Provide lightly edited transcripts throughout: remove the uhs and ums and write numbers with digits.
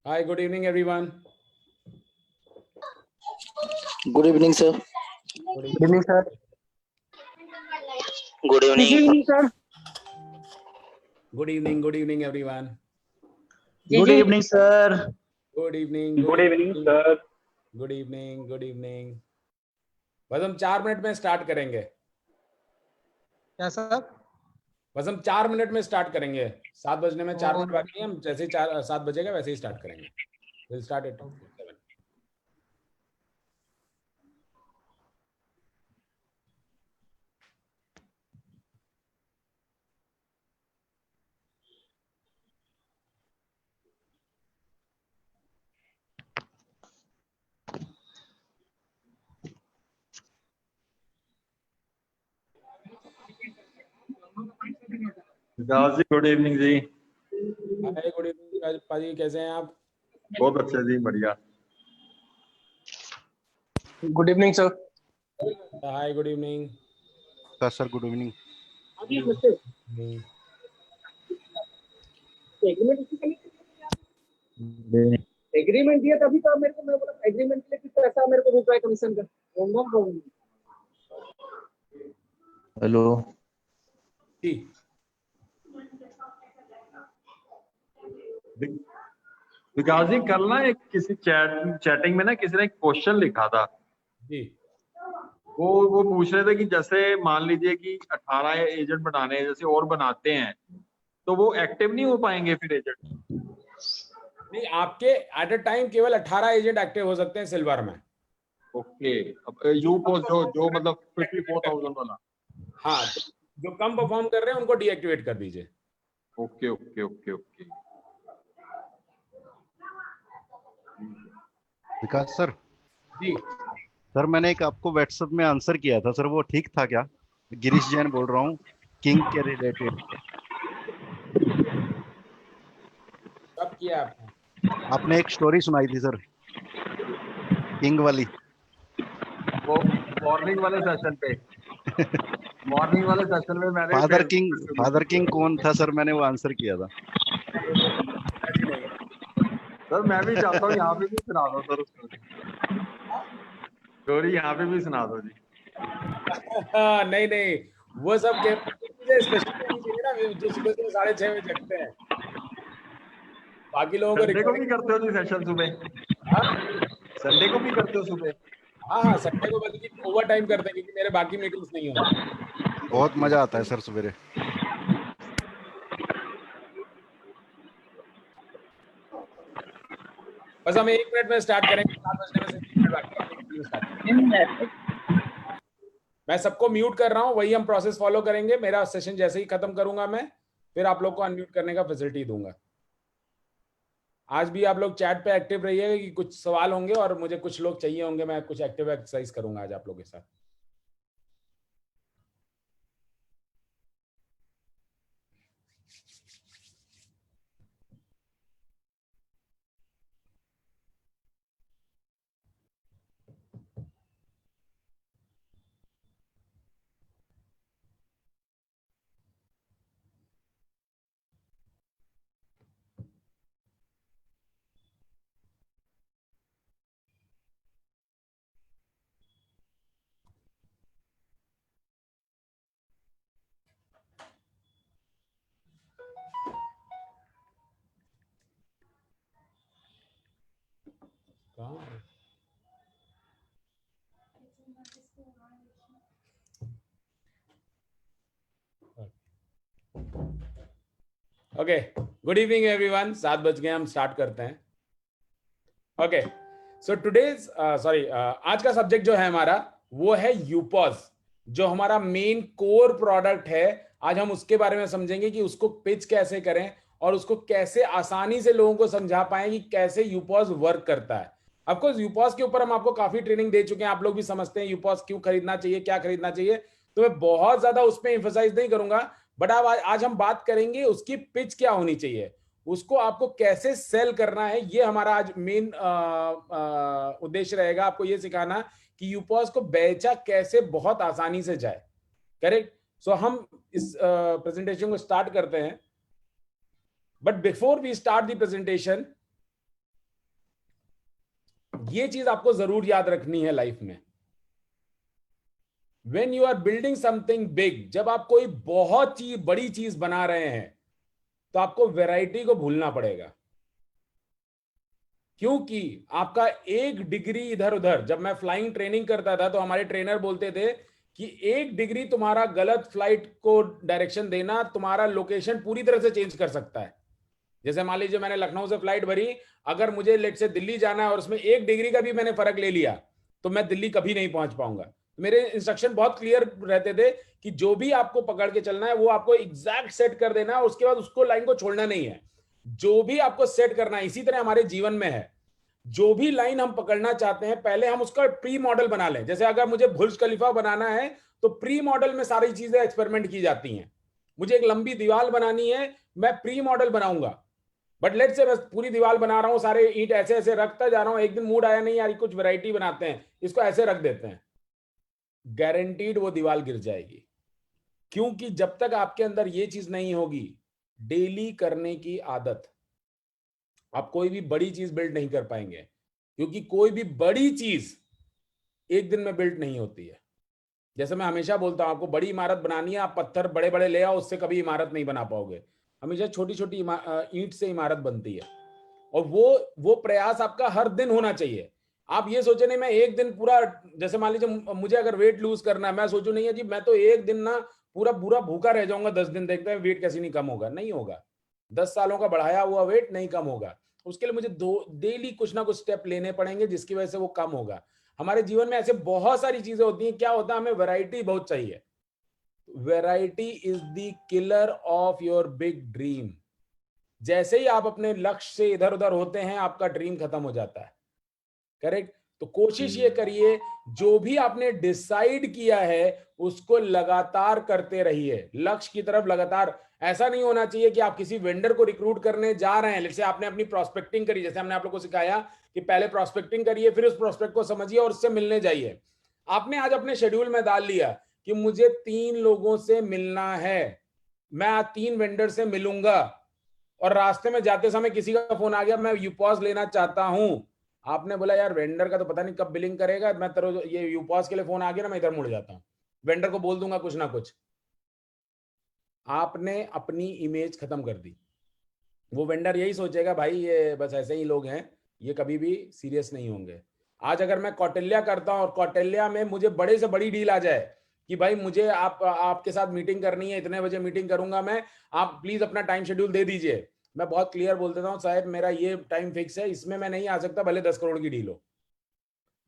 Hi, good evening, everyone. Good evening, sir. Good Good evening, sir. Good Good evening. evening, sir. Good evening, everyone. Good evening, sir. Good evening, Good evening, sir. good evening. बस हम 4 minute में start करेंगे। क्या sir? बस हम 4 minute में start करेंगे। 7 बजने में 4 मिनट और- बाकी हैं। हम जैसे ही 7 बजेगा वैसे ही स्टार्ट करेंगे। We'll start at 7. जी गुड इवनिंग जी। हाय, गुड इवनिंग पाजी, कैसे हैं आप? बहुत अच्छे जी, बढ़िया। Good evening, sir. Hi, good evening. Sir good evening. Agreement दिया तभी तो मेरे को, मैं बोला एग्रीमेंट के लिए कितना पैसा मेरे को रुपए कमीशन का। हेलो। जी, विकास जी, कल ना एक किसी चैटिंग में ना किसी ने एक क्वेश्चन लिखा था। जी। वो पूछ रहे थे कि जैसे मान लीजिए कि 18 एजेंट बनाने हैं, जैसे और बनाते हैं तो वो एक्टिव नहीं हो पाएंगे फिर एजेंट? नहीं, आपके एट अ टाइम केवल 18 एजेंट एक्टिव हो सकते हैं सिल्वर में। ओके। अब यू पोस्ट जो मतलब 54,000 वाला। हाँ, तो जो कम परफॉर्म कर रहे हैं उनको डीएक्टिवेट कर दीजिए। Okay okay okay okay. Vikas sir, जी, सर मैंने एक आपको व्हाट्सएप में आंसर किया था सर, वो ठीक था क्या? गिरीश जैन बोल रहा हूँ, किंग के रिलेटेड। कब किया आपने? आपने एक स्टोरी सुनाई थी सर, किंग वाली। वो मॉर्निंग वाले सेशन पे मॉर्निंग वाले सेशन में मैंने फादर किंग कौन था सर? मैंने वो आंसर किया था। सर मैं भी चाहता हूँ यहाँ पे भी सुना दो सर उसको। स्टोरी यहाँ पे भी सुना दो जी। नहीं नहीं, वो सब स्पेशल होनी चाहिए ना, जो सुबह सुबह 6:30 बजे जगते हैं। बाकी लोगों को संडे को भी रिकॉर्डिंग। करते हो जी सेशन सुबह? हाँ संडे को भी करते हो सुबह? हाँ हाँ, संडे को बल्कि ओवर टाइम करते हैं क्योंकि मेरे बाकी मीटिंग्स नहीं होंगी। बहुत मजा आता है सर सवेरे। बस हम 1 मिनट में स्टार्ट करेंगे। 7 बजने में से 3 मिनट बाकी है, 1 मिनट में स्टार्ट करेंगे। मैं सबको म्यूट कर रहा हूँ, वही हम प्रोसेस फॉलो करेंगे। मेरा सेशन जैसे ही खत्म करूंगा मैं, फिर आप लोग को अनम्यूट करने का फैसिलिटी दूंगा। आज भी आप लोग चैट पे एक्टिव रहिएगा कि कुछ सवाल होंगे और मुझे कुछ लोग चाहिए होंगे। मैं कुछ एक्टिव एक्सरसाइज करूंगा आज आप लोगों के साथ। Okay, good evening everyone. 7 बज गए, हम स्टार्ट करते हैं। ओके, सो टुडेज आज का सब्जेक्ट जो है हमारा वो है यूपॉज, जो हमारा मेन कोर प्रोडक्ट है। आज हम उसके बारे में समझेंगे कि उसको पिच कैसे करें और उसको कैसे आसानी से लोगों को समझा पाए कि कैसे यूपॉज वर्क करता है। ऑफकोर्स यूपॉज के ऊपर हम आपको काफी ट्रेनिंग दे चुके हैं, आप लोग भी समझते हैं यूपॉज क्यों खरीदना चाहिए, क्या खरीदना चाहिए। तो मैं बहुत ज्यादा उस पर एम्फसाइज नहीं करूंगा, बट अब आज हम बात करेंगे उसकी पिच क्या होनी चाहिए, उसको आपको कैसे सेल करना है। ये हमारा आज मेन उद्देश्य रहेगा, आपको ये सिखाना कि यूपॉज को बेचा कैसे बहुत आसानी से जाए। करेक्ट। सो हम इस प्रेजेंटेशन को स्टार्ट करते हैं, but before we start the presentation ये चीज आपको जरूर याद रखनी है लाइफ में। When you are building something big, जब आप कोई बहुत बड़ी चीज बना रहे हैं तो आपको वैरायटी को भूलना पड़ेगा, क्योंकि आपका एक डिग्री इधर उधर, जब मैं फ्लाइंग ट्रेनिंग करता था तो हमारे ट्रेनर बोलते थे कि एक डिग्री तुम्हारा गलत फ्लाइट को डायरेक्शन देना तुम्हारा लोकेशन पूरी तरह से चेंज कर सकता है। जैसे मान लीजिए मैंने लखनऊ से फ्लाइट भरी, अगर मुझे लेट से दिल्ली जाना है और उसमें एक डिग्री का भी मैंने फर्क ले लिया तो मैं दिल्ली कभी नहीं पहुंच पाऊंगा। मेरे इंस्ट्रक्शन बहुत क्लियर रहते थे कि जो भी आपको पकड़ के चलना है वो आपको एग्जैक्ट सेट कर देना है, उसके बाद उसको लाइन को छोड़ना नहीं है, जो भी आपको सेट करना है। इसी तरह हमारे जीवन में है, जो भी लाइन हम पकड़ना चाहते हैं पहले हम उसका प्री मॉडल बना लें। जैसे अगर मुझे बुर्ज खलीफा बनाना है तो प्री मॉडल में सारी चीजें एक्सपेरिमेंट की जाती हैं। मुझे एक लंबी दीवार बनानी है, मैं प्री मॉडल बनाऊंगा, बट लेट से मैं पूरी दीवार बना रहा हूं, सारे ईंट ऐसे ऐसे रखता जा रहा हूं, एक दिन मूड आया नहीं यार कुछ वैरायटी बनाते हैं, इसको ऐसे रख देते हैं, गारंटीड वो दीवार गिर जाएगी। क्योंकि जब तक आपके अंदर ये चीज नहीं होगी, डेली करने की आदत, आप कोई भी बड़ी चीज बिल्ड नहीं कर पाएंगे, क्योंकि कोई भी बड़ी चीज एक दिन में बिल्ड नहीं होती है। जैसे मैं हमेशा बोलता हूं, आपको बड़ी इमारत बनानी है, आप पत्थर बड़े बड़े ले आओ, उससे कभी इमारत नहीं बना पाओगे। हमेशा छोटी छोटी ईंट से इमारत बनती है, और वो प्रयास आपका हर दिन होना चाहिए। आप ये सोचे नहीं मैं एक दिन पूरा, जैसे मान लीजिए मुझे अगर वेट लूज करना है, मैं सोचू नहीं है जी मैं तो एक दिन ना पूरा पूरा भूखा रह जाऊंगा 10 दिन, देखते हैं वेट कैसे नहीं कम होगा। नहीं होगा, 10 सालों का बढ़ाया हुआ वेट नहीं कम होगा। उसके लिए मुझे डेली कुछ ना कुछ स्टेप लेने पड़ेंगे जिसकी वजह से वो कम होगा। हमारे जीवन में ऐसे बहुत सारी चीजें होती हैं, क्या होता है हमें वैरायटी बहुत चाहिए। Variety is the killer of your big dream. जैसे ही आप अपने लक्ष्य से इधर उधर होते हैं आपका ड्रीम खत्म हो जाता है। करेक्ट? तो कोशिश ये करिए जो भी आपने डिसाइड किया है उसको लगातार करते रहिए, लक्ष्य की तरफ लगातार। ऐसा नहीं होना चाहिए कि आप किसी वेंडर को रिक्रूट करने जा रहे हैं, जैसे आपने अपनी प्रोस्पेक्टिंग करी, जैसे हमने आप लोगों को सिखाया कि पहले प्रोस्पेक्टिंग करिए, फिर उस प्रोस्पेक्ट को समझिए और उससे मिलने जाइए। आपने आज अपने शेड्यूल में डाल लिया कि मुझे 3 लोगों से मिलना है, मैं आज 3 वेंडर से मिलूंगा, और रास्ते में जाते समय किसी का फोन आ गया मैं यूपॉज लेना चाहता हूं। आपने बोला यार वेंडर का तो पता नहीं कब बिलिंग करेगा, मैं तेरे ये यूपॉज के लिए फोन आ गया ना, मैं इधर मुड़ जाता हूं, वेंडर को बोल दूंगा कुछ ना कुछ। आपने अपनी इमेज खत्म कर दी। वो वेंडर यही सोचेगा भाई ये बस ऐसे ही लोग हैं, ये कभी भी सीरियस नहीं होंगे। आज अगर मैं कौटिल्या करता हूं और कौटिल्या में मुझे बड़े से बड़ी डील आ जाए कि भाई मुझे आपके साथ मीटिंग करनी है, इतने बजे मीटिंग करूंगा मैं, आप प्लीज अपना टाइम शेड्यूल दे दीजिए, मैं बहुत क्लियर बोल देता हूं साहब मेरा ये टाइम फिक्स है, इसमें मैं नहीं आ सकता, भले 10 करोड़ की डील हो।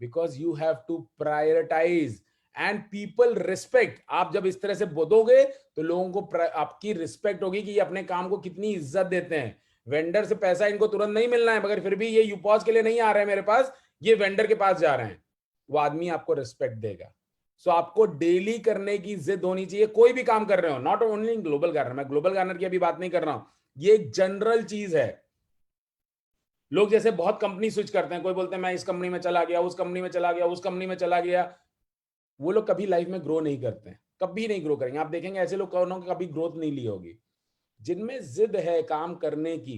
Because you have to prioritise and people respect. आप जब इस तरह से बोलोगे तो लोगों को आपकी रिस्पेक्ट होगी कि ये अपने काम को कितनी इज्जत देते हैं। वेंडर से पैसा इनको तुरंत नहीं मिलना है, मगर फिर भी ये यूपॉज के लिए नहीं आ रहे हैं मेरे पास, ये वेंडर के पास जा रहे हैं, वो आदमी आपको रिस्पेक्ट देगा। सो आपको डेली करने की जिद होनी चाहिए, कोई भी काम कर रहे हो, नॉट ओनली ग्लोबल गार्नर। मैं ग्लोबल गार्नर की अभी बात नहीं कर रहा हूं, ये एक जनरल चीज है। लोग जैसे बहुत कंपनी स्विच करते हैं, कोई बोलते हैं मैं इस कंपनी में चला गया, उस कंपनी में चला गया, उस कंपनी में चला गया। वो लोग कभी लाइफ में ग्रो नहीं करते हैं, कभी नहीं ग्रो करेंगे। आप देखेंगे ऐसे लोग कभी ग्रोथ नहीं ली होगी। जिनमें जिद है काम करने की,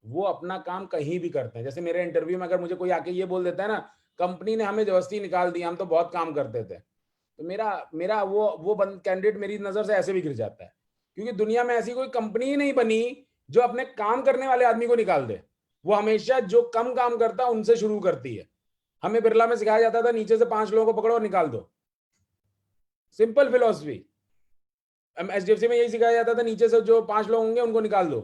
वो अपना काम कहीं भी करते हैं। जैसे मेरे इंटरव्यू में अगर मुझे कोई आके ये बोल देता है ना कंपनी ने हमें जबरदस्ती निकाल दिया, हम तो बहुत काम करते थे, तो मेरा वो कैंडिडेट मेरी नजर से ऐसे भी गिर जाता है। क्योंकि दुनिया में ऐसी कोई कंपनी ही नहीं बनी जो अपने काम करने वाले आदमी को निकाल दे। वो हमेशा जो कम काम करता है उनसे शुरू करती है। हमें बिरला में सिखाया जाता था नीचे से 5 लोगों को पकड़ो और निकाल दो, सिंपल फिलॉसफी। एचडीएफसी में यही सिखाया जाता था, नीचे से जो 5 लोग होंगे उनको निकाल दो।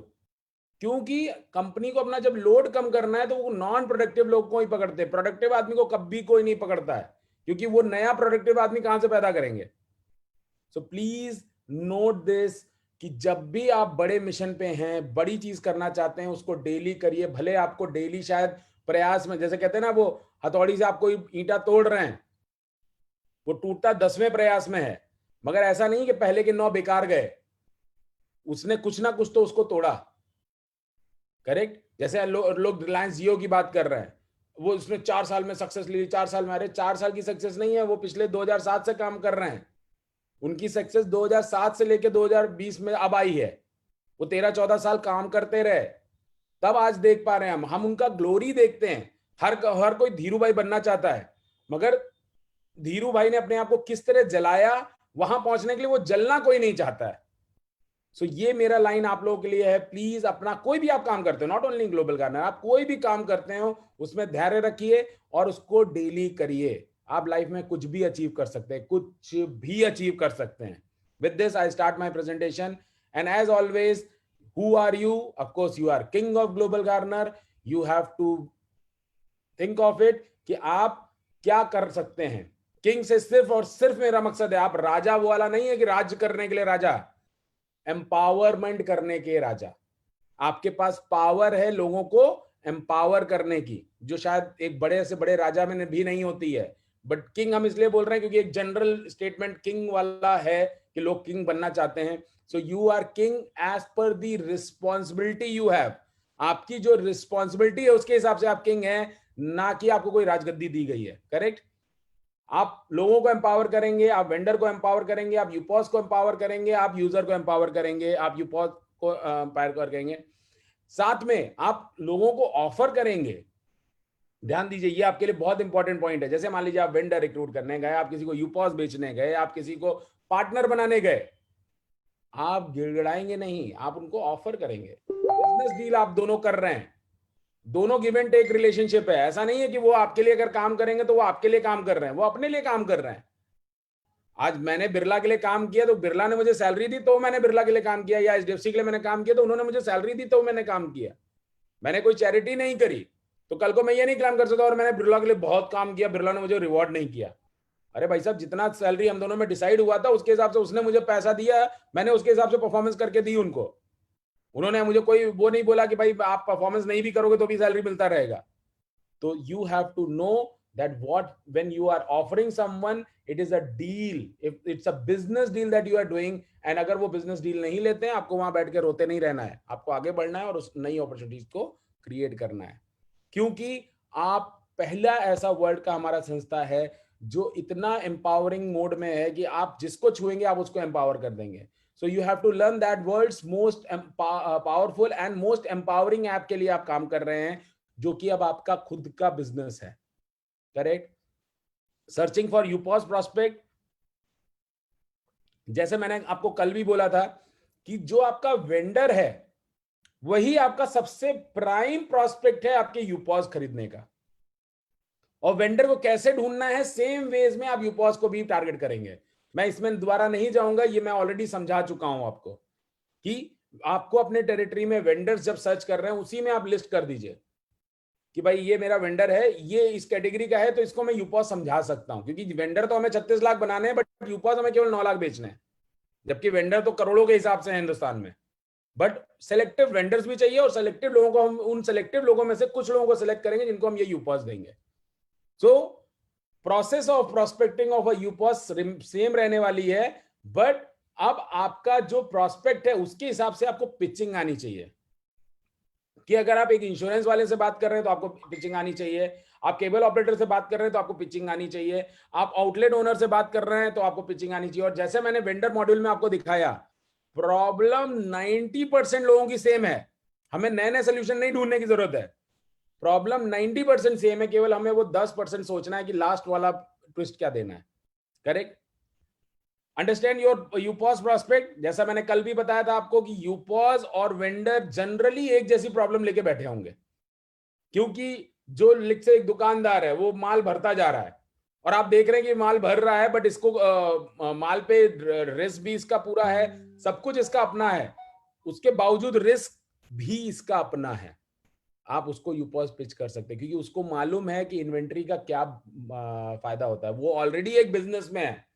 क्योंकि कंपनी को अपना जब लोड कम करना है तो वो नॉन प्रोडक्टिव लोग को ही पकड़ते हैं, प्रोडक्टिव आदमी को कभी कोई नहीं पकड़ता है, क्योंकि वो नया प्रोडक्टिव आदमी कहां से पैदा करेंगे। सो प्लीज नोट दिस कि जब भी आप बड़े मिशन पे हैं, बड़ी चीज करना चाहते हैं, उसको डेली करिए। भले आपको डेली शायद प्रयास में, जैसे कहते हैं ना, वो हथौड़ी से आप कोई ईंटा तोड़ रहे हैं, वो टूटता 10वें प्रयास में है, मगर ऐसा नहीं कि पहले के 9 बेकार गए, उसने कुछ ना कुछ तो उसको तोड़ा। करेक्ट? जैसे लोग रिलायंस जियो की बात कर रहे हैं, वो उसने 4 साल में सक्सेस ली, 4 साल में। अरे 4 साल की सक्सेस नहीं है, वो पिछले 2007 से काम कर रहे हैं। उनकी सक्सेस 2007 से लेकर 2020 में अब आई है। वो 13-14 साल काम करते रहे, तब आज देख पा रहे हैं हम उनका ग्लोरी देखते हैं। हर कोई धीरू भाई बनना चाहता है, मगर धीरू भाई ने अपने आप को किस तरह जलाया, वहां पहुंचने के लिए वो जलना कोई नहीं चाहता है। सो ये मेरा लाइन आप लोगों के लिए है, प्लीज अपना कोई भी आप काम करते हो, नॉट ओनली ग्लोबल गार्डनर, आप कोई भी काम करते हो उसमें धैर्य रखिए और उसको डेली करिए। आप लाइफ में कुछ भी अचीव कर सकते हैं, कुछ भी अचीव कर सकते हैं। With this I start my presentation and as always, who are you? Of course you are king of global gardener. You have to think of it कि आप क्या कर सकते हैं। किंग से सिर्फ और सिर्फ मेरा मकसद है, आप राजा वो वाला नहीं है कि राज करने के लिए राजा, एम्पावरमेंट करने के राजा। आपके पास पावर है लोगों को एम्पावर करने की, जो शायद एक बड़े से बड़े राजा में भी नहीं होती है। बट किंग हम इसलिए बोल रहे हैं क्योंकि एक जनरल स्टेटमेंट किंग वाला है कि लोग किंग बनना चाहते हैं। So you are king as per the responsibility you have. आपकी जो रिस्पॉन्सिबिलिटी है उसके हिसाब से आप किंग हैं, ना कि आपको कोई राजगद्दी दी गई है। करेक्ट? आप लोगों को एम्पावर करेंगे, आप वेंडर को एम्पावर करेंगे, आप यूपॉस को एम्पावर करेंगे, आप यूजर को एम्पावर करेंगे, आप यूपॉस को एम्पावर करेंगे, साथ में आप लोगों को ऑफर करेंगे। ध्यान दीजिए, ये आपके लिए बहुत इंपॉर्टेंट पॉइंट है। जैसे मान लीजिए आप वेंडर रिक्रूट करने गए, आप किसी को यूपॉस बेचने गए, आप किसी को पार्टनर बनाने गए, आप गिड़गिड़ाएंगे नहीं, आप उनको ऑफर करेंगे। बिजनेस डील आप दोनों कर रहे हैं, दोनों गिव एंड टेक रिलेशनशिप है। ऐसा नहीं है कि वो आपके लिए अगर काम करेंगे तो वो आपके लिए काम कर रहे हैं, वो अपने लिए काम कर रहे हैं। आज मैंने बिरला के लिए काम किया तो बिरला ने मुझे सैलरी दी तो मैंने बिरला के लिए काम किया, या एचडीएफसी के लिए मैंने काम किया तो उन्होंने मुझे सैलरी दी तो मैंने काम किया। मैंने कोई चैरिटी नहीं करी तो कल को मैं ये नहीं क्लेम कर सकता और मैंने बिरला के लिए बहुत काम किया, बिरला ने मुझे रिवॉर्ड नहीं किया। अरे भाई साहब, जितना सैलरी हम दोनों में डिसाइड हुआ था उसके हिसाब से उसने मुझे पैसा दिया, मैंने उसके हिसाब से परफॉर्मेंस करके दी उनको। उन्होंने मुझे कोई वो नहीं बोला कि भाई आप परफॉर्मेंस नहीं भी करोगे तो भी सैलरी मिलता रहेगा। तो you have to know that what when you are offering someone, it is a deal, if it's a business deal that you are doing. And अगर वो बिजनेस डील नहीं लेते हैं, आपको वहां बैठ के रोते नहीं रहना है, आपको आगे बढ़ना है और उस नई अपॉर्चुनिटीज को क्रिएट करना है। क्योंकि आप पहला ऐसा वर्ल्ड का हमारा संस्था है जो इतना एम्पावरिंग मोड में है कि आप जिसको छुएंगे आप उसको एम्पावर कर देंगे। So you have to learn that world's most powerful and most empowering app के लिए आप काम कर रहे हैं, जो कि अब आपका खुद का बिजनेस है। करेक्ट? सर्चिंग फॉर यूपॉस प्रॉस्पेक्ट, जैसे मैंने आपको कल भी बोला था कि जो आपका वेंडर है वही आपका सबसे प्राइम प्रॉस्पेक्ट है आपके यूपॉस खरीदने का। और वेंडर को कैसे ढूंढना है, सेम वेज में आप यूपॉस को भी टारगेट करेंगे। मैं इसमें दोबारा नहीं जाऊंगा, ये मैं ऑलरेडी समझा चुका हूं आपको कि आपको अपने टेरिटरी में वेंडर्स जब सर्च कर रहे हैं उसी में आप लिस्ट कर दीजिए कि भाई ये मेरा वेंडर है, ये इस कैटेगरी का है, तो इसको मैं यूपॉस समझा सकता हूं। क्योंकि वेंडर तो हमें 36 लाख बनाने हैं, बट यूपॉस हमें केवल 9 लाख बेचने हैं, जबकि वेंडर तो करोड़ों के हिसाब से है हिंदुस्तान में। बट सेलेक्टिव वेंडर्स भी चाहिए और सेलेक्टिव लोगों को हम उन सेलेक्टिव लोगों में से कुछ लोगों को सेलेक्ट करेंगे जिनको हम ये यूपॉस देंगे। So process of prospecting of a UPOS same रहने वाली है, बट अब आपका जो प्रोस्पेक्ट है उसके हिसाब से आपको पिचिंग आनी चाहिए। कि अगर आप एक इंश्योरेंस वाले से बात कर रहे हैं तो आपको पिचिंग आनी चाहिए, आप केबल ऑपरेटर से बात कर रहे हैं तो आपको पिचिंग आनी चाहिए, आप आउटलेट ओनर से बात कर रहे हैं तो आपको पिचिंग आनी चाहिए। और जैसे मैंने वेंडर मॉड्यूल में आपको दिखाया, प्रॉब्लम 90% लोगों की सेम है, हमें नए नए सोल्यूशन नहीं ढूंढने की जरूरत है। प्रॉब्लम 90% सेम है, केवल हमें वो 10% सोचना है कि लास्ट वाला ट्विस्ट क्या देना है। Correct? Understand your UPOS prospect. जैसा मैंने कल भी बताया था आपको कि यूपॉस और वेंडर जनरली एक जैसी प्रॉब्लम लेके बैठे होंगे, क्योंकि जो लिख से एक दुकानदार है वो माल भरता जा रहा है और आप देख रहे हैं कि माल भर रहा है, बट इसको माल पे रिस्क भी इसका पूरा है, सब कुछ इसका अपना है, उसके बावजूद रिस्क भी इसका अपना है। आप उसको यूपॉस पिच कर सकते हैं क्योंकि उसको मालूम है कि इन्वेंट्री का क्या फायदा होता है, वो ऑलरेडी एक बिजनेस में है।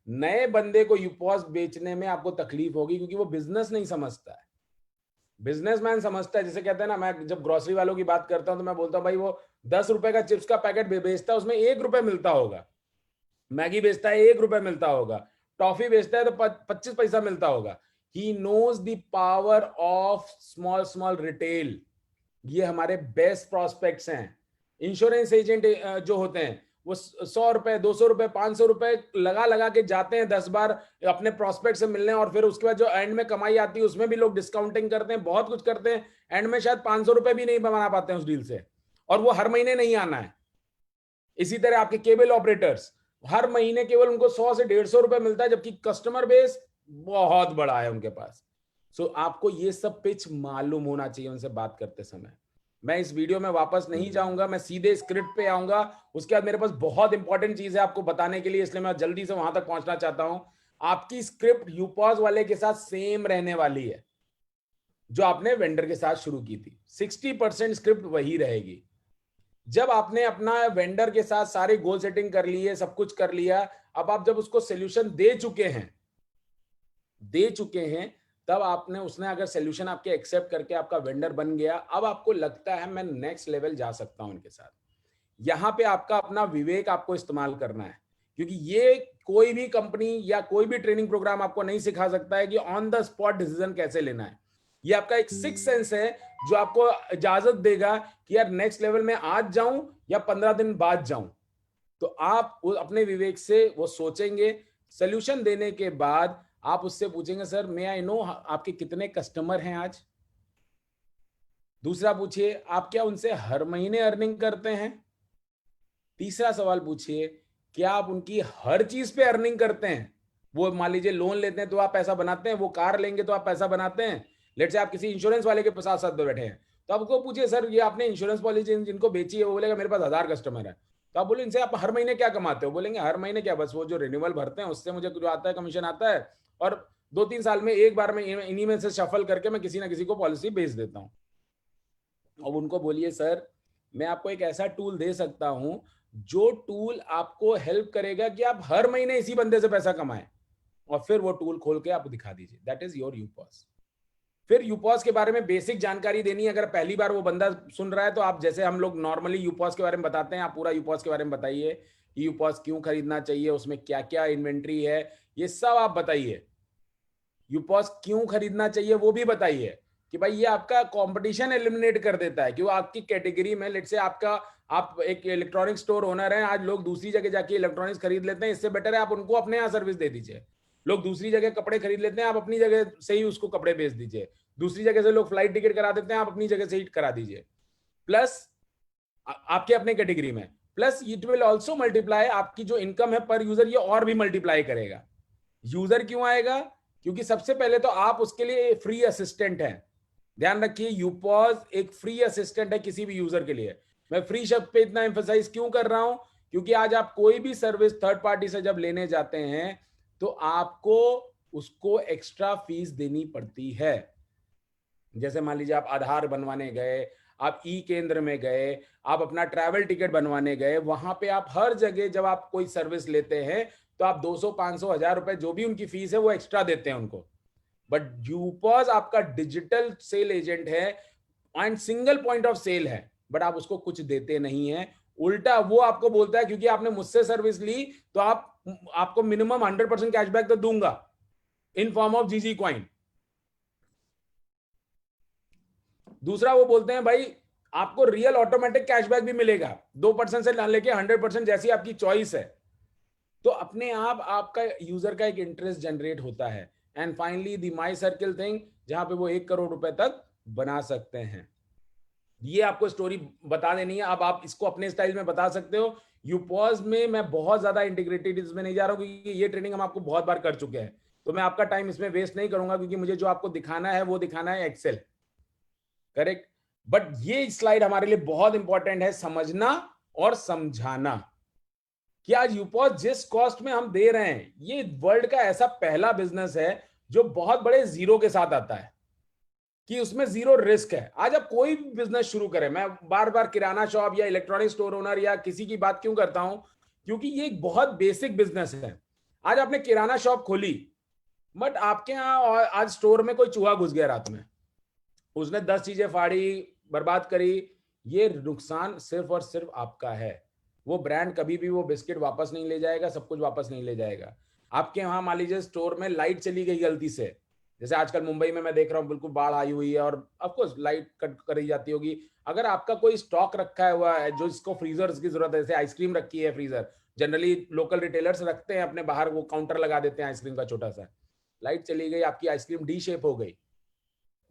नए बंदे को यूपॉस बेचने में आपको तकलीफ होगी क्योंकि वो बिजनेस नहीं समझता है। बिजनेसमैन समझता है, जैसे कहते हैं ना, मैं जब ग्रोसरी वालों की बात करता हूं तो मैं बोलता हूं भाई वो 10 रुपए का चिप्स का पैकेट बेचता है, उसमें 1 रुपए मिलता होगा। मैगी बेचता है 1 रुपए मिलता होगा, टॉफी बेचता है तो 25 पैसा मिलता होगा। He knows the power of small small retail. ये हमारे बेस्ट प्रोस्पेक्ट्स हैं। इंश्योरेंस एजेंट जो होते हैं वो 100 रुपए 200 रुपए 500 रुपए लगा के जाते हैं 10 बार अपने प्रोस्पेक्ट से मिलने, और फिर उसके बाद जो एंड में कमाई आती है उसमें भी लोग डिस्काउंटिंग करते हैं, बहुत कुछ करते हैं, एंड में शायद 500 रुपए भी नहीं बना पाते हैं उस डील से। और वो हर महीने नहीं आना है। इसी तरह आपके केबल ऑपरेटर्स, हर महीने केवल उनको 100 से 150 रुपए मिलता है, जबकि कस्टमर बेस बहुत बड़ा है उनके पास। सो आपको ये सब पिच मालूम होना चाहिए उनसे बात करते समय। मैं इस वीडियो में वापस नहीं जाऊंगा, मैं सीधे स्क्रिप्ट पे आऊंगा। उसके बाद मेरे पास बहुत इंपॉर्टेंट चीज है आपको बताने के लिए, इसलिए मैं जल्दी से वहां तक पहुंचना चाहता हूं। आपकी स्क्रिप्ट यूपॉज वाले के साथ सेम रहने वाली है जो आपने वेंडर के साथ शुरू की थी। 60% स्क्रिप्ट वही रहेगी। जब आपने अपना वेंडर के साथ सारे गोल सेटिंग कर ली है, सब कुछ कर लिया, अब आप जब उसको सोल्यूशन दे चुके हैं, तब आपने उसने अगर सोल्यूशन आपके एक्सेप्ट करके आपका वेंडर बन गया, अब आपको लगता है मैं नेक्स्ट लेवल जा सकता हूं इनके साथ। यहां पे आपका अपना विवेक आपको इस्तेमाल करना है, क्योंकि ये कोई भी कंपनी या कोई भी ट्रेनिंग प्रोग्राम आपको नहीं सिखा सकता है कि ऑन द स्पॉट डिसीजन कैसे लेना है। ये आपका एक सिक्स सेंस है जो आपको इजाजत देगा कि यार नेक्स्ट लेवल में आज जाऊं या 15 दिन बाद जाऊं। तो आप अपने विवेक से वो सोचेंगे। सोल्यूशन देने के बाद आप उससे पूछेंगे, सर मे आई नो आपके कितने कस्टमर हैं आज। दूसरा पूछिए, आप क्या उनसे हर महीने अर्निंग करते हैं। तीसरा सवाल पूछिए, क्या आप उनकी हर चीज पे अर्निंग करते हैं। वो मान लीजिए लोन लेते हैं तो आप पैसा बनाते हैं, वो कार लेंगे तो आप पैसा बनाते हैं। लेट से आप किसी इंश्योरेंस वाले के साथ बैठे हैं, तो आपको पूछिए, सर ये आपने इंश्योरेंस पॉलिसी जिनको बेची है, वो बोलेगा मेरे पास 1000 कस्टमर है। तो आप बोले इनसे आप हर महीने क्या कमाते हो। बोलेंगे हर महीने क्या, बस वो जो रिन्यूअल भरते हैं उससे मुझे जो आता है कमीशन आता है, और 2-3 साल में एक बार में इन्हीं में से शफल करके मैं किसी ना किसी को पॉलिसी बेच देता हूं। अब उनको बोलिए, सर मैं आपको एक ऐसा टूल दे सकता हूं जो टूल आपको हेल्प करेगा कि आप हर महीने इसी बंदे से पैसा कमाएं, और फिर वो टूल खोल के आप दिखा दीजिए। That is your UPOS. फिर यूपॉज के बारे में बेसिक जानकारी देनी है। अगर पहली बार वो बंदा सुन रहा है तो आप, जैसे हम लोग नॉर्मली यूपॉज के बारे में बताते हैं, आप पूरा यूपॉज के बारे में बताइए। यूपॉज क्यों खरीदना चाहिए, उसमें क्या क्या इन्वेंट्री है, ये सब आप बताइए। यूपॉज क्यों खरीदना चाहिए वो भी बताइए कि भाई ये आपका कंपटीशन एलिमिनेट कर देता है। क्यों आपकी कैटेगरी में, लेट से आप एक इलेक्ट्रॉनिक स्टोर ओनर हैं, आज लोग दूसरी जगह जाके इलेक्ट्रॉनिक्स खरीद लेते हैं, इससे बेटर है आप उनको अपने यहाँ सर्विस दे दीजिए। लोग दूसरी जगह कपड़े खरीद लेते हैं, आप अपनी जगह से ही उसको कपड़े बेच दीजिए। दूसरी जगह से लोग फ्लाइट टिकट करा देते हैं, आप अपनी जगह से ही करा दीजिए। प्लस आपके अपने कैटेगरी में, plus it will also multiply, आपकी जो इनकम है पर यूजर ये और भी मल्टीप्लाई करेगा। यूजर क्यों आएगा, क्योंकि सबसे पहले तो आप उसके लिए फ्री असिस्टेंट हैं। ध्यान रखिए, यूपॉज एक फ्री असिस्टेंट है किसी भी यूजर के लिए। मैं फ्री शब्द पे इतना एम्फसाइज क्यों कर रहा हूं, क्योंकि आज आप कोई भी सर्विस थर्ड पार्टी से जब लेने जाते हैं तो आपको उसको एक्स्ट्रा फीस देनी पड़ती है। जैसे मान लीजिए आप आधार बनवाने गए, आप ई केंद्र में गए, आप अपना ट्रैवल टिकट बनवाने गए, वहां पे आप हर जगह जब आप कोई सर्विस लेते हैं तो आप 200, 500, 1000 रुपए जो भी उनकी फीस है वो एक्स्ट्रा देते हैं उनको। बट यूपॉज आपका डिजिटल सेल एजेंट है and single point of sale है, बट आप उसको कुछ देते नहीं है। उल्टा वो आपको बोलता है क्योंकि आपने मुझसे सर्विस ली तो आपको मिनिमम 100% कैशबैक तो दूंगा इन फॉर्म ऑफ जीजी कॉइन। दूसरा वो बोलते हैं भाई आपको रियल ऑटोमेटिक कैशबैक भी मिलेगा, 2% से लेके 100%, जैसी आपकी चॉइस है। तो अपने आप आपका यूजर का एक इंटरेस्ट जनरेट होता है। And finally the my circle thing, जहां पे वो 1 करोड़ रुपए तक बना सकते हैं। ये आपको स्टोरी बता देनी है। अब आप इसको अपने स्टाइल में बता सकते हो। यूपॉज में मैं बहुत ज्यादा इंटीग्रेटेड इसमें नहीं जा रहा हूं, क्योंकि ये ट्रेनिंग हम आपको बहुत बार कर चुके हैं, तो मैं आपका टाइम इसमें वेस्ट नहीं करूंगा, क्योंकि मुझे जो आपको दिखाना है वो दिखाना है एक्सेल, करेक्ट। बट ये स्लाइड हमारे लिए बहुत इंपॉर्टेंट है, समझना और समझाना कि आज यूपॉज जिस कॉस्ट में हम दे रहे हैं, ये वर्ल्ड का ऐसा पहला बिजनेस है जो बहुत बड़े जीरो के साथ आता है, कि उसमें जीरो रिस्क है। आज आप कोई भी बिजनेस शुरू करें, मैं बार बार किराना शॉप या इलेक्ट्रॉनिक स्टोर ओनर या किसी की बात क्यों करता हूं, क्योंकि ये एक बहुत बेसिक बिजनेस है। आज आपने किराना शॉप खोली, बट आपके यहाँ आज स्टोर में कोई चूहा घुस गया रात में, उसने 10 चीजें फाड़ी, बर्बाद करी, ये नुकसान सिर्फ और सिर्फ आपका है। वो ब्रांड कभी भी वो बिस्किट वापस नहीं ले जाएगा, सब कुछ वापस नहीं ले जाएगा। आपके वहां मान लीजिए स्टोर में लाइट चली गई गलती से, जैसे आजकल मुंबई में मैं देख रहा हूँ बिल्कुल बाढ़ आई हुई है और ऑफकोर्स लाइट कट करी जाती होगी। अगर आपका कोई स्टॉक रखा हुआ है जो इसको फ्रीजर्स की जरूरत है, जैसे आइसक्रीम रखी है फ्रीजर, जनरली लोकल रिटेलर्स रखते हैं अपने बाहर, वो काउंटर लगा देते हैं आइसक्रीम का छोटा सा, लाइट चली गई, आपकी आइसक्रीम डी शेप हो गई,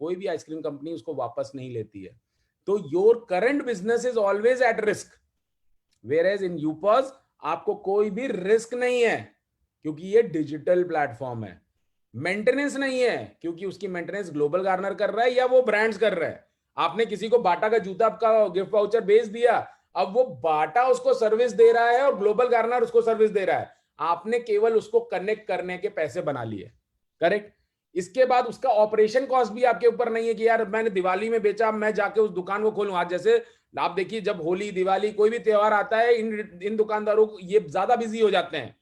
कोई भी आइसक्रीम कंपनी उसको वापस नहीं लेती है। तो your current business is always at risk, whereas in UPOS आपको कोई भी रिस्क नहीं है क्योंकि ये डिजिटल प्लेटफॉर्म है। मेंटेनेंस नहीं है क्योंकि उसकी मेंटेनेंस ग्लोबल गार्नर कर रहा है या वो ब्रांड्स कर रहा है। आपने किसी को बाटा का जूता का गिफ्ट वाउचर भेज दिया, अब वो बाटा उसको सर्विस दे रहा है और ग्लोबल गार्नर उसको सर्विस दे रहा है, आपने केवल उसको कनेक्ट करने के पैसे बना लिए, करेक्ट। इसके बाद उसका ऑपरेशन कॉस्ट भी आपके ऊपर नहीं है कि यार मैंने दिवाली में बेचा, मैं जाके उस दुकान को खोलूं। आज जैसे आप देखिए, जब होली, दिवाली, कोई भी त्योहार आता है, इन दुकानदारों को ये ज्यादा बिजी हो जाते हैं।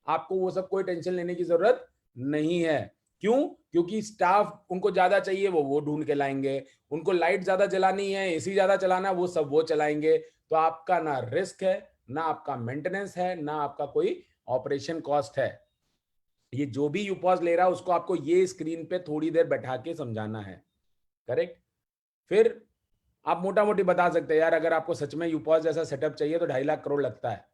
आपको वो सब कोई टेंशन लेने की जरूरत नहीं है। क्यों? क्योंकि स्टाफ उनको ज्यादा चाहिए, वो ढूंढ के लाएंगे। उनको लाइट ज्यादा जलानी है, एसी ज्यादा चलाना है, वो सब वो चलाएंगे। तो आपका ना रिस्क है, ना आपका मेंटेनेंस है, ना आपका कोई ऑपरेशन कॉस्ट है। ये जो भी यूपॉज ले रहा है उसको आपको ये स्क्रीन पे थोड़ी देर बैठा के समझाना है, करेक्ट। फिर आप मोटा मोटी बता सकते हैं यार, अगर आपको सच में यूपॉज जैसा सेटअप चाहिए तो 2.5 लाख करोड़ लगता है,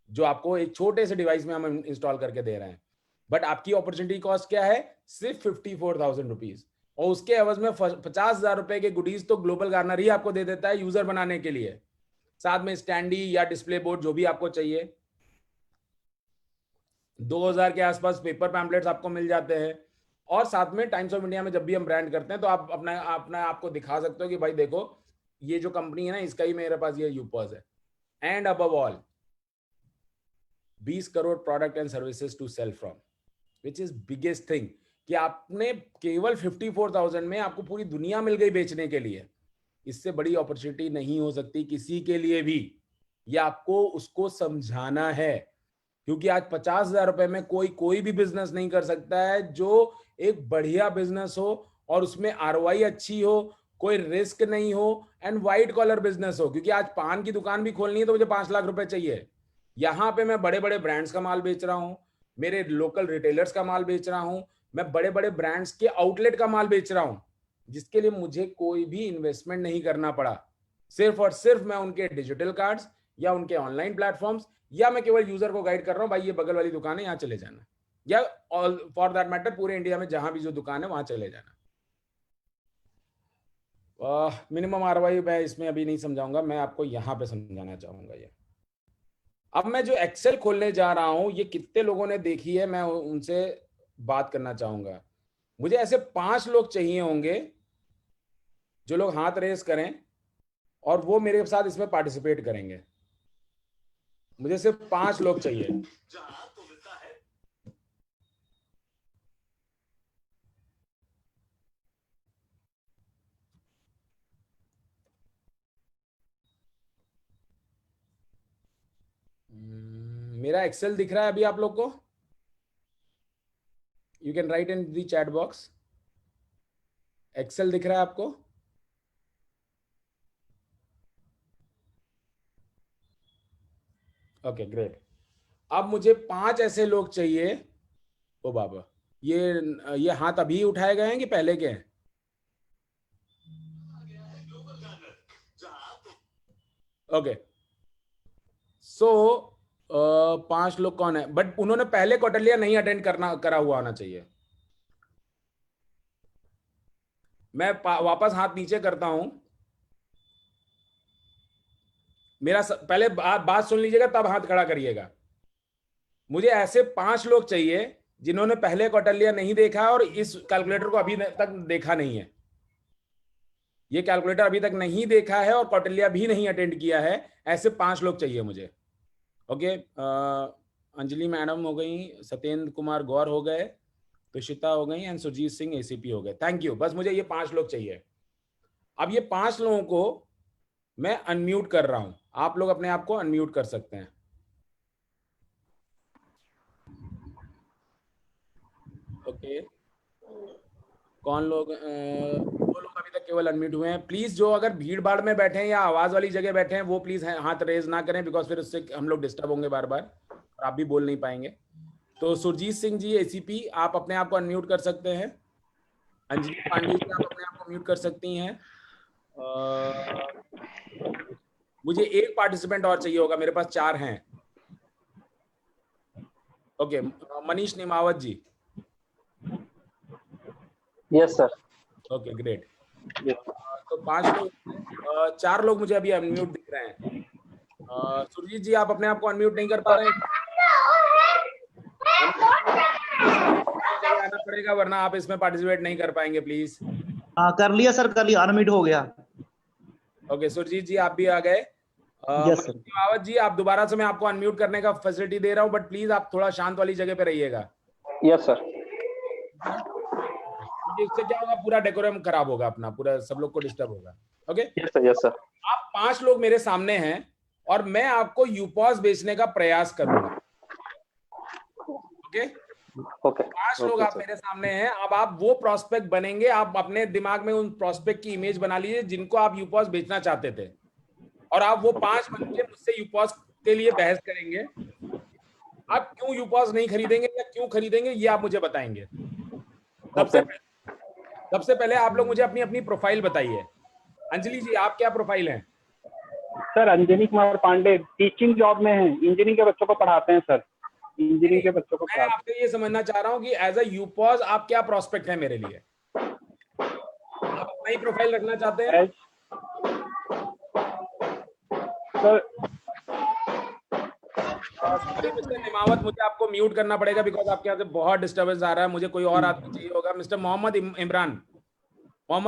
जो आपको एक छोटे से डिवाइस में हम इंस्टॉल करके दे रहे हैं। बट आपकी अपॉर्चुनिटी कॉस्ट क्या है? सिर्फ 54,000 रुपीज, और उसके एवज में 50,000 रुपए के गुडीज तो ग्लोबल गार्नर ही आपको दे देता है यूजर बनाने के लिए, साथ में स्टैंडी या डिस्प्ले बोर्ड जो भी आपको चाहिए। 2000 के आसपास पेपर पैम्पलेट्स आपको मिल जाते हैं। और साथ में टाइम्स ऑफ इंडिया में जब भी हम ब्रांड करते हैं तो आप अपना आपको दिखा सकते हो कि भाई देखो, ये जो कंपनी है ना, इसका ही मेरे पास ये यूपॉज है। And above all 20 crore product and services to sell from, which is biggest thing, कि आपने केवल 54,000 में आपको पूरी दुनिया मिल गई बेचने के लिए। इससे बड़ी अपॉर्चुनिटी नहीं हो सकती किसी के लिए भी। ये आपको उसको समझाना है, क्योंकि आज 50,000 रुपए में कोई भी बिजनेस नहीं कर सकता है जो एक बढ़िया बिजनेस हो और उसमें आरओआई अच्छी हो, कोई रिस्क नहीं हो, एंड व्हाइट कॉलर बिजनेस हो। क्योंकि आज पान की दुकान भी खोलनी है तो मुझे 5 लाख रुपए चाहिए। यहाँ पे मैं बड़े बड़े ब्रांड्स का माल बेच रहा हूँ, मेरे लोकल रिटेलर्स का माल बेच रहा हूँ, मैं बड़े बड़े ब्रांड्स के आउटलेट का माल बेच रहा हूँ, जिसके लिए मुझे कोई भी इन्वेस्टमेंट नहीं करना पड़ा। सिर्फ और सिर्फ मैं उनके डिजिटल कार्ड्स या उनके ऑनलाइन प्लेटफॉर्म्स, या मैं केवल यूजर को गाइड कर रहा हूँ, भाई ये बगल वाली दुकान है, यहाँ चले जाना, या ऑल फॉर दैट मैटर पूरे इंडिया में जहां भी जो दुकान है वहां चले जाना। मिनिमम आरओआई मैं इसमें अभी नहीं समझाऊंगा, मैं आपको यहाँ पे समझाना चाहूंगा। ये अब मैं जो एक्सेल खोलने जा रहा हूँ, ये कितने लोगों ने देखी है, मैं उनसे बात करना चाहूंगा। मुझे ऐसे 5 लोग चाहिए होंगे जो लोग हाथ रेस करें और वो मेरे साथ इसमें पार्टिसिपेट करेंगे। मुझे सिर्फ 5 लोग चाहिए। मेरा एक्सेल दिख रहा है अभी आप लोग को? You can write in the chat box. Excel दिख रहा है आपको? Okay great. अब मुझे 5 ऐसे लोग चाहिए। ओ बाबा, ये हाथ अभी उठाए गए हैं कि पहले के हैं? ओके, सो 5 लोग कौन है? बट उन्होंने पहले क्वार्टरलिया नहीं अटेंड करा हुआ होना चाहिए। मैं वापस हाथ नीचे करता हूं। मेरा पहले बात सुन लीजिएगा तब हाथ खड़ा करिएगा। मुझे ऐसे 5 लोग चाहिए जिन्होंने पहले क्वार्टरलिया नहीं देखा और इस कैलकुलेटर को अभी तक देखा नहीं है। ये कैलकुलेटर अभी तक नहीं देखा है और क्वार्टरलिया भी नहीं अटेंड किया है। ऐसे 5 लोग चाहिए मुझे। ओके, अंजलि मैडम हो गई, सत्येंद्र कुमार गौर हो गए, तुषिता हो गई, एंड सुरजीत सिंह एसीपी हो गए। Thank you. बस मुझे ये 5 लोग चाहिए। अब ये 5 लोगों को मैं अनम्यूट कर रहा हूं। आप लोग अपने आप को अनम्यूट कर सकते हैं। ओके, कौन लोग? 2 लोग अभी तक केवल अनम्यूट हुए हैं। प्लीज जो अगर भीड़ भाड़ में बैठे हैं या आवाज वाली जगह बैठे हैं वो प्लीज हाथ रेज ना करें, बिकॉज फिर उससे हम लोग डिस्टर्ब होंगे बार बार और आप भी बोल नहीं पाएंगे। तो सुरजीत सिंह जी एसीपी, आप अपने आप को अनम्यूट कर सकते हैं। अंजलि पांडे जी, आप अपने आप को म्यूट कर सकती हैं। मुझे एक पार्टिसिपेंट और चाहिए होगा, मेरे पास 4 हैं। Okay, Manish Nimavat ji. Yes sir. Okay great. तो 5 लोग, 4 लोग मुझे अभी अनम्यूट दिख रहे हैं। सुरजीत जी आप अपने आप को अनम्यूट नहीं कर पा रहे हैं, आना पड़ेगा वरना आप इसमें पार्टिसिपेट नहीं कर पाएंगे प्लीज। हाँ कर लिया सर, कर लिया, अनम्यूट हो गया। ओके सुरजीत जी आप भी आ गए। Yes sir. आवत जी आप दोबारा से मैं आपको अनम्यूट करने का फैसिलिटी दे रहा हूं, बट प्लीज आप थोड़ा शांत वाली जगह पे रहिएगा। Yes sir. इससे क्या होगा, पूरा डेकोरम खराब होगा अपना, पूरा सब लोग को डिस्टर्ब होगा। Okay yes sir. Yes sir. आप 5 लोग मेरे सामने हैं और मैं आपको यूपॉस बेचने का प्रयास करूंगा। ओके ओके 5 लोग आप मेरे सामने हैं। अब आप वो प्रोस्पेक्ट बनेंगे, आप अपने दिमाग में उन प्रोस्पेक्ट की इमेज बना लीजिए जिनको आप यूपॉस बेचना चाहते थे, और आप वो 5 बनके मुझसे यूपॉस के लिए बहस करेंगे। आप क्यों यूपॉस नहीं खरीदेंगे या क्यों खरीदेंगे ये आप मुझे बताएंगे। सबसे पहले आप लोग मुझे अपनी अपनी प्रोफाइल बताइए। अंजलि जी आप क्या प्रोफाइल है? Sir Anjani Kumar Pandey, teaching job में है, इंजीनियरिंग के बच्चों को पढ़ाते हैं सर, इंजीनियरिंग के बच्चों को मैं पढ़ाते आपसे ये समझना चाह रहा हूँ कि एज अ यूपॉस आप क्या प्रोस्पेक्ट है मेरे लिए? आप अपना ही प्रोफाइल रखना चाहते हैं? हैं सर। मिस्टर निमावत मुझे आपको म्यूट करना पड़ेगा बिकॉज आपके यहाँ से बहुत डिस्टर्बेंस आ रहा है। मुझे कोई और आदमी चाहिए होगा। मिस्टर मोहम्मद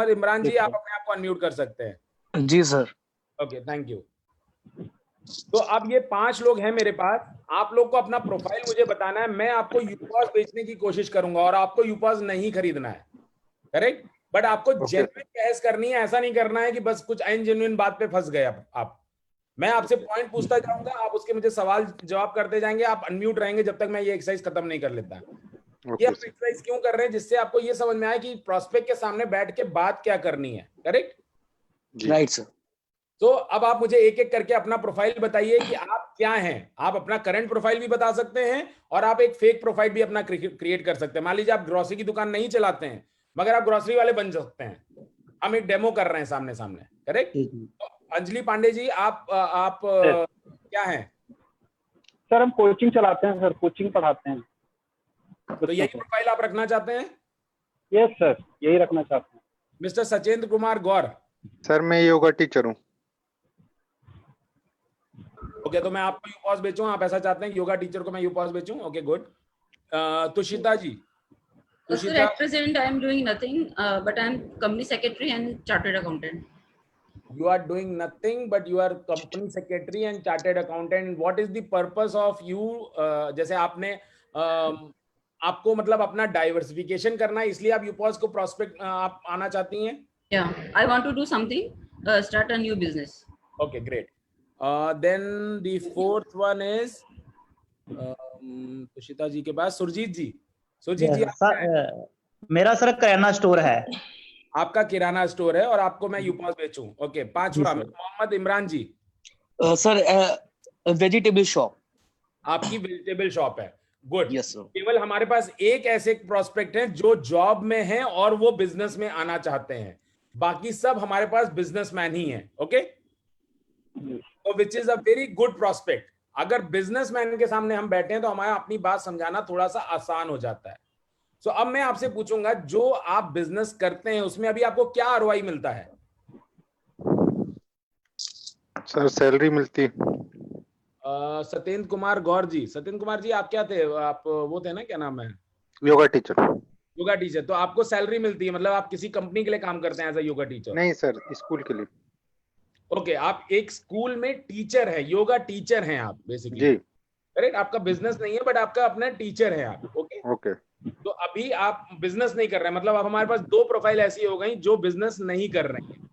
इमरान जी आप अपने आप को अनम्यूट कर सकते हैं। जी सर। Okay thank you. तो अब ये 5 लोग हैं मेरे पास। आप लोग को अपना प्रोफाइल मुझे बताना है। मैं आपको यूपॉस बेचने की कोशिश करूंगा और आपको यूपॉस नहीं खरीदना है, करेक्ट? बट आपको जेन्युइन बहस करनी है, ऐसा नहीं करना है कि बस कुछ अनजेन्युइन बात पे फंस गए आप। मैं आपसे पॉइंट पूछता जाऊंगा, आप उसके मुझे सवाल जवाब करते जाएंगे, आप अनम्यूट रहेंगे जब तक मैं ये एक्सरसाइज खत्म नहीं कर लेता। ये आप एक्सरसाइज क्यों कर रहे हैं? जिससे आपको ये समझ में आए कि प्रोस्पेक्ट के सामने बैठ के बात क्या करनी है, करेक्ट? Right sir. तो अब आप मुझे एक एक करके अपना प्रोफाइल बताइए कि आप क्या हैं। आप अपना करंट प्रोफाइल भी बता सकते हैं और आप एक फेक प्रोफाइल भी अपना क्रिएट कर सकते हैं। मान लीजिए आप ग्रोसरी की दुकान नहीं चलाते हैं मगर आप ग्रोसरी वाले बन सकते हैं। हम एक डेमो कर रहे हैं सामने सामने, करेक्ट? तो अंजलि पांडे जी आप क्या हैं? सर हम कोचिंग चलाते हैं सर, कोचिंग पढ़ाते हैं। तो यही प्रोफाइल आप रखना चाहते हैं? यस सर यही रखना चाहते हैं। मिस्टर सचेंद्र कुमार गौर। सर मैं योगा टीचर हूँ। ओके तो मैं आपको यूपॉस बेचूं, आप ऐसा चाहते हैं कि योगा टीचर को मैं यूपॉस बेचूं? Okay good. Tushita ji. Sir, at present I am doing nothing, but I am company secretary and chartered accountant. You are doing nothing, but you are company secretary and chartered accountant. What is the purpose of you? जैसे आपने आपको मतलब अपना diversification करना है इसलिए आप यूपॉस को प्रोस्पेक्ट आप आना चाहती हैं? Yeah, I want to do something, start a new business. Okay, great. Then the fourth one is Tushita जी के पास सुरजीत जी। सुरजीत जी सर मेरा सर किराना स्टोर है। आपका किराना स्टोर है और आपको मैं यूपॉस बेचूं। ओके पांचवा Mohammad Imran ji. Sir vegetable shop. आपकी वेजिटेबल शॉप है, गुड। Yes sir. केवल हमारे पास एक ऐसे प्रोस्पेक्ट हैं जो जॉब में हैं और वो बिजनेस में आना चाहते हैं, बाकी सब हमारे पास बिजनेसमैन ही हैं। ओके तो which is a very good prospect. अगर बिजनेसमैन के सामने हम बैठे हैं तो हमारा अपनी बात समझाना थोड़ा सा आसान हो जाता है। सो अब मैं आपसे पूछूंगा जो आप बिजनेस करते हैं उसमें अभी आपको क्या आरओआई मिलता है? सर सैलरी मिलती है। सत्येंद्र कुमार गौर जी। सत्येंद्र कुमार जी आप क्या थे? आप वो थे ना, क्या नाम है? योगा टीचर। योगा टीचर। तो आपको सैलरी मिलती है, मतलब आप किसी कंपनी के लिए काम करते हैं एज अ योगा टीचर? नहीं सर, स्कूल के लिए। ओके आप एक स्कूल में टीचर है, योगा टीचर हैं आप बेसिकली, जी करेक्ट? आपका बिजनेस नहीं है बट आपका अपना टीचर है आप। Okay okay. तो अभी आप बिजनेस नहीं कर रहे हैं, मतलब अब हमारे पास 2 प्रोफाइल ऐसी हो गई जो बिजनेस नहीं कर रहे हैं।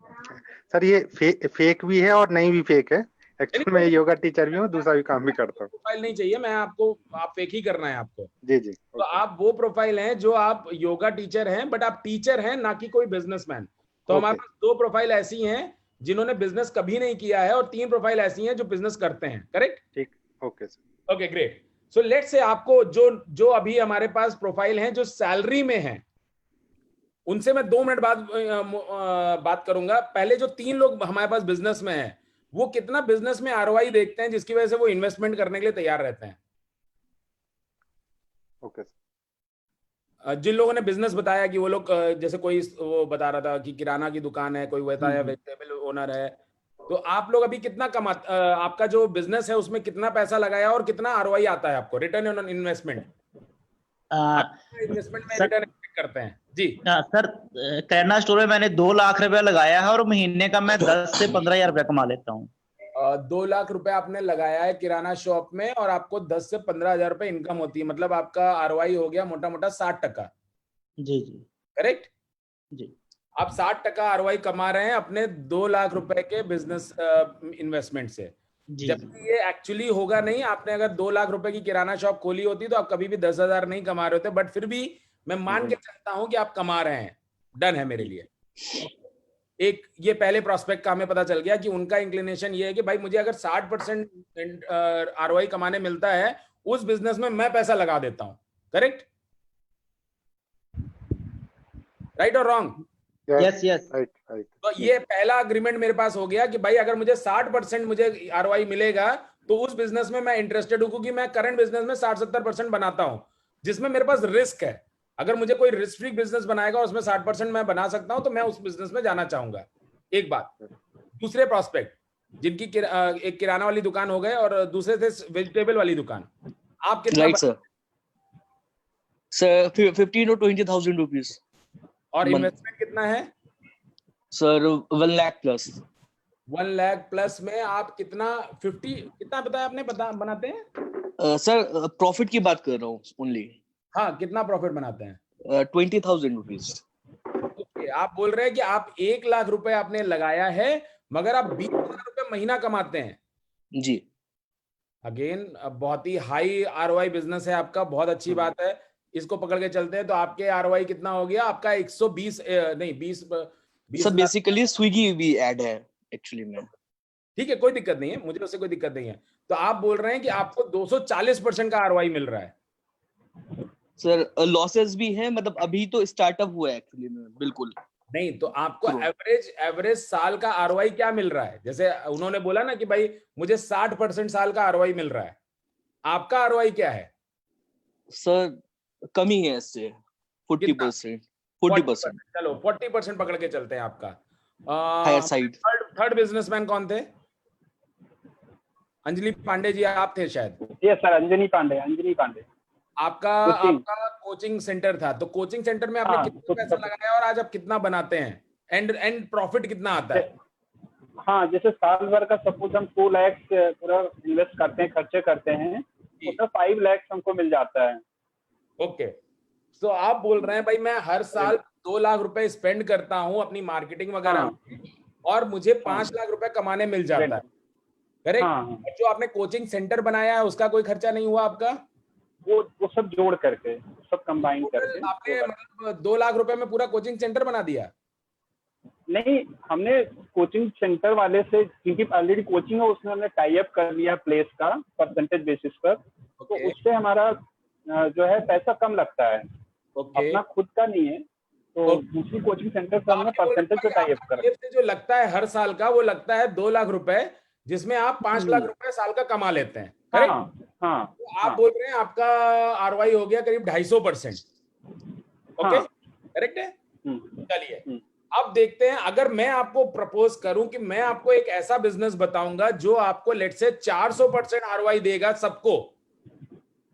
सर ये फेक भी है और नहीं भी फेक है। एक्चुअली मैं योगा टीचर भी हूँ, दूसरा भी काम भी करता हूँ। प्रोफाइल नहीं चाहिए मैं आपको, आप फेक ही करना है आपको। जी जी। तो आप वो प्रोफाइल हैं जो आप योगा टीचर हैं बट आप टीचर हैं ना कि कोई बिजनेसमैन। तो हमारे पास 2 प्रोफाइल ऐसी हैं जिन्होंने बिजनेस कभी नहीं किया है और 3 प्रोफाइल ऐसी हैं जो बिजनेस करते हैं, करेक्ट? ठीक, okay sir. Okay great. So let's say आपको जो अभी हमारे पास प्रोफाइल हैं जो सैलरी में हैं उनसे मैं 2 मिनट बाद बात करूंगा। पहले जो 3 लोग हमारे पास बिजनेस में हैं वो कितना बिजनेस में आरओआई देखते हैं जिसकी वजह से वो इन्वेस्टमेंट करने के लिए तैयार रहते हैं। ओके जिन लोगों ने बिजनेस बताया कि वो लोग जैसे कोई वो बता रहा था कि किराना की दुकान है, कोई बताया वेजिटेबल ओनर है, तो आप लोग अभी कितना आपका जो बिजनेस है उसमें कितना पैसा लगाया और कितना आरओआई आता है आपको, रिटर्न ऑन इन्वेस्टमेंट? इन्वेस्टमेंट में रिटर्न एक्सपेक्ट करते हैं जी? सर किराना स्टोर में मैंने 2 लाख रुपया लगाया है और महीने का मैं 10 से 15,000 रुपया कमा लेता हूँ। 2 लाख रुपए आपने लगाया है किराना शॉप में और आपको 10 से 15,000 रुपए इनकम होती है, मतलब आपका आरओआई हो गया मोटा मोटा 60%। जी जी करेक्ट जी। आप 60% आरओआई कमा रहे हैं अपने 2 लाख रुपए के बिजनेस इन्वेस्टमेंट से, जबकि ये एक्चुअली होगा नहीं। आपने अगर 2 लाख रुपए की किराना शॉप खोली होती तो आप कभी भी 10,000 नहीं कमा रहे होते, बट फिर भी मैं मान के चलता हूं कि आप कमा रहे हैं, डन है मेरे लिए। एक ये पहले प्रोस्पेक्ट का हमें पता चल गया कि उनका इंक्लिनेशन ये है कि भाई मुझे अगर 60% आरओआई कमाने मिलता है उस बिजनेस में मैं पैसा लगा देता हूं। करेक्ट? राइट और रॉन्ग? Yes yes. तो ये पहला अग्रीमेंट मेरे पास हो गया कि भाई अगर मुझे 60% मुझे आरओआई मिलेगा तो उस बिजनेस में मैं इंटरेस्टेड हूं, क्योंकि मैं करंट बिजनेस में 60-70% बनाता हूं जिसमें मेरे पास रिस्क है। अगर मुझे कोई रिस्क फ्री बिजनेस बनाएगा उसमें 60% मैं बना सकता हूं तो मैं उस बिजनेस में जाना चाहूंगा। एक बात। दूसरे प्रोस्पेक्ट जिनकी एक किराना वाली दुकान हो गए और दूसरे थे वेजिटेबल वाली दुकान, आप कितना? Right sir. Sir 15 to 20,000 rupees. और इन्वेस्टमेंट कितना है sir? 1 lakh plus. 1 lakh plus में आप कितना 50 कितना बताया आपने बनाते हैं? सर प्रॉफिट की बात कर रहा हूँ ओनली। हाँ, कितना प्रॉफिट बनाते हैं? 20,000 रुपीज। ओके, आप बोल रहे हैं कि आप 1 लाख रुपए आपने लगाया है मगर आप 20,000 रुपए महीना कमाते हैं जी। अगेन बहुत ही हाई आरओआई बिजनेस है आपका, बहुत अच्छी बात है। इसको पकड़ के चलते हैं तो आपके आरओआई कितना हो गया आपका? 120 नहीं 20 सर बेसिकली स्विगी भी ऐड है एक्चुअली में। ठीक है, कोई दिक्कत नहीं है, मुझे उससे कोई दिक्कत नहीं है। तो आप बोल रहे हैं कि आपको 240% का आरओआई मिल रहा है? सर लॉसेस भी है, मतलब अभी तो स्टार्टअप हुआ है एक्चुअली में। बिल्कुल नहीं, तो आपको एवरेज साल का आरओआई क्या मिल रहा है? जैसे उन्होंने बोला ना कि भाई मुझे 60% साल का आरओआई मिल रहा है, आपका आरओआई क्या है? सर कमी है इससे 40%। 40%। चलो 40% पकड़ के चलते हैं आपका। Higher side. थर्ड बिजनेसमैन कौन थे? अंजलि पांडे जी आप थे शायद। Yes sir, Anjani Pandey. आपका कोचिंग सेंटर था, तो कोचिंग सेंटर में आपने कितना पैसा लगाया और आज आप कितना बनाते हैं? एंड प्रॉफिट कितना आता है? हाँ, जैसे साल भर का सपोज हम 2 लाख पूरा इन्वेस्ट करते हैं, खर्चे करते हैं, तो 5 लाख हमको मिल जाता है। ओके, तो आप बोल रहे हैं भाई मैं हर साल 2 लाख रुपए स्पेंड करता हूं अपनी मार्केटिंग वगैरह और मुझे 5 लाख रुपए कमाने मिल जाता है। करेक्ट? जो आपने कोचिंग सेंटर बनाया है उसका कोई खर्चा नहीं हुआ आपका? वो सब जोड़ करके, सब कंबाइन करके आपने मतलब 2 लाख रुपए में पूरा कोचिंग सेंटर बना दिया? नहीं, हमने कोचिंग सेंटर वाले से, क्योंकि ऑलरेडी कोचिंग है उसमें हमने टाई अप कर लिया प्लेस का परसेंटेज बेसिस पर, तो उससे हमारा जो है पैसा कम लगता है। अपना खुद का नहीं है, तो दूसरी कोचिंग सेंटर से हमने परसेंटेज पे टाई अप कर। जो लगता है हर साल का वो लगता है 2 लाख रुपए, जिसमें आप 5 लाख रुपए साल का कमा लेते हैं। करेक्ट? हाँ, तो आप बोल रहे हैं आपका आरओआई हो गया करीब 250%। ओके, करेक्ट है? चलिए अब देखते हैं, अगर मैं आपको प्रपोज करूं कि मैं आपको एक ऐसा बिजनेस बताऊंगा जो आपको लेट से 400% आरओआई देगा सबको,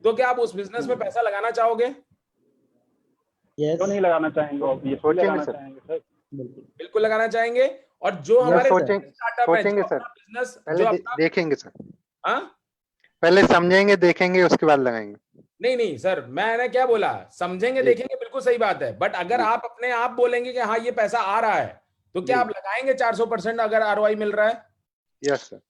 तो क्या आप उस बिजनेस में पैसा लगाना चाहोगे? तो नहीं लगाना चाहेंगे, ये लगाना चाहेंगे सर। बिल्कुल लगाना चाहेंगे। और जो हमारे सोचेंगे सर, बिजनेस पहले देखेंगे सर। हाँ, पहले समझेंगे, देखेंगे, उसके बाद लगाएंगे। नहीं सर, मैंने क्या बोला? समझेंगे देखेंगे, बिल्कुल सही बात है, बट अगर आप अपने आप बोलेंगे कि हाँ ये पैसा आ रहा है, तो क्या आप लगाएंगे 400% अगर आरओआई मिल रहा है? Yes sir.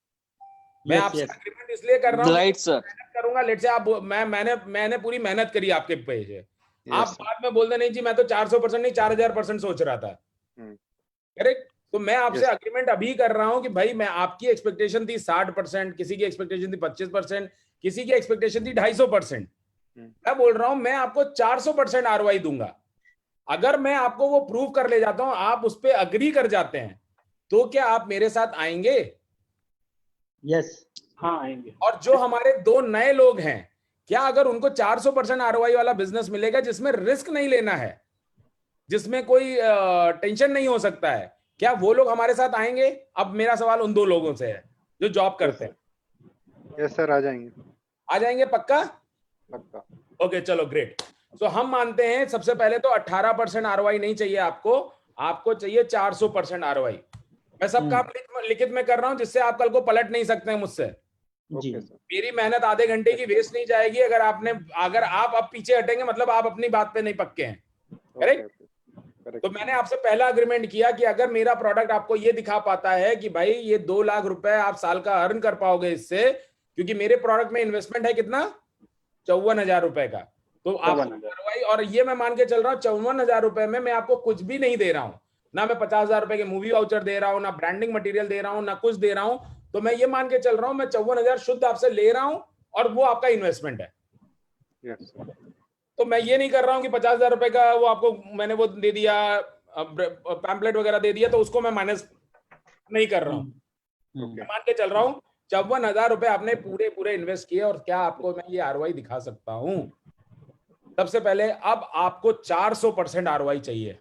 मैं आपसे एग्रीमेंट इसलिए कर रहा हूँ, राइट सर। मेहनत करूंगा, लेट से आप मैंने पूरी मेहनत करी आपके पे से, आप बाद में बोल दे नहीं जी मैं तो 400% नहीं 4000% सोच रहा था। करेक्ट? तो मैं आपसे अग्रीमेंट अभी कर रहा हूं कि भाई मैं, आपकी एक्सपेक्टेशन थी 60%, किसी की एक्सपेक्टेशन थी 25%, किसी की एक्सपेक्टेशन थी 250%। मैं बोल रहा हूं मैं आपको 400% आरओआई दूंगा। अगर मैं आपको वो प्रूव कर ले जाता हूं, आप उस पर अग्री कर जाते हैं, तो क्या आप मेरे साथ आएंगे? यस, हाँ आएंगे। और जो हमारे 2 नए लोग हैं, क्या अगर उनको 400% ROI वाला बिजनेस मिलेगा जिसमें रिस्क नहीं लेना है, जिसमें कोई टेंशन नहीं हो सकता है, क्या वो लोग हमारे साथ आएंगे? अब मेरा सवाल उन 2 लोगों से है जो जॉब करते हैं। यस सर, आ जाएंगे। आ जाएंगे पक्का? पक्का। ओके चलो ग्रेट। तो हम मानते हैं सबसे पहले तो 18% ROI नहीं चाहिए आपको, आपको चाहिए 400% ROI। मैं सब काम लिखित में कर रहा हूं जिससे आप कल को पलट नहीं सकते हैं मुझसे। जी। मेरी मेहनत आधे घंटे की वेस्ट नहीं जाएगी अगर आप अब पीछे हटेंगे, मतलब आप अपनी बात पे नहीं पक्के हैं। करेक्ट? तो मैंने आपसे पहला अग्रीमेंट किया कि अगर मेरा प्रोडक्ट आपको ये दिखा पाता है कि भाई ये 2 लाख रुपए आप साल का अर्न कर पाओगे इससे, क्योंकि मेरे प्रोडक्ट में इन्वेस्टमेंट है कितना, 54,000 रुपए का। तो आप ROI, और ये मैं मान के चल रहा हूँ 54,000 रुपए में मैं आपको कुछ भी नहीं दे रहा हूँ, ना मैं 50,000 रुपए के मूवी वाउचर दे रहा हूँ, ना ब्रांडिंग मटेरियल दे रहा हूँ, ना कुछ दे रहा हूँ। तो मैं ये मान के चल रहा हूँ मैं 54,000 शुद्ध आपसे ले रहा हूँ और वो आपका इन्वेस्टमेंट है। तो मैं ये नहीं कर रहा हूँ कि 50,000 रुपए का वो आपको मैंने वो दे दिया, पैम्पलेट वगैरह दे दिया, तो उसको मैं माइनस नहीं कर रहा हूँ। मैं मान के चल रहा हूँ 54,000 रुपए आपने पूरे इन्वेस्ट किए और क्या आपको मैं ये ROI दिखा सकता हूँ। सबसे पहले अब आपको 400% ROI चाहिए।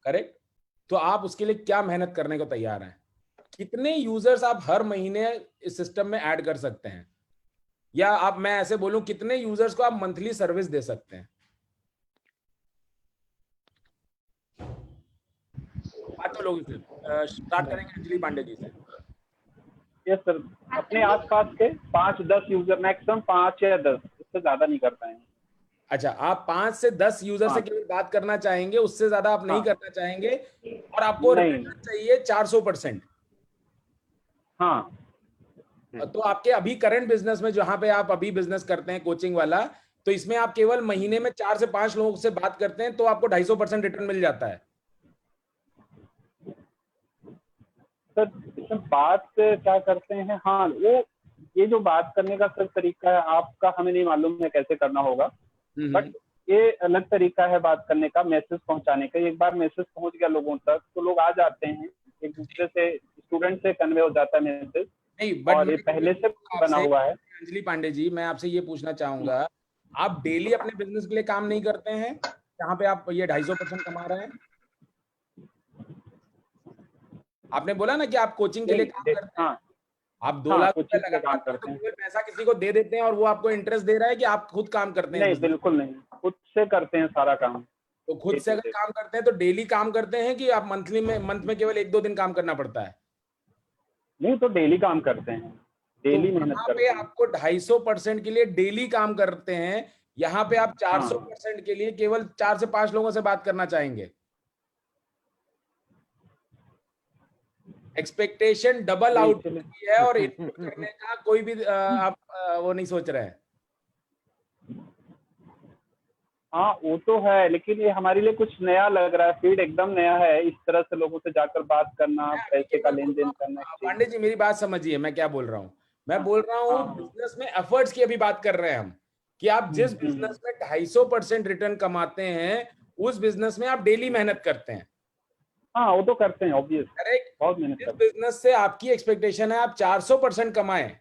करेक्ट? तो आप उसके लिए क्या मेहनत करने को तैयार हैं? कितने यूजर्स आप हर महीने इस सिस्टम में ऐड कर सकते हैं, या आप, मैं ऐसे बोलूं, कितने यूजर्स को आप मंथली सर्विस दे सकते हैं? बात तो लोग स्टार्ट करेंगे अंजलि पांडे जी से। यस सर, अपने आसपास के 5-10 यूजर, मैक्सिमम 5 या 10, इससे ज्यादा नहीं कर पाएंगे। अच्छा, आप 5 से 10 यूजर से केवल बात करना चाहेंगे, उससे ज्यादा आप नहीं करना चाहेंगे, और आपको रिटर्न चाहिए 400%। हाँ। तो आपके अभी करंट बिजनेस में जहां पे आप अभी बिजनेस करते हैं कोचिंग वाला, तो इसमें आप केवल महीने में 4 से 5 लोगों से बात करते हैं तो आपको 250% रिटर्न मिल जाता है। सर इसमें बात क्या करते हैं, हाँ वो ये जो बात करने का सर तरीका है आपका, हमें नहीं मालूम है कैसे करना होगा, बट ये अलग तरीका है बात करने का, मैसेज पहुंचाने का। एक बार मैसेज पहुंच गया लोगों तक तो लोग आ जाते हैं, एक दूसरे से, स्टूडेंट से कन्वे हो जाता है मैसेज। नहीं, बट और ये पहले से बना हुआ है। अंजलि पांडे जी, मैं आपसे ये पूछना चाहूंगा, आप डेली अपने बिजनेस के लिए काम नहीं करते हैं जहाँ पे आप ये 250% कमा रहे हैं? आपने बोला ना कि आप कोचिंग के लिए काम करते हैं। हाँ, आप 2 लाख रुपए लगा करते हैं, पैसा किसी को दे देते हैं और वो आपको इंटरेस्ट दे रहा है कि आप खुद काम करते हैं? नहीं, बिल्कुल नहीं, खुद से करते हैं सारा काम। तो खुद से अगर काम करते हैं तो डेली काम करते हैं कि आप मंथ में केवल 1-2 दिन काम करना पड़ता है? नहीं, तो डेली काम करते हैं, डेली मेहनत करते हैं। आपको 250% के लिए डेली काम करते हैं, यहाँ पे आप 400% के लिए केवल 4 से 5 लोगों से बात करना चाहेंगे। एक्सपेक्टेशन डबल आउट है और इनपुट करने का कोई भी आप वो नहीं सोच रहे हैं। हाँ वो तो है, लेकिन ये हमारे लिए कुछ नया लग रहा है, फील्ड एकदम नया है, इस तरह से लोगों से जाकर बात करना, पैसे का लेन देन करना। पांडे जी मेरी बात समझिए, मैं क्या बोल रहा हूँ। मैं बोल रहा हूँ बिजनेस में एफर्ट्स की अभी बात कर रहे हैं हम, कि आप जिस बिजनेस में 250% रिटर्न कमाते हैं उस बिजनेस में आप डेली मेहनत करते हैं। हाँ वो तो करते हैं, ऑब्वियस, करेक्ट। बहुत मेहनत जिस बिजनेस से आपकी एक्सपेक्टेशन है आप 400% कमाएं,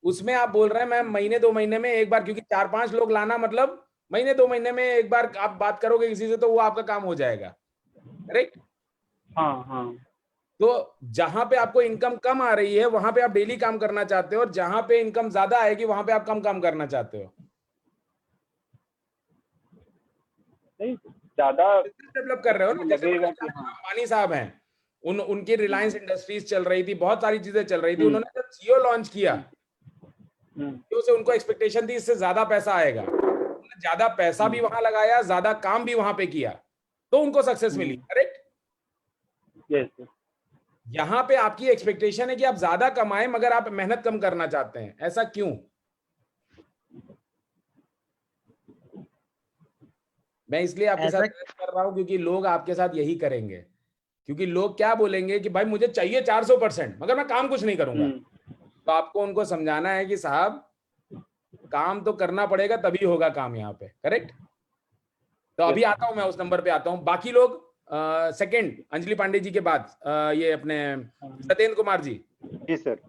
उसमें आप बोल रहे हैं मैं महीने 2 महीने में एक बार, क्योंकि 4-5 लोग लाना मतलब महीने 2 महीने में एक बार आप बात करोगे किसी से तो वो आपका काम हो जाएगा। करेक्ट। हाँ हाँ। तो जहां पे आपको इनकम कम आ रही है वहां पे आप डेली काम करना चाहते हो, और जहां पे इनकम ज्यादा आएगी वहां पे आप कम काम करना चाहते हो। नहीं, ज्यादा डेवलप कर रहे हो ना, जैसे अंबानी साहब हैं, उनकी रिलायंस इंडस्ट्रीज चल रही थी, बहुत सारी चीजें चल रही थी, उन्होंने जब जियो लॉन्च किया तो से उनको एक्सपेक्टेशन थी इससे ज्यादा पैसा आएगा, उन्होंने ज्यादा पैसा भी वहां लगाया, ज्यादा काम भी वहां पे किया, तो उनको सक्सेस मिली। करेक्ट। यस। यहाँ पे आपकी एक्सपेक्टेशन है कि आप ज्यादा कमाएं मगर आप मेहनत कम करना चाहते हैं, ऐसा क्यों? मैं इसलिए आपके साथ कर रहा हूं क्योंकि लोग आपके साथ यही करेंगे, क्योंकि लोग क्या बोलेंगे कि भाई मुझे चाहिए 400% मगर मैं काम कुछ नहीं करूंगा। तो आपको उनको समझाना है कि साहब काम तो करना पड़ेगा तभी होगा काम यहाँ पे। करेक्ट। तो अभी आता हूं मैं उस नंबर पे आता हूं। बाकी लोग सेकंड अंजलि पांडे जी के बाद ये अपने सत्येंद्र कुमार जी। जी सर।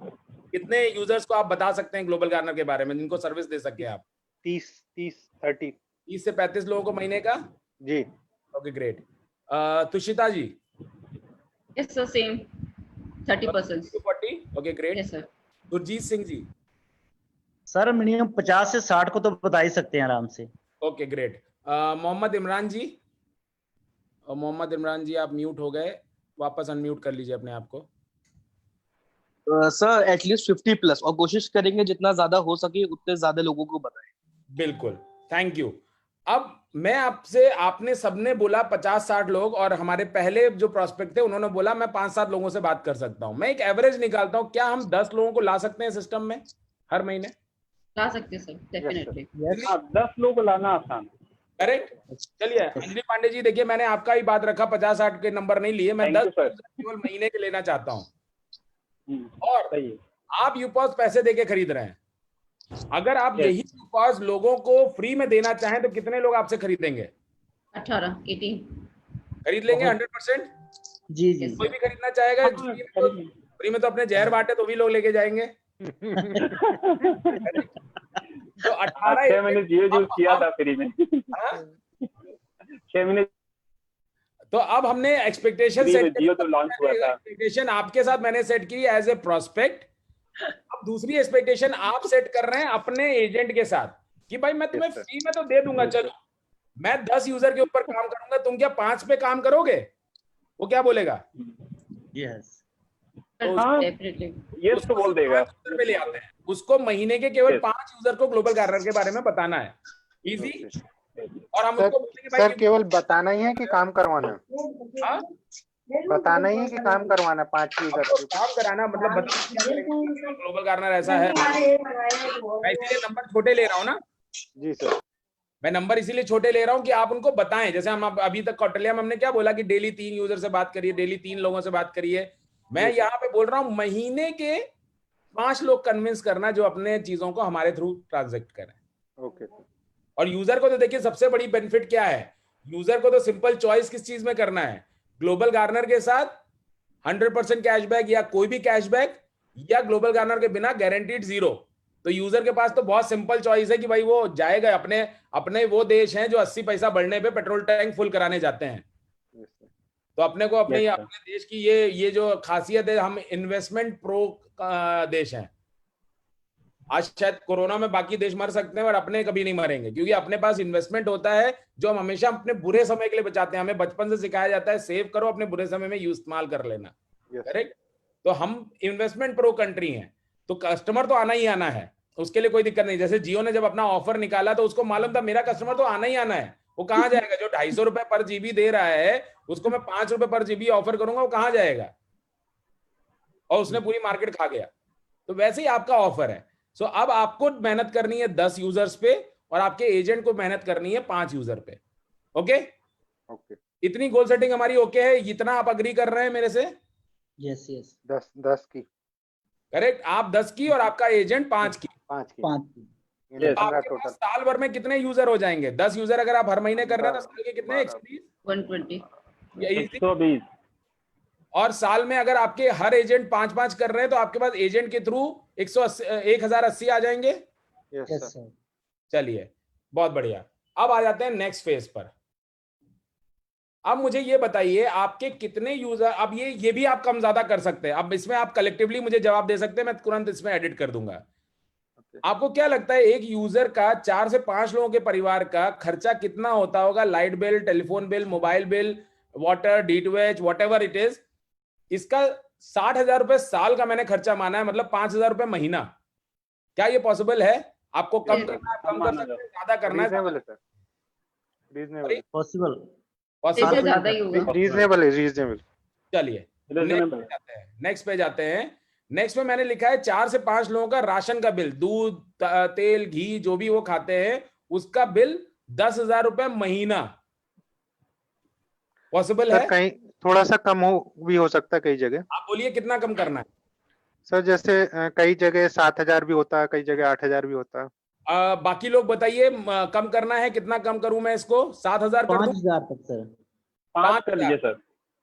कितने यूजर्स को आप बता सकते हैं ग्लोबल गार्नर के बारे में, जिनको सर्विस दे सके आप? 30 30 से 35 लोगों को महीने का। जी। Okay great. Tushita ji? Yes, sir. Same. 30%. 40। Okay great. Yes, sir. Gurjeet Singh ji? Sir minimum 50 से 60 को तो बता ही सकते हैं आराम से। Okay great. मोहम्मद इमरान जी? मोहम्मद इमरान जी आप म्यूट हो गए, वापस अनम्यूट कर लीजिए अपने आप को। सर एटलीस्ट 50+ और कोशिश करेंगे जितना ज्यादा हो सके उतने ज्यादा लोगों को बताएं। बिल्कुल, थैंक यू। अब मैं आपसे, आपने सबने बोला 50-60 लोग, और हमारे पहले जो प्रोस्पेक्ट थे उन्होंने बोला मैं 5-7 लोगों से बात कर सकता हूं। मैं एक एवरेज निकालता हूं, क्या हम 10 लोगों को ला सकते हैं सिस्टम में हर महीने? ला सकते हैं सर, डेफिनेटली। हाँ, 10 लोग को लाना आसान है। करेक्ट। चलिए अंजलि पांडे जी, देखिए मैंने आपका ही बात रखा, 50-60 के नंबर नहीं लिए, मैं 10 केवल महीने के लेना चाहता हूँ। और सही है। आप यूपॉस पैसे देके खरीद रहे हैं, अगर आप यही यूपॉस लोगों को फ्री में देना चाहें तो कितने लोग आपसे खरीदेंगे? 18 खरीद लेंगे 100%? जी जी। कोई भी खरीदना चाहेगा? फ्री में तो अपने जहर बांटे तो भी लोग लेके जाएंगे। तो 18 6 महीने जियो यूज किया था फ्री में। 6 महीने तो अब हमने एक्सपेक्टेशन सेट जियो तो लॉन्च हुआ था। एक्सपेक्टेशन आपके साथ मैंने सेट की एज ए प्रोस्पेक्ट। अब दूसरी एक्सपेक्टेशन आप सेट कर रहे हैं अपने एजेंट के साथ कि भाई मैं तुम्हें फ्री में तो दे दूंगा, चलो मैं 10 यूजर के ऊपर काम करूंगा, तुम क्या 5 पे काम करोगे? वो क्या बोलेगा? यस। हाँ, ये तो बोल देगा। पे ले आते हैं उसको, महीने के केवल 5 यूजर को ग्लोबल गार्नर के बारे में बताना है। इजी। और हम उसको बोलेंगे भाई सर केवल बताना ही है कि काम करवाना है? हाँ? बताना ही है कि काम करवाना है 5 यूजर तो काम कराना, मतलब ग्लोबल गार्नर ऐसा है। मैं इसीलिए नंबर छोटे ले रहा हूँ ना। जी सर। मैं नंबर इसीलिए छोटे ले रहा हूँ कि आप उनको बताएं। जैसे हम अभी तक कौटिल्य में हमने क्या बोला कि डेली 3 यूजर से बात करिए, डेली 3 लोगों से बात करिए। मैं यहाँ पे बोल रहा हूँ महीने के 5 लोग कन्विंस करना जो अपने चीजों को हमारे थ्रू ट्रांजेक्ट करें। ओके। और यूजर को तो देखिए सबसे बड़ी बेनिफिट क्या है, यूजर को तो सिंपल चॉइस किस चीज में करना है, ग्लोबल गार्नर के साथ 100% कैशबैक या कोई भी कैशबैक, या ग्लोबल गार्नर के बिना गारंटीड 0। तो यूजर के पास तो बहुत सिंपल चॉइस है कि भाई वो जाएगा अपने वो देश हैं जो 80 पैसा बढ़ने पे पेट्रोल टैंक फुल कराने जाते हैं। तो अपने को अपने देश की ये जो खासियत है, हम इन्वेस्टमेंट प्रो देश हैं। आज शायद कोरोना में बाकी देश मर सकते हैं और अपने कभी नहीं मरेंगे, क्योंकि अपने पास इन्वेस्टमेंट होता है जो हम हमेशा अपने बुरे समय के लिए बचाते हैं। हमें बचपन से सिखाया जाता है सेव करो, अपने बुरे समय में इस्तेमाल कर लेना। करेक्ट। तो हम इन्वेस्टमेंट प्रो कंट्री हैं, तो कस्टमर तो आना ही आना है, उसके लिए कोई दिक्कत नहीं। जैसे जियो ने जब अपना ऑफर निकाला तो उसको मालूम था मेरा कस्टमर तो आना ही आना है। वो कहाँ जाएगा? जो 250 रुपए पर जीबी दे रहा है उसको मैं 5 रुपए पर जीबी ऑफर करूंगा, वो कहाँ जाएगा? और उसने पूरी मार्केट खा गया। तो वैसे ही आपका ऑफर है। सो अब आपको मेहनत करनी है 10 यूजर्स पे और आपके एजेंट को मेहनत करनी है 5 यूजर पे। Okay okay. इतनी गोल सेटिंग हमारी ओके है? इतना आप अग्री कर रहे हैं मेरे से? Yes yes. 10 की। करेक्ट। आप 10 की और आपका एजेंट 5 की। 5 की। 5 की। आपके पास साल भर में कितने यूजर हो जाएंगे? 10 यूजर अगर आप हर महीने कर रहे हैं तो साल के कितने? 120। 120। और साल में अगर आपके हर एजेंट 5-5 कर रहे हैं तो आपके पास एजेंट के थ्रू 1080 आ जाएंगे। Yes sir. चलिए बहुत बढ़िया। अब आ जाते हैं नेक्स्ट फेज पर। अब मुझे ये बताइए आपके कितने यूजर, अब ये भी आप कम ज्यादा कर सकते हैं। अब इसमें आप कलेक्टिवली मुझे जवाब दे सकते हैं, मैं तुरंत इसमें एडिट कर दूंगा। आपको क्या लगता है एक यूजर का 4 से 5 लोगों के परिवार का खर्चा कितना होता होगा? Light bill, telephone bill, mobile bill, water, DTH, whatever it is. इसका 60,000 रुपए साल का मैंने खर्चा माना है, मतलब 5,000 रुपए महीना। क्या ये पॉसिबल है? आपको कम करना है, कम कर सकते हैं, ज्यादा करना है? रीजनेबल है सर। रीजनेबल है। पॉसिबल। इससे ज्यादा ही होगा। रीजनेबल है, रीजनेबल। चलिए नेक्स्ट पे जाते हैं। नेक्स्ट में मैंने लिखा है 4 से 5 लोगों का राशन का बिल, दूध, तेल, घी जो भी वो खाते हैं उसका बिल 10,000 रुपए महीना। पॉसिबल है? कहीं थोड़ा सा कम भी हो सकता है कई जगह। आप बोलिए कितना कम करना है? सर जैसे कई जगह 7,000 भी होता है, कई जगह 8,000 भी होता है। बाकी लोग बताइए कम करना है, कितना कम करूं मैं इसको? 7,000 कर दूं? 5,000 तक सर। 5 कर लीजिए सर।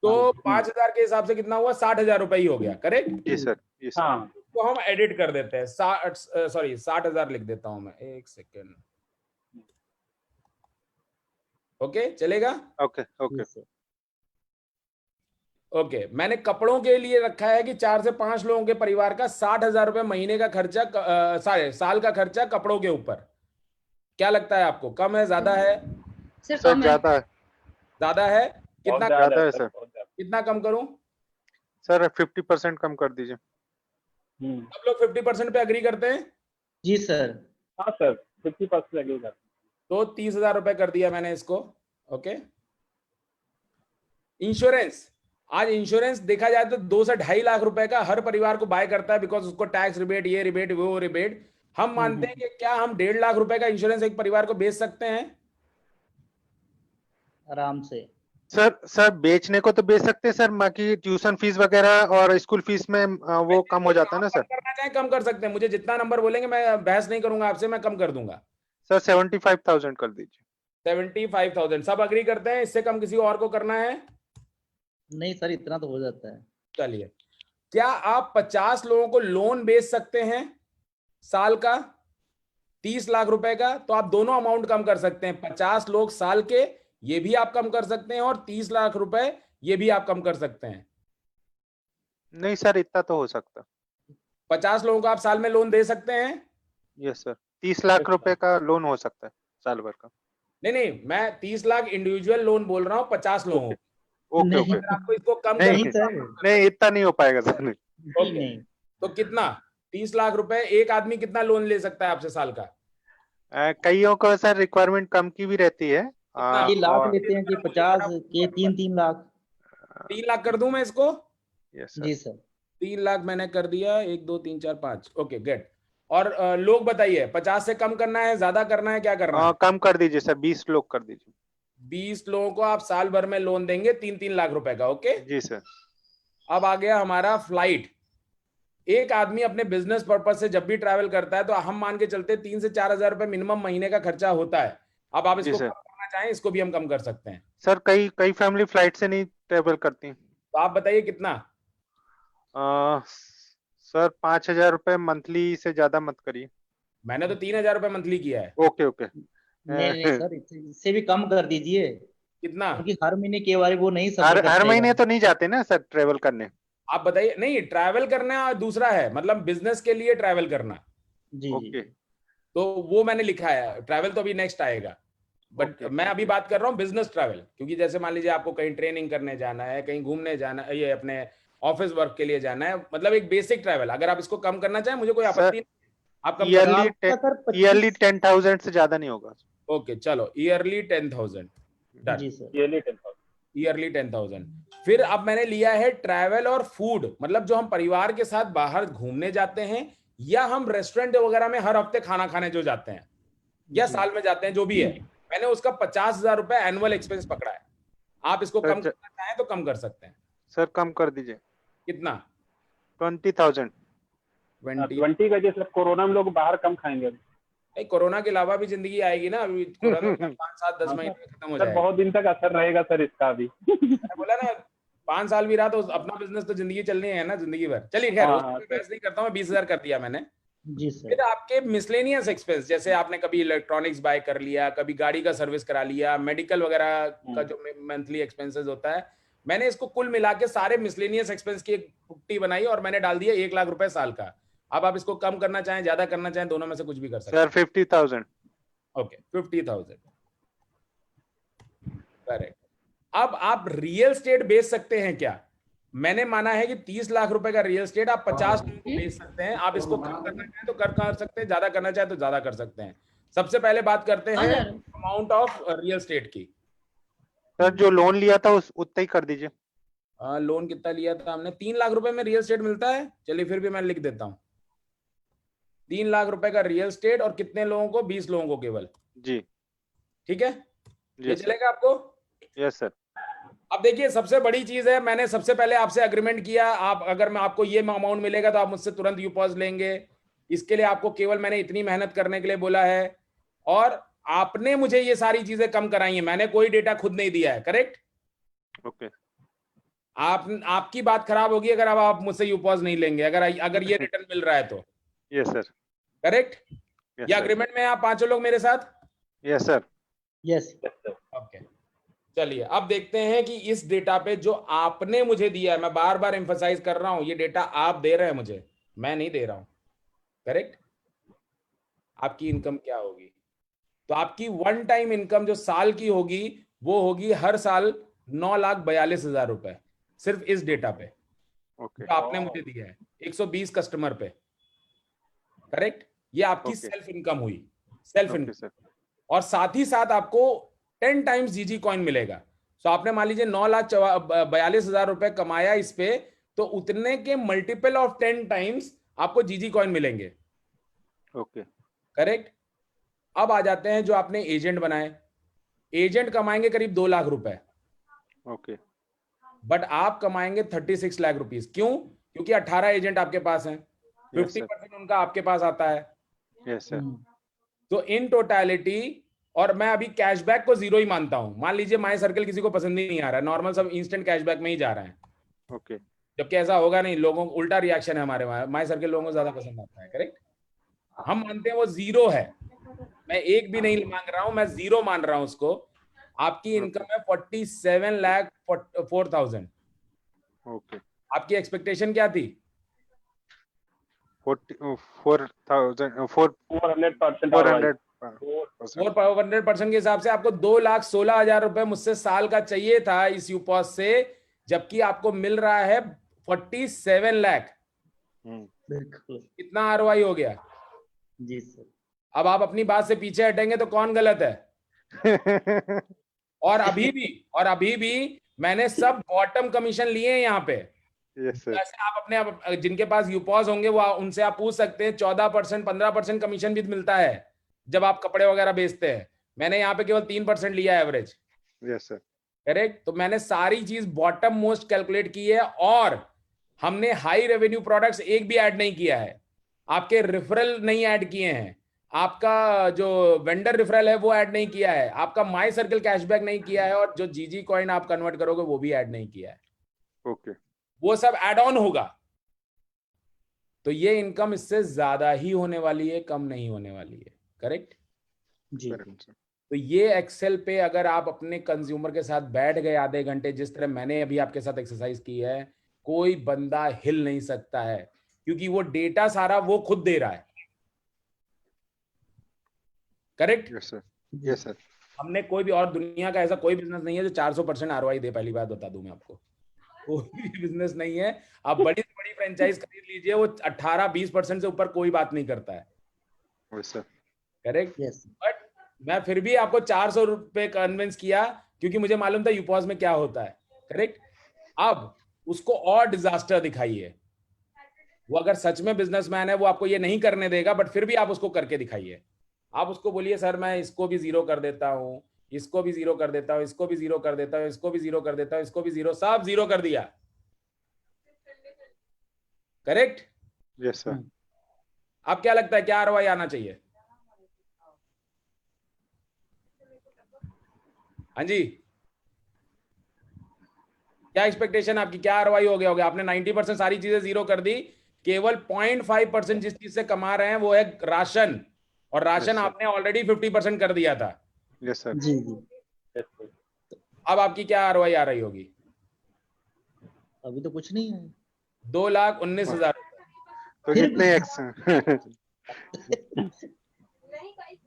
तो 5,000 के हिसाब से कितना हुआ? 60,000 रुपए ही हो गया। करेक्ट जी सर। हाँ तो हम एडिट कर देते हैं 60,000 लिख देता हूं मैं, एक सेकेंड। ओके चलेगा? ओके ओके ओके मैंने कपड़ों के लिए रखा है कि 4 से 5 लोगों के परिवार का 60,000 रुपए महीने का खर्चा, साल का खर्चा कपड़ों के ऊपर। क्या लगता है आपको, कम है, ज्यादा है? सर सर कम है। ज्यादा है, ज्यादा है? कितना ज्यादा है सर। कितना कम करूं? सर 50% कम कर दीजिए। सब लोग 50% पे अग्री करते हैं? जी सर। हाँ सर 50% लगेगा। तो 30,000 रुपए कर दिया मैंने इसको। ओके। इंश्योरेंस, आज इंश्योरेंस देखा जाए तो 2 से 2.5 लाख रुपए का हर परिवार को बाय करता है, बिकॉज उसको टैक्स रिबेट, ये रिबेट, वो रिबेट। हम मानते हैं कि क्या हम 1.5 लाख रुपए का इंश्योरेंस एक परिवार को बेच सकते हैं? आराम से। सर बेचने को तो बेच सकते हैं सर, बाकी ट्यूशन फीस वगैरह और स्कूल फीस में वो कम हो जाता है ना आप सर। कम करना चाहें कम कर सकते हैं, मुझे जितना नंबर बोलेंगे मैं बहस नहीं करूंगा आपसे, मैं कम कर दूंगा। सर 75,000 कर दीजिए। 75,000 सब अग्री करते हैं? इससे कम किसी और को करना है? नहीं सर, इतना तो हो जाता है। चलिए, क्या आप 50 लोगों को लोन बेच सकते हैं साल का 30 लाख रुपए का? तो आप दोनों अमाउंट कम कर सकते हैं, 50 लोग साल के, ये भी आप कम कर सकते हैं, और 30 लाख रुपए ये भी आप कम कर सकते हैं। नहीं सर इतना तो हो सकता। 50 लोगों को आप साल में लोन दे सकते हैं? यस सर, 30 लाख रुपए का लोन हो सकता है साल भर का। नहीं, मैं 30 लाख इंडिविजुअल लोन बोल रहा हूं 50 लोगों को। ओके नहीं। ओके। अगर आपको इसको कम नहीं नहीं सर। नहीं इतना नहीं हो पाएगा सर। नहीं नहीं। तो कितना, 30 लाख रुपए एक आदमी कितना लोन ले सकता है आपसे साल का? कईयों को सर रिक्वायरमेंट कम की भी रहती है। ये लाख और लेते हैं कि 50 के 3-3 लाख। 3 लाख कर दूं मैं इसको? Yes sir. जी सर। 3 लाख मैंने कर दिया, 1 2 3 4 5। Okay great. और लोग बताइए, 50 से कम करना है, ज्यादा करना है, क्या करना है? कम कर दीजिए सर, 20 लोग कर दीजिए। 20 लोगों को आप साल भर में लोन देंगे 3-3 लाख रुपए का। ओके। जी सर। अब आ गया हमारा फ्लाइट। एक आदमी अपने बिजनेस पर्पज से जब भी ट्रैवल करता है तो हम मान के चलते 3 से 4,000 रुपए मिनिमम महीने का खर्चा होता है। अब आप इसको जी सर। कम करना चाहें, इसको भी हम कम कर सकते हैं। सर कई कई फैमिली फ्लाइट से नहीं ट्रेवल करती। तो आप बताइए कितना? सर 5,000 रुपए मंथली से ज्यादा मत करिए। मैंने तो 3,000 रुपए मंथली किया है। Okay okay. नहीं नहीं सर, इससे भी कम कर दीजिए, कितना? क्योंकि हर महीने के बारे वो नहीं सफर हर करते महीने हैं। तो नहीं जाते ना सर ट्रेवल करने। आप बताइए। नहीं, ट्रैवल करना दूसरा है, मतलब बिजनेस के लिए ट्रैवल करना। जी ओके। तो वो मैंने लिखा है, ट्रैवल तो अभी नेक्स्ट आएगा। बट मैं अभी बात कर रहा हूँ बिजनेस ट्रैवल, क्योंकि जैसे मान लीजिए आपको कहीं ट्रेनिंग करने जाना है, कहीं घूमने जाना है, ये अपने ऑफिस वर्क के लिए जाना है, मतलब एक बेसिक ट्रैवल। अगर आप इसको कम करना चाहें मुझे कोई आपत्ति नहीं, आप कम कर ईयरली 10,000 से ज्यादा नहीं होगा। ओके चलो, ईयरली 10,000 डन। जी सर। ईयरली 10,000। फिर अब मैंने लिया है ट्रैवल और फूड, मतलब जो हम परिवार के साथ बाहर घूमने जाते हैं, या हम रेस्टोरेंट वगैरह में हर हफ्ते खाना खाने जो जाते हैं, या साल में जाते हैं, जो भी है, मैंने उसका 50,000 रुपए एनुअल एक्सपेंस पकड़ा है। आप इसको कम करना चाहें तो कम कर सकते हैं। सर कम कर दीजिए। कितना? 20,000। 20 का, जैसे कोरोना में लोग बाहर कम खाएंगे। नहीं, कोरोना के अलावा भी जिंदगी आएगी ना, अभी कोरोना 5 7 10 महीने में खत्म हो सर जाएगा। बहुत दिन तक असर रहेगा सर इसका भी। मैंने बोला ना 5 साल भी रहा तो अपना बिजनेस तो जिंदगी चलनी है ना, जिंदगी भर। चलिए खैर, हाँ, उसमें बहस नहीं करता हूँ, 20,000 कर दिया मैंने। जी सर। फिर आपके मिसलेनियस एक्सपेंस, जैसे आपने कभी इलेक्ट्रॉनिक्स बाय कर लिया, कभी गाड़ी का सर्विस करा लिया, मेडिकल वगैरह का जो मंथली एक्सपेंसेस होता है, मैंने इसको कुल मिला के सारे मिसलेनियस एक्सपेंस की एक पुट्टी बनाई और मैंने डाल दिया 1 लाख रुपए साल का। अब आप इसको कम करना चाहें, ज्यादा करना चाहें, दोनों में से कुछ भी कर सकते हैं। सर 50,000। Okay 50,000 correct. अब आप रियल स्टेट बेच सकते हैं क्या? मैंने माना है कि 30 लाख रुपए का रियल स्टेट आप 50 लोगों को बेच सकते हैं। आप इसको कम करना चाहें तो कर सकते हैं, ज्यादा करना चाहें तो ज्यादा कर सकते हैं। सबसे पहले बात करते हैं अमाउंट ऑफ रियल स्टेट की। सर जो लोन लिया था उतना ही कर दीजिए। लोन कितना लिया था हमने? 3 लाख रुपए में रियल स्टेट मिलता है। चलिए फिर भी मैं लिख देता हूँ 3 लाख रुपए का रियल स्टेट, और कितने लोगों को? 20 लोगों को केवल। जी ठीक है, ये चलेगा आपको? Yes sir. अब देखिए, सबसे बड़ी चीज है, मैंने सबसे पहले आपसे अग्रीमेंट किया, आप अगर मैं आपको ये अमाउंट मिलेगा तो आप मुझसे तुरंत यूपॉज लेंगे। इसके लिए आपको केवल मैंने इतनी मेहनत करने के लिए बोला है, और आपने मुझे ये सारी चीजें कम कराई है, मैंने कोई डेटा खुद नहीं दिया है। करेक्ट? ओके। आपकी बात खराब होगी अगर अब आप मुझसे यूपॉज नहीं लेंगे, अगर ये रिटर्न मिल रहा है तो। Yes sir, correct? यस ये सर, अग्रीमेंट में आप पांचों लोग मेरे साथ? Yes sir. यस ओके, चलिए अब देखते हैं कि इस डेटा पे जो आपने मुझे दिया है, मैं बार बार एम्फसाइज कर रहा हूं, ये डेटा आप दे रहे हैं मुझे, मैं नहीं दे रहा हूं। करेक्ट? आपकी इनकम क्या होगी? तो आपकी वन टाइम इनकम जो साल की होगी वो होगी हर साल 9,42,000 रुपए, सिर्फ इस डेटा पे ओके, जो आपने मुझे दिया है 120 कस्टमर पे। करेक्ट? ये आपकी Okay. सेल्फ इनकम हुई, सेल्फ ओके इनकम। सर, और साथ ही साथ आपको 10 टाइम्स जीजी कॉइन मिलेगा। तो आपने मान लीजिए 9,42,000 रुपए कमाया इस पे, तो उतने के मल्टीपल ऑफ 10 टाइम्स आपको जीजी कॉइन मिलेंगे। Okay, correct? अब आ जाते हैं जो आपने एजेंट बनाए। एजेंट कमाएंगे करीब 2 लाख रुपए, ओके, बट आप कमाएंगे 36 लाख रुपीस। क्यों? क्योंकि 18 एजेंट आपके पास हैं, यस सर, 50% उनका आपके पास आता है। यस सर, तो इन टोटलिटी, और मैं अभी कैशबैक को जीरो ही मानता हूं। मान लीजिए माई सर्कल किसी को पसंद ही नहीं आ रहा है, नॉर्मल सब इंस्टेंट कैशबैक में ही जा रहा है, ओके, जबकि ऐसा होगा नहीं, लोगों को उल्टा रिएक्शन है हमारे वहां, माई सर्कल लोगों को ज्यादा पसंद आता है। करेक्ट? हम मानते हैं वो जीरो है, मैं एक भी नहीं मांग रहा हूं, मैं जीरो मान रहा हूं उसको। आपकी इनकम है 47,04,000। ओके। आपकी एक्सपेक्टेशन क्या थी? 4,000, 400% 400, 400% के हिसाब से आपको 2,16,000 रुपए मुझसे साल का चाहिए था इस यूपॉस से, जबकि आपको मिल रहा है 47 लाख। बिल्कुल कितना आरओआई हो गया? जी सर। अब आप अपनी बात से पीछे हटेंगे तो कौन गलत है? और अभी भी मैंने सब बॉटम कमीशन लिए हैं यहाँ पे। यस सर, ऐसे आप अपने जिनके पास यूपॉज होंगे वो उनसे आप पूछ सकते हैं, 14% 15% कमीशन भी मिलता है जब आप कपड़े वगैरह बेचते हैं। मैंने यहाँ पे केवल 3% लिया एवरेज। Yes sir, correct? तो मैंने सारी चीज बॉटम मोस्ट कैलकुलेट की है, और हमने हाई रेवेन्यू प्रोडक्ट्स एक भी ऐड नहीं किया है, आपके रेफरल नहीं ऐड किए हैं, आपका जो वेंडर रेफरल है वो ऐड नहीं किया है, आपका माई सर्कल कैशबैक नहीं किया है, और जो जीजी कॉइन आप कन्वर्ट करोगे वो भी ऐड नहीं किया है। ओके, वो सब ऐड ऑन होगा। तो ये इनकम इससे ज्यादा ही होने वाली है, कम नहीं होने वाली है। करेक्ट? जी तो ये एक्सेल पे अगर आप अपने कंज्यूमर के साथ बैठ गए आधे घंटे, जिस तरह मैंने अभी आपके साथ एक्सरसाइज की है, कोई बंदा हिल नहीं सकता है, क्योंकि वो डेटा सारा वो खुद दे रहा है। Correct? Yes sir, yes sir, हमने कोई भी, और दुनिया का ऐसा कोई बिजनेस नहीं है जो 400% आरओआई दे। पहली बात बता दूं मैं आपको, कोई भी बिजनेस नहीं है। आप बड़ी से बड़ी फ्रेंचाइज खरीद लीजिए, वो 18-20% से ऊपर कोई बात नहीं करता है। Yes sir, correct? Yes but मैं फिर भी आपको 400 रुपए कन्विंस किया, क्योंकि मुझे मालूम था यूपॉज में क्या होता है। करेक्ट? अब उसको और डिजास्टर दिखाइए। वो अगर सच में बिजनेसमैन है वो आपको ये नहीं करने देगा, बट फिर भी आप उसको करके दिखाइए। आप उसको बोलिए, सर मैं इसको भी जीरो कर देता हूं, इसको भी जीरो कर देता हूं, इसको भी जीरो कर देता हूं, इसको भी जीरो कर देता हूं, इसको भी जीरो, सब जीरो कर दिया। करेक्ट? Yes sir. अब क्या लगता है क्या आरओआई आना चाहिए? हाँ जी, क्या एक्सपेक्टेशन आपकी, क्या आरओआई हो गया होगा? आपने 90% सारी चीजें जीरो कर दी, केवल 0.5% जिस चीज से कमा रहे हैं वो है राशन, और राशन Yes, sir. आपने ऑलरेडी 50% कर दिया था। यस सर, जी जी। अब आपकी क्या आरओआई आ रही होगी? अभी तो कुछ नहीं है। 2,19,000। तो कितने एक्स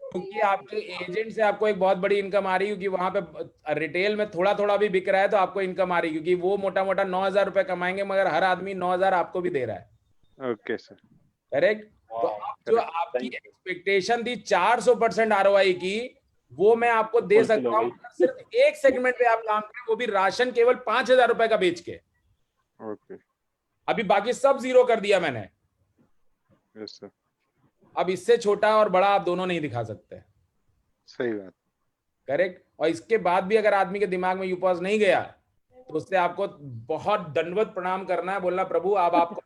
क्योंकि आपके एजेंट से आपको एक बहुत बड़ी इनकम आ रही है, क्योंकि वहां पे रिटेल में थोड़ा थोड़ा भी बिक रहा है तो आपको इनकम आ रही है, क्योंकि वो मोटा मोटा 9,000 रुपए कमाएंगे, मगर हर आदमी 9,000 आपको भी दे रहा है। Okay sir, correct? तो अब जो आपकी एक्सपेक्टेशन थी 400% आरओआई की, वो मैं आपको दे सकता हूँ सिर्फ एक सेगमेंट पे आप काम करें, वो भी राशन केवल 5,000 रुपए का बेच के। ओके, अभी बाकी सब जीरो कर दिया मैंने। यस सर, अब इससे छोटा और बड़ा आप दोनों नहीं दिखा सकते। सही बात। करेक्ट? और इसके बाद भी अगर आदमी के दिमाग में यूपॉज नहीं गया तो उससे आपको बहुत दंडवत प्रणाम करना है, बोलना प्रभु अब आपको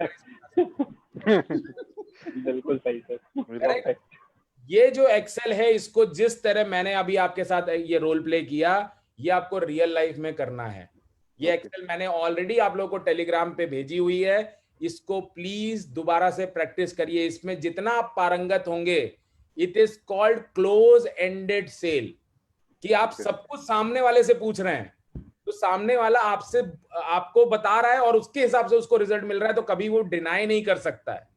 बिल्कुल सही सर। करेक्ट? ये जो एक्सेल है, इसको जिस तरह मैंने अभी आपके साथ ये रोल प्ले किया, ये आपको रियल लाइफ में करना है। ये एक्सेल मैंने ऑलरेडी आप लोगों को टेलीग्राम पे भेजी हुई है, इसको प्लीज दोबारा से प्रैक्टिस करिए। इसमें जितना आप पारंगत होंगे, it is called close ended sale, कि आप सब कुछ सामने वाले से पूछ रहे हैं, तो सामने वाला आपसे आपको बता रहा है और उसके हिसाब से उसको रिजल्ट मिल रहा है, तो कभी वो डिनाई नहीं कर सकता है।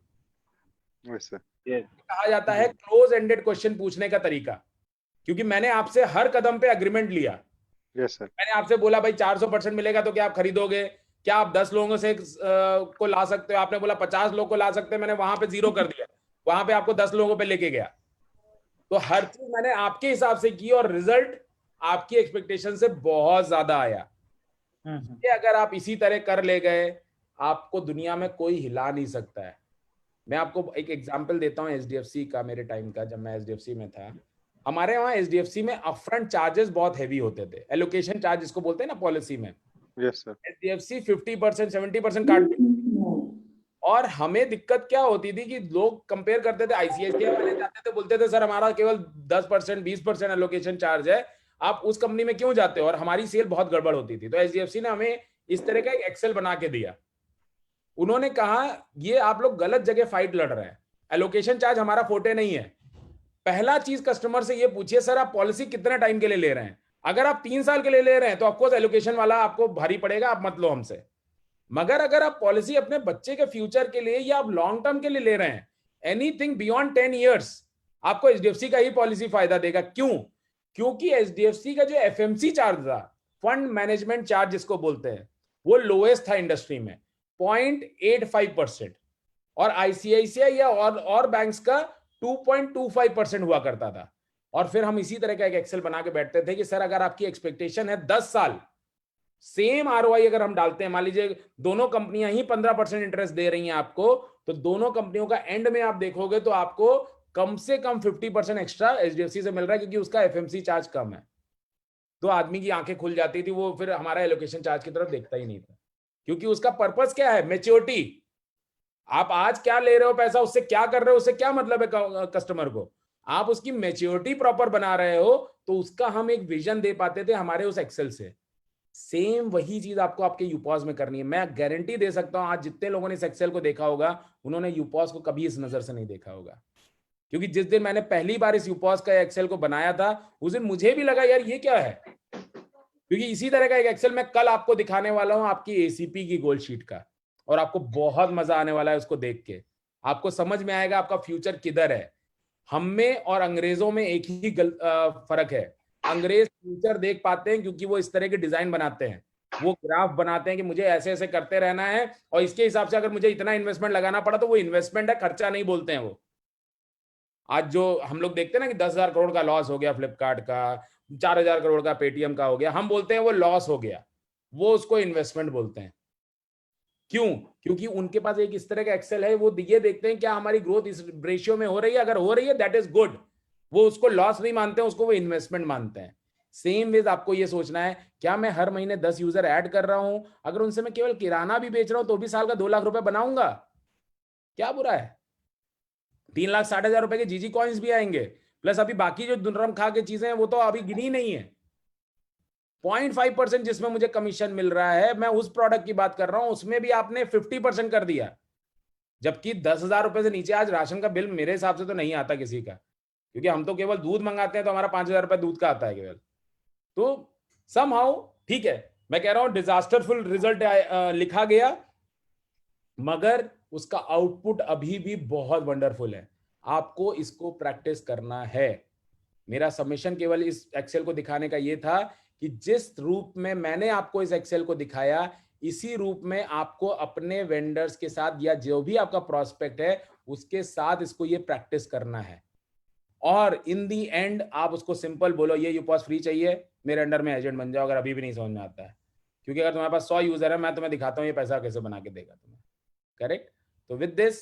कहा जाता है क्लोज एंडेड क्वेश्चन पूछने का तरीका, क्योंकि मैंने आपसे हर कदम पे अग्रीमेंट लिया। मैंने आपसे बोला भाई 400% मिलेगा तो क्या आप खरीदोगे? क्या आप 10 लोगों से को ला सकते हो? आपने बोला 50 लोग को ला सकते हैं, मैंने वहां पे 0 कर दिया, वहां पे आपको 10 लोगों पे लेके गया। तो हर चीज मैंने आपके हिसाब से की और रिजल्ट आपकी एक्सपेक्टेशन से बहुत ज्यादा आया। ये अगर आप इसी तरह कर ले गए, आपको दुनिया में कोई हिला नहीं सकता है। मैं आपको एक एग्जांपल देता हूं एचडीएफसी का, मेरे टाइम का, जब मैं एचडीएफसी में था। हमारे वहां एचडीएफसी में अपफ्रंट चार्जेस बहुत हैवी होते थे, एलोकेशन चार्ज जिसको बोलते हैं ना पॉलिसी में। एचडीएफसी 50% 70% काट देती, और हमें दिक्कत क्या होती थी कि लोग कंपेयर करते थे, आईसीआईसीआई वाले जाते थे, बोलते थे सर हमारा केवल 10% 20% एलोकेशन चार्ज है, आप उस कंपनी में क्यों जाते हो? और हमारी सेल बहुत गड़बड़ होती थी। तो एचडीएफसी ने हमें इस तरह का एक एक्सेल बना के दिया। उन्होंने कहा ये आप लोग गलत जगह फाइट लड़ रहे हैं, एलोकेशन चार्ज हमारा फोटे नहीं है। पहला चीज कस्टमर से ये पूछिए सर आप पॉलिसी कितने टाइम के लिए ले रहे हैं? अगर आप 3 साल के लिए ले रहे हैं तो ऑफकोर्स एलोकेशन वाला आपको भारी पड़ेगा, आप मत लो हमसे। मगर अगर आप पॉलिसी अपने बच्चे के फ्यूचर के लिए या आप लॉन्ग टर्म के लिए ले रहे हैं, एनीथिंग बियॉन्ड 10 ईयर्स, आपको एचडीएफसी का ही पॉलिसी फायदा देगा। क्यों? क्योंकि एचडीएफसी का जो एफएमसी चार्ज था, फंड मैनेजमेंट चार्ज जिसको बोलते हैं, वो लोएस्ट था इंडस्ट्री में, 0.85%, और आईसीआईसीआई या और बैंक्स का 2.25% हुआ करता था। और फिर हम इसी तरह का एक एक्सेल बना के बैठते थे कि सर अगर आपकी एक्सपेक्टेशन है 10 साल सेम आरओआई अगर हम डालते हैं, मान लीजिए दोनों कंपनियां ही 15% इंटरेस्ट दे रही हैं आपको, तो दोनों कंपनियों का एंड में आप देखोगे तो आपको कम से कम 50% एक्स्ट्रा एचडीएफसी से मिल रहा है, क्योंकि उसका एफएमसी चार्ज कम है। तो आदमी की आंखें खुल जाती थी, वो फिर हमारा एलोकेशन चार्ज की तरफ देखता ही नहीं था, क्योंकि उसका पर्पस क्या है? मैच्योरिटी। आप आज क्या ले रहे हो पैसा, उससे क्या कर रहे हो, उससे क्या मतलब है कस्टमर को? आप उसकी मैच्योरिटी प्रॉपर बना रहे हो, तो उसका हम एक विजन दे पाते थे हमारे उस एक्सेल से। सेम वही चीज आपको आपके यूपॉज में करनी है। मैं गारंटी दे सकता हूं आज जितने लोगों ने इस एक्सेल को देखा होगा, उन्होंने यूपॉज को कभी इस नजर से नहीं देखा होगा। क्योंकि जिस दिन मैंने पहली बार इस यूपॉज का एक्सेल को बनाया था, उस दिन मुझे भी लगा यार ये क्या है, क्योंकि इसी तरह का एक एक्सेल मैं कल आपको दिखाने वाला हूं, आपकी एसीपी की गोल्ड शीट का, और आपको बहुत मजा आने वाला है उसको देख के। आपको समझ में आएगा आपका फ्यूचर किधर है। हम में और अंग्रेजों में एक ही फर्क है, अंग्रेज फ्यूचर देख पाते हैं क्योंकि वो इस तरह के डिजाइन बनाते हैं, वो ग्राफ बनाते हैं कि मुझे ऐसे ऐसे करते रहना है, और इसके हिसाब से अगर मुझे इतना इन्वेस्टमेंट लगाना पड़ा तो वो इन्वेस्टमेंट है, खर्चा नहीं बोलते हैं वो। आज जो हम लोग देखते हैं ना कि 10,000 करोड़ का लॉस हो गया फ्लिपकार्ट का, 4,000 करोड़ का पेटीएम का हो गया, हम बोलते हैं वो लॉस हो गया, वो उसको इन्वेस्टमेंट बोलते हैं। क्यों? क्योंकि उनके पास एक इस तरह का एक्सेल है, वो ये देखते हैं क्या हमारी ग्रोथ इस रेशियो में हो रही है, अगर हो रही है दैट इज गुड, वो उसको लॉस नहीं मानते हैं, उसको वो इन्वेस्टमेंट मानते हैं। सेम वेज आपको ये सोचना है, क्या मैं हर महीने 10 यूजर ऐड कर रहा हूं, अगर उनसे मैं केवल किराना भी बेच रहा हूं तो भी साल का 2 लाख रुपए बनाऊंगा, क्या बुरा है? 3,60,000 रुपए के जीजी कॉइन्स भी आएंगे, प्लस अभी बाकी जो दुर्रम खा के चीजें हैं वो तो अभी गिनी नहीं है। 0.5% जिसमें मुझे कमीशन मिल रहा है, मैं उस प्रोडक्ट की बात कर रहा हूं, उसमें भी आपने 50% कर दिया, जबकि 10,000 रुपए से नीचे आज राशन का बिल मेरे हिसाब से तो नहीं आता किसी का, क्योंकि हम तो केवल दूध मंगाते हैं तो हमारा 5,000 रुपए दूध का आता है केवल। तो समहाउ ठीक है, मैं कह रहा हूं डिजास्टरफुल रिजल्ट लिखा गया, मगर उसका आउटपुट अभी भी बहुत वंडरफुल है। आपको इसको प्रैक्टिस करना है। मेरा सबमिशन केवल इस एक्सेल को दिखाने का ये था कि जिस रूप में मैंने आपको इस एक्सेल को दिखाया, इसी रूप में आपको अपने वेंडर्स के साथ या जो भी आपका प्रोस्पेक्ट है उसके साथ इसको ये प्रैक्टिस करना है। और इन दी एंड आप उसको सिंपल बोलो, ये यूपॉज फ्री चाहिए, मेरे अंडर में एजेंट बन जाओ, अगर अभी भी नहीं समझ में आता है। क्योंकि अगर तुम्हारे पास 100 यूजर है, मैं तुम्हें दिखाता हूँ ये पैसा कैसे बना के देगा तुम्हें, करेक्ट? तो विद दिस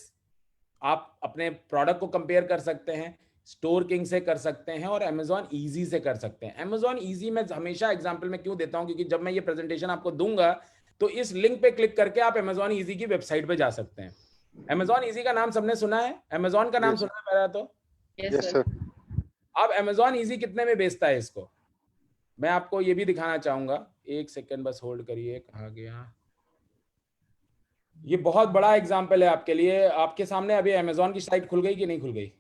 आप अपने प्रोडक्ट को कंपेयर कर सकते हैं, स्टोर किंग से कर सकते हैं, और अमेजॉन ईजी से कर सकते हैं। अमेजॉन ईजी में हमेशा एग्जांपल में क्यों देता हूं, क्योंकि जब मैं ये प्रेजेंटेशन आपको दूंगा तो इस लिंक पे क्लिक करके आप अमेजॉन ईजी की वेबसाइट पे जा सकते हैं। अमेजॉन ईजी का नाम सबने सुना है? अमेजॉन का नाम सुना है पहला तो? Yes, sir. अब अमेजॉन ईजी कितने में बेचता है इसको, मैं आपको ये भी दिखाना चाहूंगा। एक सेकेंड बस होल्ड करिए, कहाँ गया? ये बहुत बड़ा एग्जाम्पल है आपके लिए। आपके सामने अभी अमेजोन की साइट खुल गई कि नहीं खुल गई?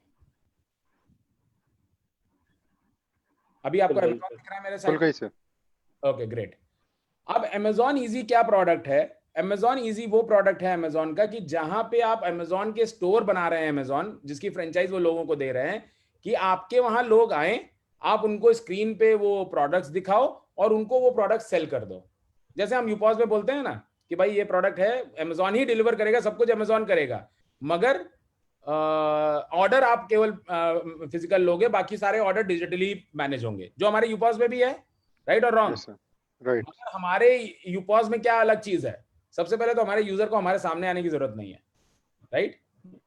अभी आपको खुल गई अमेजोन सर। दिख रहा है मेरे खुल साइट? गई सर। Okay great. अब अमेजोन इजी क्या प्रोडक्ट है? अमेजोन इजी वो प्रोडक्ट है अमेजोन का कि जहां पे आप अमेजोन के स्टोर बना रहे हैं, अमेजोन जिसकी फ्रेंचाइज वो लोगों को दे रहे हैं कि आपके वहां लोग आए, आप उनको स्क्रीन पे वो प्रोडक्ट्स दिखाओ और उनको वो प्रोडक्ट सेल कर दो। जैसे हम यूपॉज में बोलते हैं ना कि भाई ये प्रोडक्ट है, अमेजोन ही डिलीवर करेगा, सब कुछ अमेजोन करेगा, मगर ऑर्डर आप केवल फिजिकल लोगे, बाकी सारे ऑर्डर डिजिटली मैनेज होंगे, जो हमारे यूपॉज में भी है। राइट और रॉन्ग? Yes sir, right. मगर हमारे यूपॉज में क्या अलग चीज है? सबसे पहले तो हमारे यूजर को हमारे सामने आने की जरूरत नहीं है, राइट?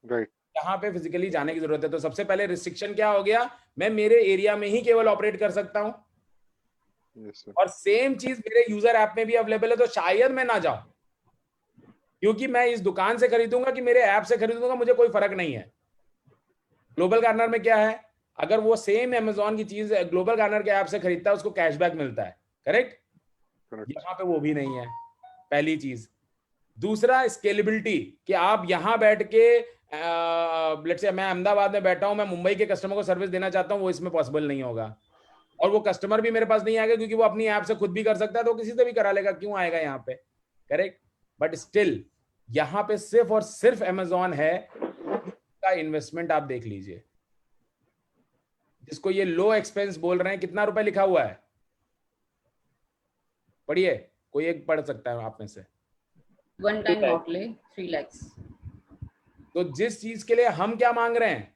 राइट। यहाँ पे फिजिकली जाने की जरूरत है। तो सबसे पहले रिस्ट्रिक्शन क्या हो गया? मैं मेरे एरिया में ही केवल ऑपरेट कर सकता हूं, यस सर। और सेम चीज मेरे यूजर ऐप में भी अवेलेबल है, तो शायद मैं ना जाऊं, क्योंकि मैं इस दुकान से खरीदूंगा कि मेरे ऐप से खरीदूंगा, मुझे कोई फर्क नहीं है। ग्लोबल गार्नर में क्या है? अगर वो सेम अमेजोन की चीज ग्लोबल गार्नर के ऐप से खरीदता है, उसको कैशबैक मिलता है, करेक्ट? यहाँ पे वो भी नहीं है, पहली चीज। दूसरा, स्केलेबिलिटी, कि आप यहां बैठ के लेट्स से मैं अहमदाबाद में बैठा हूं, मैं मुंबई के कस्टमर को सर्विस देना चाहता हूं, वो इसमें पॉसिबल नहीं होगा। और वो कस्टमर भी मेरे पास नहीं आएगा, क्योंकि वो अपनी ऐप से खुद भी कर सकता है, तो किसी से भी करा लेगा, क्यों आएगा यहाँ पे? करेक्ट? बट स्टिल यहाँ पे सिर्फ और सिर्फ अमेजोन है का इन्वेस्टमेंट आप देख लीजिए, जिसको ये लो एक्सपेंस बोल रहे हैं। कितना रुपए लिखा हुआ है? पढ़िए, कोई एक पढ़ सकता है आप में से? One time outlay 3 lakhs. तो जिस चीज के लिए हम क्या मांग रहे हैं,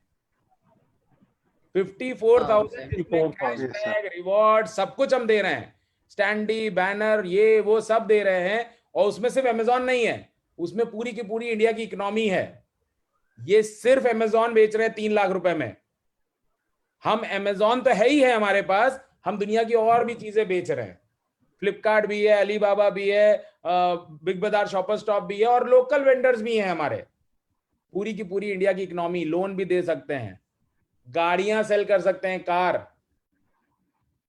54,000 कैशबैक, रिवॉर्ड, सब कुछ हम दे रहे हैं, स्टैंडी, बैनर, ये वो सब दे रहे हैं। और उसमें सिर्फ अमेजोन नहीं है, उसमें पूरी की पूरी इंडिया की इकोनॉमी है। ये सिर्फ अमेजोन बेच रहे हैं 3 लाख रुपए में। हम अमेजोन तो है ही है हमारे पास, हम दुनिया की और भी चीजें बेच रहे हैं। फ्लिपकार्ट भी है, अलीबाबा भी है, बिग बाजार, शॉपर स्टॉप भी है, और लोकल वेंडर्स भी हैं हमारे। पूरी की पूरी इंडिया की इकोनॉमी, लोन भी दे सकते हैं, गाड़ियां सेल कर सकते हैं, कार।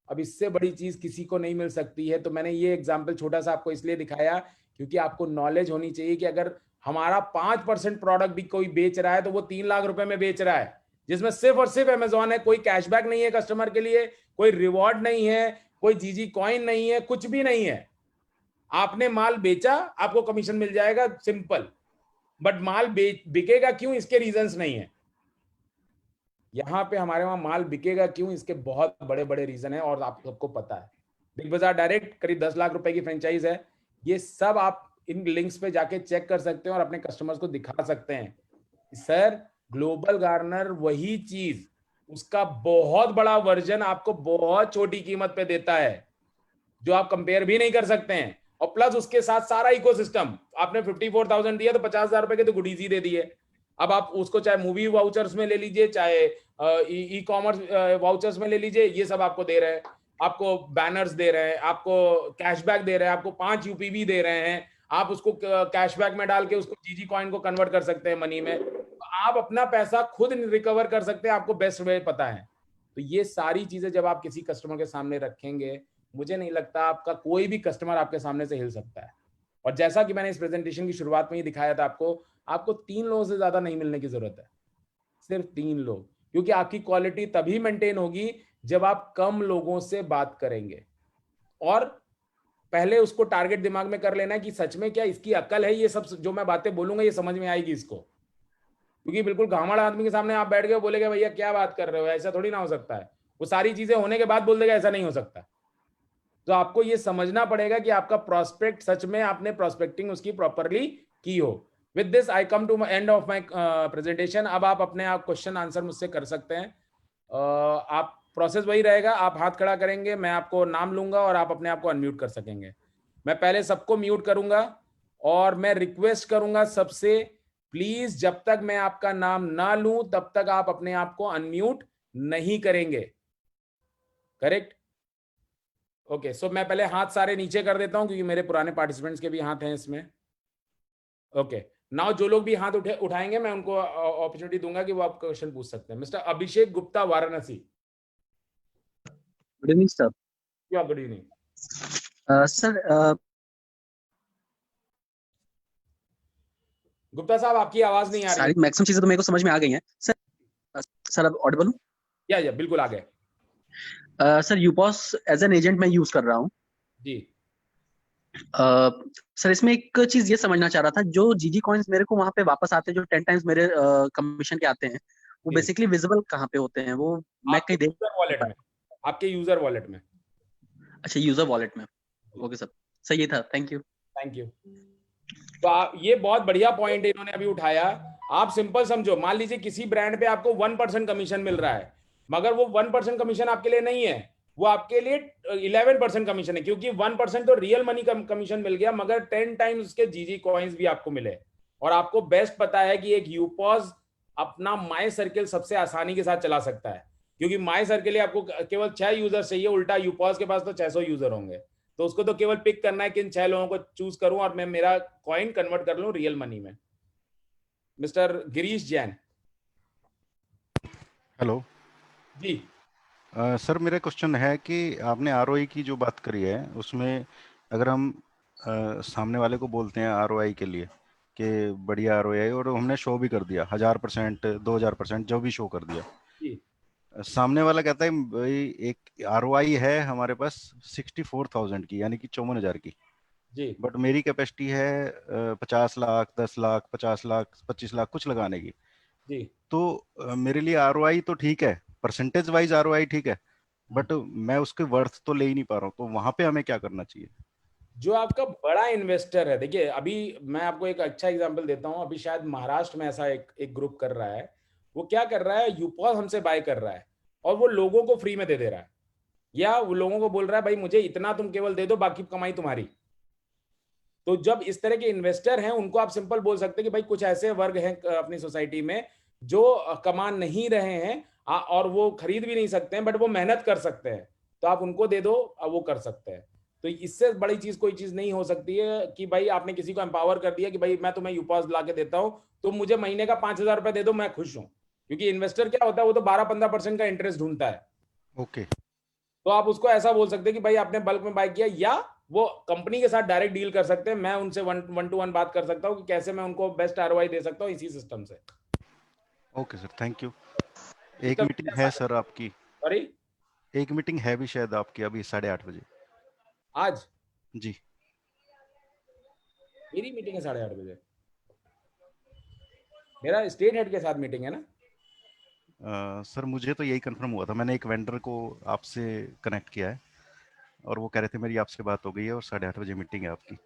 अब इससे बड़ी चीज किसी को नहीं मिल सकती है। तो मैंने ये एग्जांपल छोटा सा आपको इसलिए दिखाया क्योंकि आपको नॉलेज होनी चाहिए कि अगर हमारा 5% प्रोडक्ट भी कोई बेच रहा है, तो वो 3 लाख रुपए में बेच रहा है, जिसमें सिर्फ और सिर्फ अमेजोन है। कोई कैशबैक नहीं है कस्टमर के लिए, कोई रिवॉर्ड नहीं है, कोई जीजी कॉइन नहीं है, कुछ भी नहीं है। आपने माल बेचा, आपको कमीशन मिल जाएगा, सिंपल। बट माल बिकेगा क्यों, इसके रीजंस नहीं है। यहाँ पे हमारे वहां माल बिकेगा क्यों, इसके बहुत बड़े बड़े रीजन है, और आप सबको पता है। बिग बाजार डायरेक्ट करीब 10 लाख रुपए की फ्रेंचाइज है। ये सब आप इन लिंक्स पे जाके चेक कर सकते हैं और अपने कस्टमर्स को दिखा सकते हैं। सर, ग्लोबल गार्नर वही चीज, उसका बहुत बड़ा वर्जन आपको बहुत छोटी कीमत पे देता है, जो आप कंपेयर भी नहीं कर सकते हैं। और प्लस उसके साथ सारा इकोसिस्टम। आपने 54,000 दिया तो 50,000 रुपए के तो गुडीज ही दे दिए। अब आप उसको चाहे मूवी वाउचर्स में ले लीजिए, चाहे ई कॉमर्स वाउचर्स में ले लीजिए, ये सब आपको दे रहे हैं। आपको बैनर्स दे रहे हैं, आपको कैशबैक दे रहे हैं, आपको 5 यूपीवी दे रहे हैं। आप उसको कैशबैक में डाल के उसको जीजी कॉइन को कन्वर्ट कर सकते हैं मनी में। तो आप अपना पैसा खुद रिकवर कर सकते हैं, आपको बेस्ट वे पता है। तो ये सारी चीजें जब आप किसी कस्टमर के सामने रखेंगे, मुझे नहीं लगता आपका कोई भी कस्टमर आपके सामने से हिल सकता है। और जैसा कि मैंने इस प्रेजेंटेशन की शुरुआत में ही दिखाया था आपको 3 लोगों से ज्यादा नहीं मिलने की जरूरत है, सिर्फ 3 लोग। क्योंकि आपकी क्वालिटी तभी मेंटेन होगी जब आप कम लोगों से बात करेंगे। और पहले उसको टारगेट दिमाग में कर लेना कि सच में क्या इसकी अकल है, ये सब जो मैं बातें बोलूंगा ये समझ में आएगी इसको। क्योंकि बिल्कुल गांवड़ आदमी के सामने आप बैठ गए, बोलेगे भैया क्या बात कर रहे हो, ऐसा थोड़ी ना हो सकता है। वो सारी चीजें होने के बाद बोल देगा ऐसा नहीं हो सकता। तो आपको ये समझना पड़ेगा कि आपका प्रॉस्पेक्ट, सच में आपने प्रॉस्पेक्टिंग उसकी प्रॉपरली की हो। With this I come to end of my presentation. अब आप अपने आप क्वेश्चन आंसर मुझसे कर सकते हैं। आप प्रोसेस वही रहेगा, आप हाथ खड़ा करेंगे, मैं आपको नाम लूंगा और आप अपने आप को अनम्यूट कर सकेंगे। मैं पहले सबको म्यूट करूंगा और मैं रिक्वेस्ट करूंगा सबसे, प्लीज जब तक मैं आपका नाम ना लूं तब तक आप अपने आप को अनम्यूट नहीं करेंगे। करेक्ट? ओके, सो मैं पहले हाथ सारे नीचे कर देता हूं क्योंकि मेरे पुराने पार्टिसिपेंट्स के भी हाथ हैं इसमें। ओके, नाउ जो लोग भी हाथ उठाएंगे मैं उनको अपॉर्चुनिटी दूंगा कि वो आप क्वेश्चन पूछ सकते हैं। Mister Abhishek Gupta, Varanasi. Good evening sir. Yeah good evening. Sir Gupta साहब आपकी आवाज नहीं आ रही सारी मैक्सिमम चीजें तो मेरे को समझ में आ गई हैं सर। सर अब ऑडिबल हूँ? या बिल्कुल आ गए सर यूपॉस एज एन एजेंट मैं यूज कर रहा हूँ। जी। सर इसमें एक चीज ये समझना चाह रहा था, जो जीजी कॉइन्स मेरे को वहां पे वापस आते हैं, जो 10 टाइम्स मेरे कमीशन के आते हैं, वो जी। बेसिकली विजिबल कहाँ पे होते हैं? वो मैं आपके कहीं देख यूजर वॉलेट में, आपके यूजर वॉलेट में। अच्छा, यूजर वॉलेट में। ओके सर, सही था, थैंक यू। Thank you. तो ये बहुत बढ़िया पॉइंट इन्होंने अभी उठाया। आप सिंपल समझो, मान लीजिए किसी ब्रांड पे आपको 1% कमीशन मिल रहा है, मगर वो 1% कमीशन आपके लिए नहीं है, वो आपके लिए 11% कमीशन है, क्योंकि 1% तो रियल मनी कमीशन मिल गया, मगर 10 टाइम्स उसके जीजी कॉइन्स भी आपको मिले। और आपको बेस्ट पता है कि एक यूपॉज अपना माई सर्किल सबसे आसानी के साथ चला सकता है, क्योंकि माई सर्किल आपको केवल 6 यूजर चाहिए, उल्टा यूपॉज के पास तो 600 यूजर होंगे। तो उसको तो केवल पिक करना है कि इन 6 लोगों को चूज करूं और मैं मेरा कॉइन कन्वर्ट कर लूं रियल मनी में। मिस्टर गिरीश जैन। हेलो जी। सर, मेरा क्वेश्चन है कि आपने आरओआई की जो बात करी है, उसमें अगर हम सामने वाले को बोलते हैं आरओआई के लिए कि बढ़िया आरओआई, और हमने शो भी कर दिया 1000%, 2000%, जो भी शो कर दिया, जी। सामने सामने वाला कहता है भाई एक आरओआई है हमारे पास 64,000 की, यानी कि 54,000 की, जी। बट मेरी कैपेसिटी है 50 लाख, 10 लाख, 50 लाख, 25 लाख कुछ लगाने की। जी। तो मेरे लिए आरओआई तो ठीक है, परसेंटेज वाइज आरओआई ठीक है, बट मैं उसके वर्थ तो ले ही नहीं पा रहा हूँ, तो वहां पे हमें क्या करना चाहिए? जो आपका बड़ा इन्वेस्टर है, देखिए अभी मैं आपको एक अच्छा एग्जांपल देता हूं, अभी शायद महाराष्ट्र में ऐसा एक ग्रुप कर रहा है। वो क्या कर रहा है, यूपॉस हमसे बाय कर रहा है और वो लोगों को फ्री में दे दे रहा है, या वो लोगों को बोल रहा है भाई मुझे इतना तुम केवल दे दो, बाकी कमाई तुम्हारी। तो जब इस तरह के इन्वेस्टर हैं, उनको आप सिंपल बोल सकते हैं कि भाई कुछ ऐसे वर्ग हैं अपनी सोसाइटी में जो कमा नहीं रहे हैं और वो खरीद भी नहीं सकते हैं, बट वो मेहनत कर सकते हैं, तो आप उनको दे दो, वो कर सकते हैं। तो इससे बड़ी चीज कोई चीज नहीं हो सकती है कि भाई आपने किसी को एम्पावर कर दिया कि भाई मैं तुम्हें यूपॉस ला के देता हूं, तो मुझे महीने का 5,000 रुपए दे दो, मैं खुश हूं। क्योंकि इन्वेस्टर क्या होता है, वो तो 12-15% का इंटरेस्ट ढूंढता है। ओके। तो आप उसको ऐसा बोल सकते हैं कि भाई आपने बल्क में बाय किया, या वो कंपनी के साथ डायरेक्ट डील कर सकते हैं, मैं उनसे वन टू वन बात कर सकता हूं कि कैसे मैं उनको बेस्ट आरओआई दे सकता हूं इसी सिस्टम से। Okay sir, thank you. एक मीटिंग है सर आपकी, सॉरी, एक मीटिंग है भी शायद आपकी अभी 8:30 बजे। आज जी। मेरी मीटिंग है 8:30 बजे। मेरा स्टेट हेड के साथ मीटिंग है ना। सर मुझे तो यही कंफर्म हुआ था, मैंने एक वेंडर को आपसे कनेक्ट किया है और वो कह रहे थे मेरी आपसे बात हो गई है और 8:30 बजे मीटिंग है आपकी।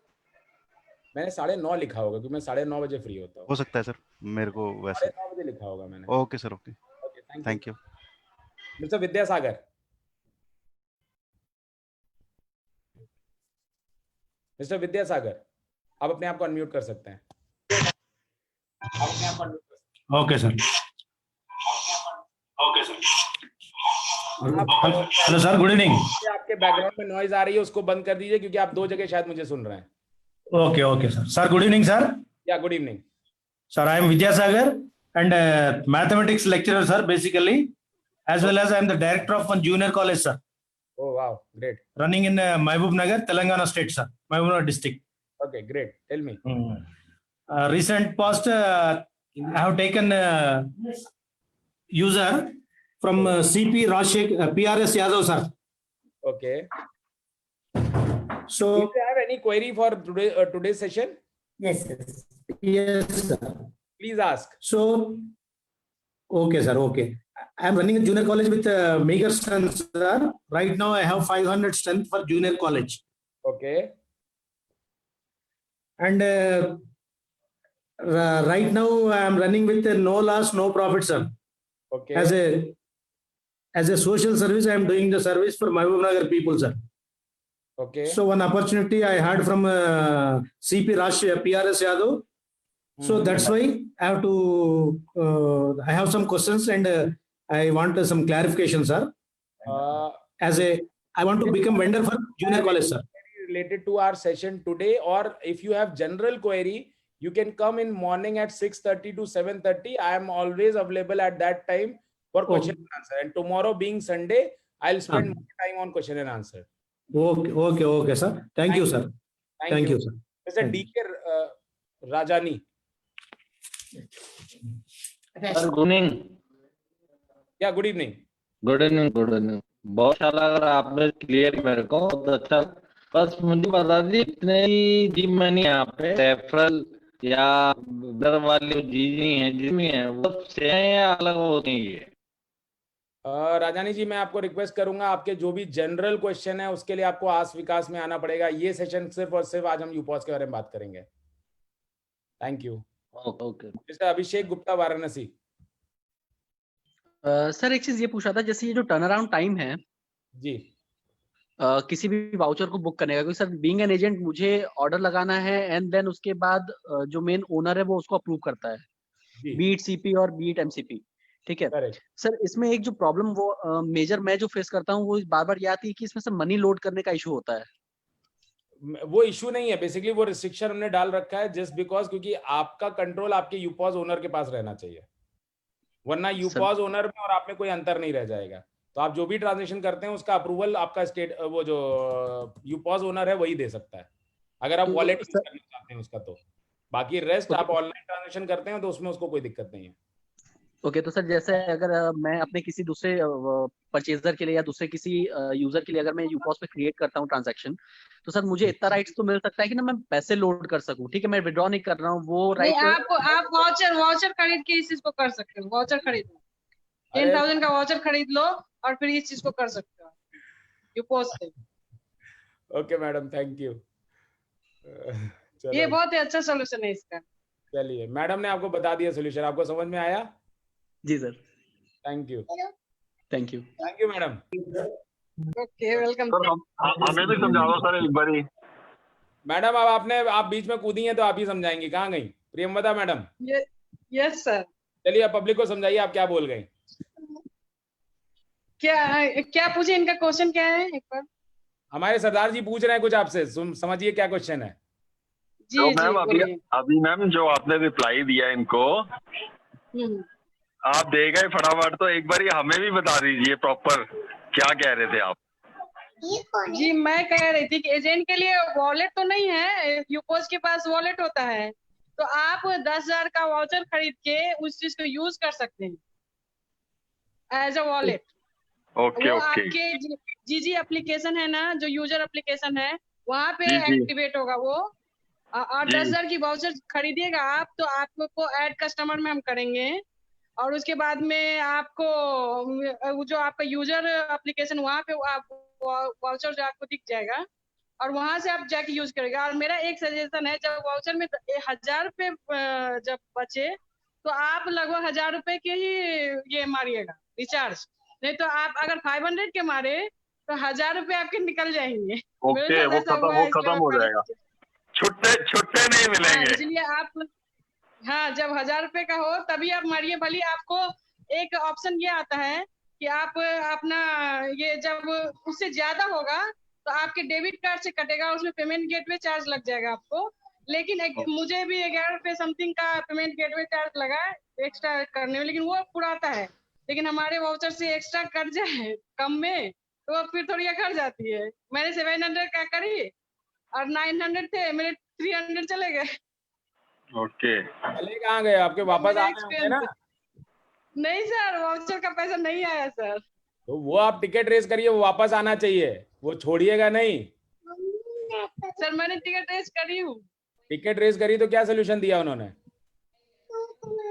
मैंने 9:30 लिखा होगा, क्योंकि मैं 9:30 बजे फ्री होता हूँ। हो सकता है सर, मेरे को वैसे। 9:30 बजे लिखा होगा मैंने। Okay sir, okay, okay, thank you. Mister Vidyasagar. Mister Vidyasagar, आप अपने आप को अनम्यूट कर सकते हैं। आप अपने आप को unmute कर सकते हैं। Okay sir. Okay sir. Hello sir, good evening. आपके बैकग्राउंड में नॉइज आ रही है, उसको बंद कर दीजिए, क्योंकि आप 2 जगह शायद मुझे सुन रहे हैं। Okay okay sir. Sir good evening sir. Yeah good evening sir, I am Vidyasagar and mathematics lecturer sir, basically, as well as I am the director of one junior college sir. Oh wow, great. Running in Mahbub Nagar, Telangana state sir, Mahbub Nagar district. Okay, great. Tell me. Recent past, I have taken user from CP Rashik, PRS Yadav sir. Okay. So, do you have any query for today's session? yes sir. Please ask. So, okay sir, okay. I am running a junior college with meager strength sir. Right now I have 500 strength for junior college. Okay. And right now I am running with no loss, no profit sir. Okay. As a social service, I am doing the service for Mahbub Nagar people sir. Okay. So one opportunity I had from CP Rash, PRS Yadav. So that's why I have to, I have some questions and I want some clarification, sir. I want to become vendor for junior college, sir. Related to our session today, or if you have general query, you can come in morning at 6:30 to 7:30. I am always available at that time for question and answer. And tomorrow being Sunday, I'll spend more time on question and answer. Okay, sir. Thank you, sir. Thank you, sir. Mr. Thank D.K. Rajani. Sir good evening. Yeah, good evening. Good evening good evening. बहुत अच्छा लग रहा है, आपने clear मेरे को बहुत अच्छा। बस मुझे बता दीजिए इतने ही जिम मैंने यहाँ पे रेफरल या उधर वाली जी है जिम है वो सेम है या अलग होते हैं ये? राजानी जी, मैं आपको रिक्वेस्ट करूंगा, आपके जो भी जनरल क्वेश्चन है उसके लिए आपको आस विकास में आना पड़ेगा। ये सेशन सिर्फ और सिर्फ आज हम यूपॉज के बारे में बात करेंगे। Thank you. Okay. Mister Abhishek Gupta, Varanasi. Sir एक चीज ये पूछा था, जैसे ये जो टर्न अराउंड टाइम है जी, किसी भी वाउचर को बुक करने का, क्योंकि सर बीइंग एन एजेंट मुझे ऑर्डर लगाना है एंड देन उसके बाद जो मेन ओनर है वो उसको अप्रूव करता है, जी, बीट सीपी और बीट एमसीपी, ठीक है। करेक्ट। सर इसमें एक जो प्रॉब्लम वो मेजर मैं जो फेस करता हूँ वो बार बार ये आती है कि इसमें से मनी लोड करने का इशू होता है। वो इशू नहीं है, बेसिकली वो रिस्ट्रिक्शन हमने डाल रखा है जस्ट बिकॉज, क्योंकि आपका कंट्रोल आपके यूपॉज ओनर के पास रहना चाहिए, वरना यूपॉज ओनर में और आप में कोई अंतर नहीं रह जाएगा। तो आप जो भी ट्रांजेक्शन करते हैं उसका अप्रूवल आपका स्टेट वो जो यूपॉज ओनर है वही दे सकता है, अगर आप वॉलेट यूज करना चाहते हैं उसका। तो बाकी रेस्ट आप ऑनलाइन ट्रांजेक्शन करते हैं तो उसमें उसको कोई दिक्कत नहीं है। ओके, तो सर जैसे अगर मैं अपने किसी दूसरे परचेजर के लिए या दूसरे किसी यूजर के लिए अगर मैं यूपॉस पे क्रिएट करता हूँ ट्रांजैक्शन, तो सर मुझे इतना राइट्स तो मिल सकता है कि ना मैं पैसे लोड कर सकूं, ठीक है, मैं विड्रॉ नहीं कर रहा हूँ वो राइट। आप वाउचर खरीद के इस चीज को कर सकते हो। वाउचर खरीद लो, 10,000 का वाउचर खरीद लो और फिर इस चीज को कर सकते हो यूपॉस से। Okay madam, thank you. ये बहुत ही अच्छा सोल्यूशन है इसका। चलिए, मैडम ने आपको बता दिया सोल्यूशन, आपको समझ में आया? जी sir, thank you. Thank you. Thank you madam. Okay, welcome. हमें भी समझा दो सर एक बारी। मैडम अब आप बीच में कूदी हैं तो आप ही समझाएंगी, कहाँ गई प्रियंवदा मैडम? Yes sir. चलिए आप पब्लिक को समझाइए आप क्या बोल गई। क्या पूछे, इनका क्वेश्चन क्या है एक बार? हमारे सरदार जी पूछ रहे हैं कुछ आपसे, समझिए क्या क्वेश्चन है। जी तो जी मैम बोलिए। अभी मैम जो आपने रिप्लाई दिया इनको आप दे गए फटाफट, तो एक बार हमें भी बता दीजिए प्रॉपर क्या कह रहे थे आप। जी मैं कह रही थी कि एजेंट के लिए वॉलेट तो नहीं है, यूपॉस के पास वॉलेट होता है, तो आप 10,000 का वाउचर खरीद के उस चीज को यूज कर सकते हैं एज अ वॉलेट। ओके वो ओके। आपके जीजी एप्लीकेशन है ना, जो यूजर एप्लीकेशन है वहाँ पे एक्टिवेट होगा वो, और 10,000 की वाउचर खरीदिएगा आप तो आपको ऐड कस्टमर में हम करेंगे, और उसके बाद में आपको जो आपका यूजर एप्लीकेशन वहाँ पे आप वाउचर जो आपको दिख जाएगा और वहां से आप जाके यूज करेगा। और मेरा एक सजेशन है, जब वाउचर में 1,000 रुपए जब बचे तो आप लगभग 1,000 रुपए के ही ये मारिएगा रिचार्ज, नहीं तो आप अगर 500 के मारे तो 1,000 रुपए आपके निकल जाएंगे। ओके, वो खत्म हो जाएगा, छुट्टे नहीं मिलेंगे। इसलिए आप जब 1,000 रुपए का हो तभी आप मारिए। भले आपको एक ऑप्शन ये आता है कि आप अपना ये जब उससे ज्यादा होगा तो आपके डेबिट कार्ड से कटेगा, उसमें पेमेंट गेटवे चार्ज लग जाएगा आपको, लेकिन मुझे भी 11 रुपए समथिंग का पेमेंट गेटवे चार्ज लगा एक्स्ट्रा करने में, लेकिन वो पुराता है। लेकिन हमारे वाउचर से एक्स्ट्रा कट जाए कम में तो फिर थोड़ी कट जाती है। मैंने 700 का करी और 900 थे मेरे, 300 चले गए। ओके, चले कहाँ गए आपके, वापस आ गए होंगे ना? नहीं सर, वाउचर का पैसा नहीं आया सर। तो वो आप टिकट रेस करिए, वो वापस आना चाहिए, वो छोड़िएगा नहीं। सर मैंने टिकट रेस करी हूँ। टिकट रेस करी तो क्या सोल्यूशन दिया उन्होंने?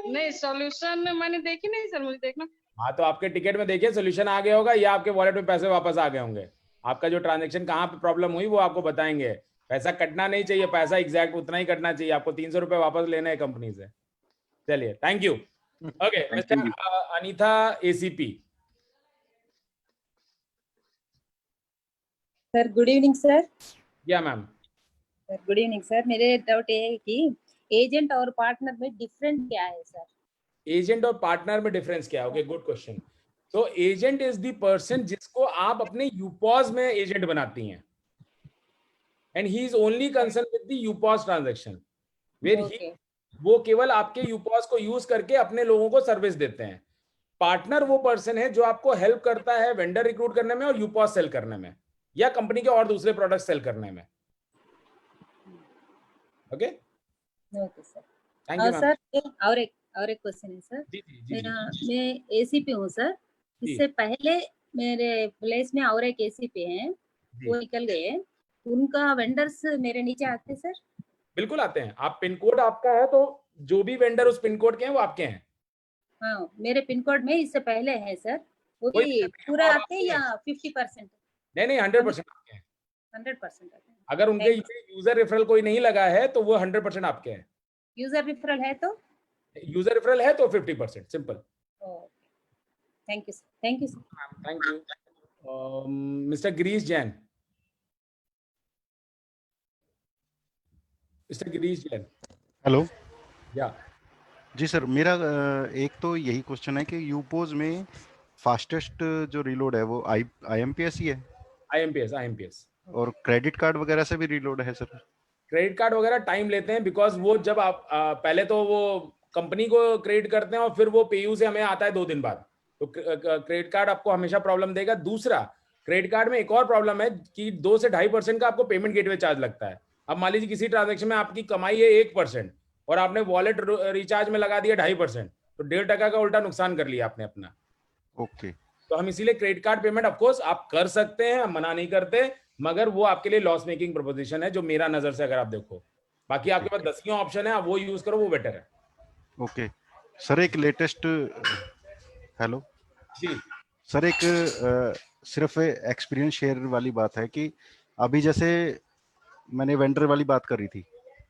नहीं सॉल्यूशन मैंने देखी नहीं सर, मुझे देखना। हाँ तो आपके टिकट में देखिए सोल्यूशन आ गया होगा या आपके वॉलेट में पैसे वापस आ गए होंगे। आपका जो ट्रांजेक्शन कहाँ पे प्रॉब्लम हुई वो आपको बताएंगे। पैसा कटना नहीं चाहिए, पैसा एग्जैक्ट उतना ही कटना चाहिए, आपको 300 रुपए वापस लेने हैं कंपनी से। चलिए, thank you. Okay, mister Anita ACP. Sir good evening sir. या मैम। गुड इवनिंग सर, मेरे डाउट ये है कि एजेंट और पार्टनर में डिफरेंस क्या है सर? एजेंट और पार्टनर में डिफरेंस क्या है? Okay, good question. तो एजेंट इज द पर्सन जिसको आप अपने यूपॉज में एजेंट बनाती हैं, and he is only concern with the UPOS transaction, where he वो केवल आपके यूपॉज को यूज करके अपने लोगों को सर्विस देते हैं। पार्टनर वो पर्सन है जो आपको हेल्प करता है वेंडर रिक्रूट करने में और यूपॉज सेल करने में। या कंपनी के और दूसरे प्रोडक्ट सेल करने में। Okay, okay sir. Thank you ma'am. Sir और एक क्वेश्चन है सर। जी जी जी मैं एसीपी हूँ सर। इससे पहले मेरे प्लेस में और एक एसीपी हैं, वो निकल गए, उनका वेंडर्स मेरे नीचे आते सर? बिल्कुल आते हैं। आप पिन कोड आपका है तो जो भी वेंडर उस पिन कोड के हैं वो आपके हैं। हाँ, मेरे पिन कोड में इससे पहले है सर, वो भी पूरा आते हैं या 50%? नहीं 100% आपके हैं। 100% आते हैं। अगर उनके यूजर रेफरल कोई नहीं लगा है तो वो 100% आपके हैं। यूजर रेफरल है तो? यूजर रेफरल है तो 50%, simple. Thank you sir. Thank you sir. Thank you. Mister Girish Jain. Mister Girish Jain. Hello. या जी सर, मेरा एक तो यही क्वेश्चन है कि यूपोज में फास्टेस्ट जो रीलोड है वो IMPS ही है? IMPS। और क्रेडिट कार्ड वगैरह से भी रीलोड है सर? क्रेडिट कार्ड वगैरह टाइम लेते हैं, बिकॉज वो जब आप पहले तो वो कंपनी को क्रेडिट करते हैं और फिर वो पेयू से हमें आता है 2 दिन बाद, तो क्रेडिट कार्ड आपको हमेशा प्रॉब्लम देगा। दूसरा, क्रेडिट कार्ड में एक और प्रॉब्लम है कि 2 से 2.5% का आपको पेमेंट गेटवे चार्ज लगता है। अब मान लीजिए किसी ट्रांजेक्शन में आपकी कमाई है 1% और आपने वॉलेट रिचार्ज में लगा दिया 2.5%, तो 1.5% का उल्टा नुकसान कर लिया आपने अपना। ओके। तो हम इसीलिए क्रेडिट कार्ड पेमेंट ऑफकोर्स आप कर सकते हैं, हम मना नहीं करते, मगर वो आपके लिए लॉस मेकिंग प्रोपोजिशन है जो मेरा नजर से अगर आप देखो। बाकी आपके पास 10 ऑप्शन है, आप वो यूज करो, वो बेटर है। ओके सर, एक लेटेस्ट, हेलो जी सर, एक सिर्फ एक्सपीरियंस शेयर वाली बात है कि अभी जैसे मैंने वेंडर वाली बात करी थी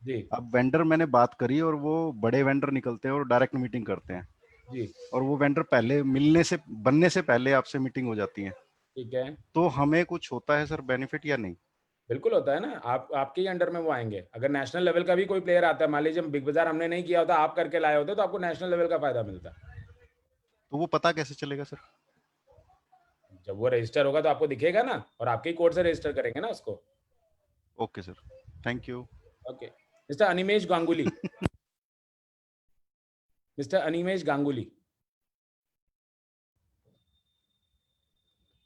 जी, अब वेंडर मैंने बात करी और वो बड़े वेंडर निकलते हैं और डायरेक्ट मीटिंग करते हैं जी, और वो वेंडर पहले बनने से पहले आपसे मीटिंग हो जाती है, ठीक है। तो हमें कुछ होता है सर बेनिफिट या नहीं? बिल्कुल होता है ना, आपके ही अंडर में वो आएंगे। अगर नेशनल लेवल का भी कोई प्लेयर आता है, मान लीजिए बिग बाजार हमने नहीं किया होता, आप करके लाए होते, तो आपको नेशनल लेवल का फायदा मिलता। तो वो पता कैसे चलेगा सर? जब वो रजिस्टर होगा तो आपको दिखेगा ना, और आपके ही कोड से रजिस्टर करेंगे ना उसको। Okay sir, thank you. Okay, mister Animesh Ganguly. Mister Animesh Ganguly.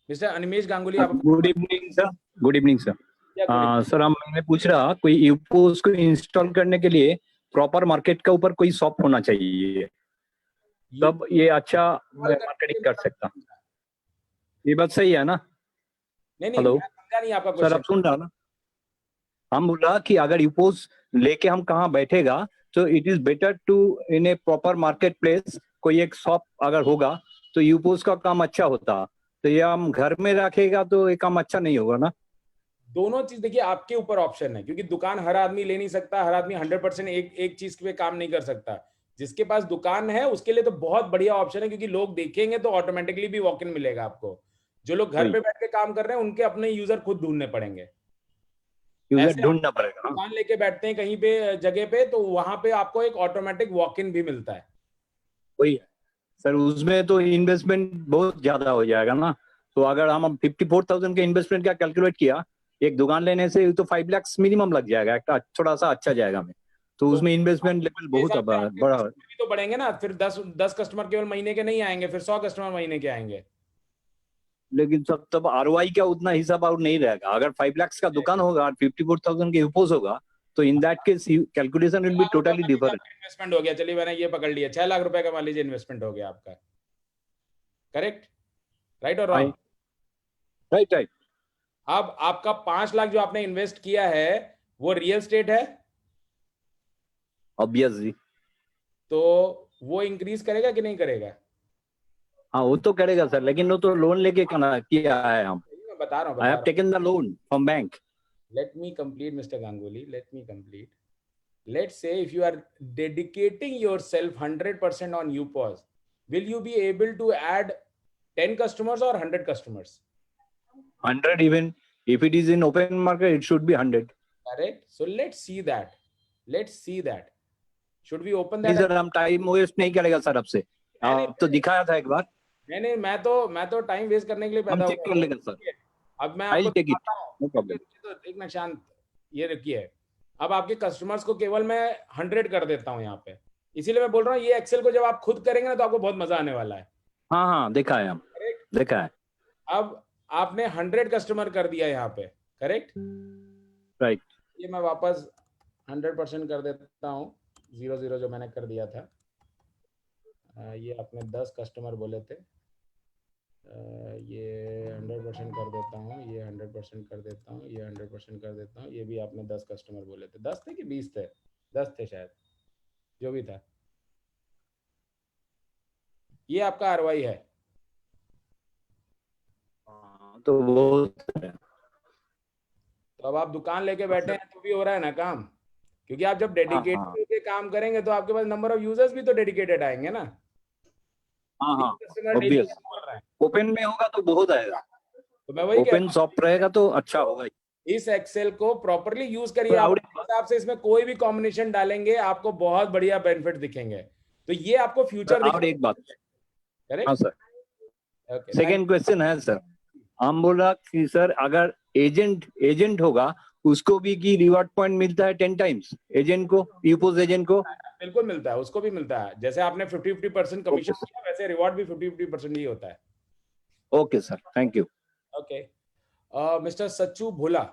Mister Animesh Ganguly, आप good evening sir. Good evening sir. Sir मैं पूछ रहा, कोई यूपोज को इंस्टॉल करने के लिए प्रॉपर मार्केट के ऊपर कोई शॉप होना चाहिए, तब ये अच्छा मार्केटिंग कर सकता। ये बात सही है ना? नहीं हेलो मैं समझा नहीं आपका सर, क्वेश्चन। आप सुन रहा ना? हम बोला कि अगर यूपोज लेके हम कहाँ बैठेगा, तो it is better to in a proper market place, कोई एक शॉप अगर होगा तो यूपोज का काम अच्छा होता। तो ये हम घर में रखेगा तो ये काम अच्छा नहीं होगा ना? दोनों चीज देखिए, आपके ऊपर ऑप्शन है, क्योंकि दुकान हर आदमी ले नहीं सकता, हर आदमी 100% एक चीज पे काम नहीं कर सकता। जिसके पास दुकान है उसके लिए तो बहुत बढ़िया ऑप्शन है, क्योंकि लोग देखेंगे तो ऑटोमेटिकली भी वॉक इन मिलेगा आपको। जो लोग घर पे बैठ के काम कर रहे हैं उनके अपने यूजर खुद ढूंढने पड़ेंगे, यूजर ढूंढना पड़ेगा। दुकान लेके बैठते हैं कहीं पे जगह पे, तो वहां पे आपको एक ऑटोमेटिक वॉक इन भी मिलता है। वही है सर, उसमें तो इन्वेस्टमेंट बहुत ज्यादा हो जाएगा ना। तो अगर हम 54,000 के इन्वेस्टमेंट का कैलकुलेट किया, एक दुकान लेने से तो 5 लाख मिनिमम लग जाएगा, एक थोड़ा सा अच्छा जाएगा में, तो उसमें इन्वेस्टमेंट लेवल बहुत बड़ा भी तो बढ़ेंगे ना, फिर 10 कस्टमर केवल महीने के नहीं आएंगे, फिर 100 कस्टमर महीने के आएंगे। लेकिन सब तब ROI का उतना हिसाब और नहीं रहेगा। अगर 5 लाख का दुकान होगा और 54,000 के यूपोज होगा, तो in that case calculation will be totally different. Investment हो गया, चलिए मैंने ये पकड़ लिया, 6 लाख रुपए का मान लीजिए इन्वेस्टमेंट हो गया आपका, करेक्ट? राइट और रॉन्ग? Right right. अब आपका 5 लाख जो आपने इन्वेस्ट किया है वो रियल स्टेट है, ऑब्वियसली। तो वो इंक्रीज करेगा कि नहीं करेगा? हाँ, वो तो करेगा सर, लेकिन वो तो लोन लेके किया है हम। मैं बता रहा हूँ, I have taken the loan from bank. Let me complete, Mr. Ganguly. Let me complete. Let's say if you are dedicating yourself 100% on UPOS, will you be able to add 10 customers or 100 customers? 100 even. If it is in open market, it should be 100. Correct. So let's see that. Let's see that. Should we open that? Sir हम time waste नहीं करेगा sir आपसे। आप तो दिखाया था एक बार। नहीं मैं तो टाइम वेस्ट करने के लिए पैदा हम चेक कर लेंगे सर। अब मैं I'll आपको take it. No problem. तो एक मिनट शांत, ये रखिए। अब आपके कस्टमर्स को केवल मैं 100 कर देता हूँ यहाँ पे, इसीलिए मैं बोल रहा हूँ ये एक्सेल को जब आप खुद करेंगे ना तो आपको बहुत मजा आने वाला है। हाँ देखा है हम, देखा है। अब आपने 100 कस्टमर कर दिया यहाँ पे, करेक्ट? राइट। ये मैं वापस 100% कर देता हूँ, 0 जो मैंने कर दिया था। ये आपने 10 कस्टमर बोले थे, ये 100% कर देता हूँ, ये 100% कर देता हूँ, ये 100% कर देता हूँ। ये भी आपने 10 कस्टमर बोले थे, 10 थे कि 20 थे? 10 थे शायद, जो भी था। ये आपका ROI है। तो वो तो अब आप दुकान लेके बैठे हैं तो भी हो रहा है ना काम, क्योंकि आप जब डेडिकेटेड होकर काम करेंगे तो आपके पास नंबर ऑफ यूजर्स भी तो डेडिकेटेड आएंगे ना। हाँ, कस्टमर डेली ऑब्वियस। बोल रहा है, ओपन में होगा तो बहुत आएगा, तो मैं वही कह रहा ओपन शॉप रहेगा तो अच्छा होगा। हूँ, इस एक्सेल को प्रॉपरली यूज करिए। आप अपने हिसाब से इसमें कोई भी कॉम्बिनेशन डालेंगे, आपको बहुत बढ़िया बेनिफिट दिखेंगे। तो ये आपको फ्यूचर और एक बात, करेक्ट? हाँ सर, ओके, सेकेंड क्वेश्चन है सर, हम बोल रहा कि सर अगर एजेंट होगा उसको भी की रिवॉर्ड पॉइंट मिलता है 10 टाइम्स, एजेंट को, यूपोज एजेंट को? बिल्कुल मिलता है, उसको भी मिलता है। जैसे आपने 50-50% कमीशन किया, वैसे रिवॉर्ड भी 50-50% ही होता है। Okay sir, thank you. Okay, mister Sachchu बोला,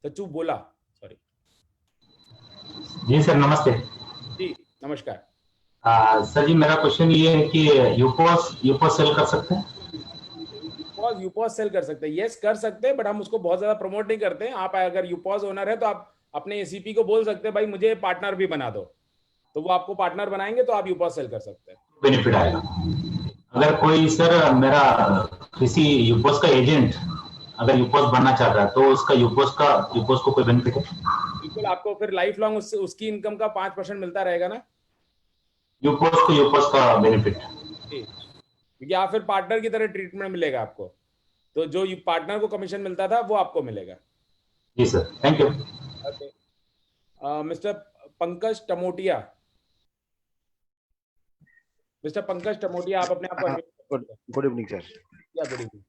सॉरी। जी सर, नमस्ते। जी नमस्कार। सर जी, मेरा क्वेश्चन ये है कि यूपोस सेल कर सकते हैं? यूपॉज सेल कर सकते हैं, यस कर सकते हैं, बट हम उसको बहुत ज्यादा प्रमोट नहीं करते हैं। आप अगर यूपॉज ओनर है तो आप अपने एसीपी को बोल सकते हैं भाई मुझे पार्टनर भी बना दो, तो वो आपको पार्टनर बनाएंगे, तो आप यूपॉज सेल कर सकते हैं। बेनिफिट आएगा। अगर कोई सर मेरा किसी यूपोस का एजेंट अगर यूपोस बनना चाहता है तो उसका यूपोस को कोई बेनिफिट है? बिल्कुल, आपको फिर लाइफ लॉन्ग उसकी इनकम का 5% मिलता रहेगा ना, यूपोस का बेनिफिट, क्योंकि आप फिर पार्टनर की तरह ट्रीटमेंट मिलेगा आपको। तो जो पार्टनर को कमीशन मिलता था वो आपको मिलेगा। जी sir, thank you. Okay, mister Pankaj Tamotia, आप अपने आप को good evening sir. Yeah good evening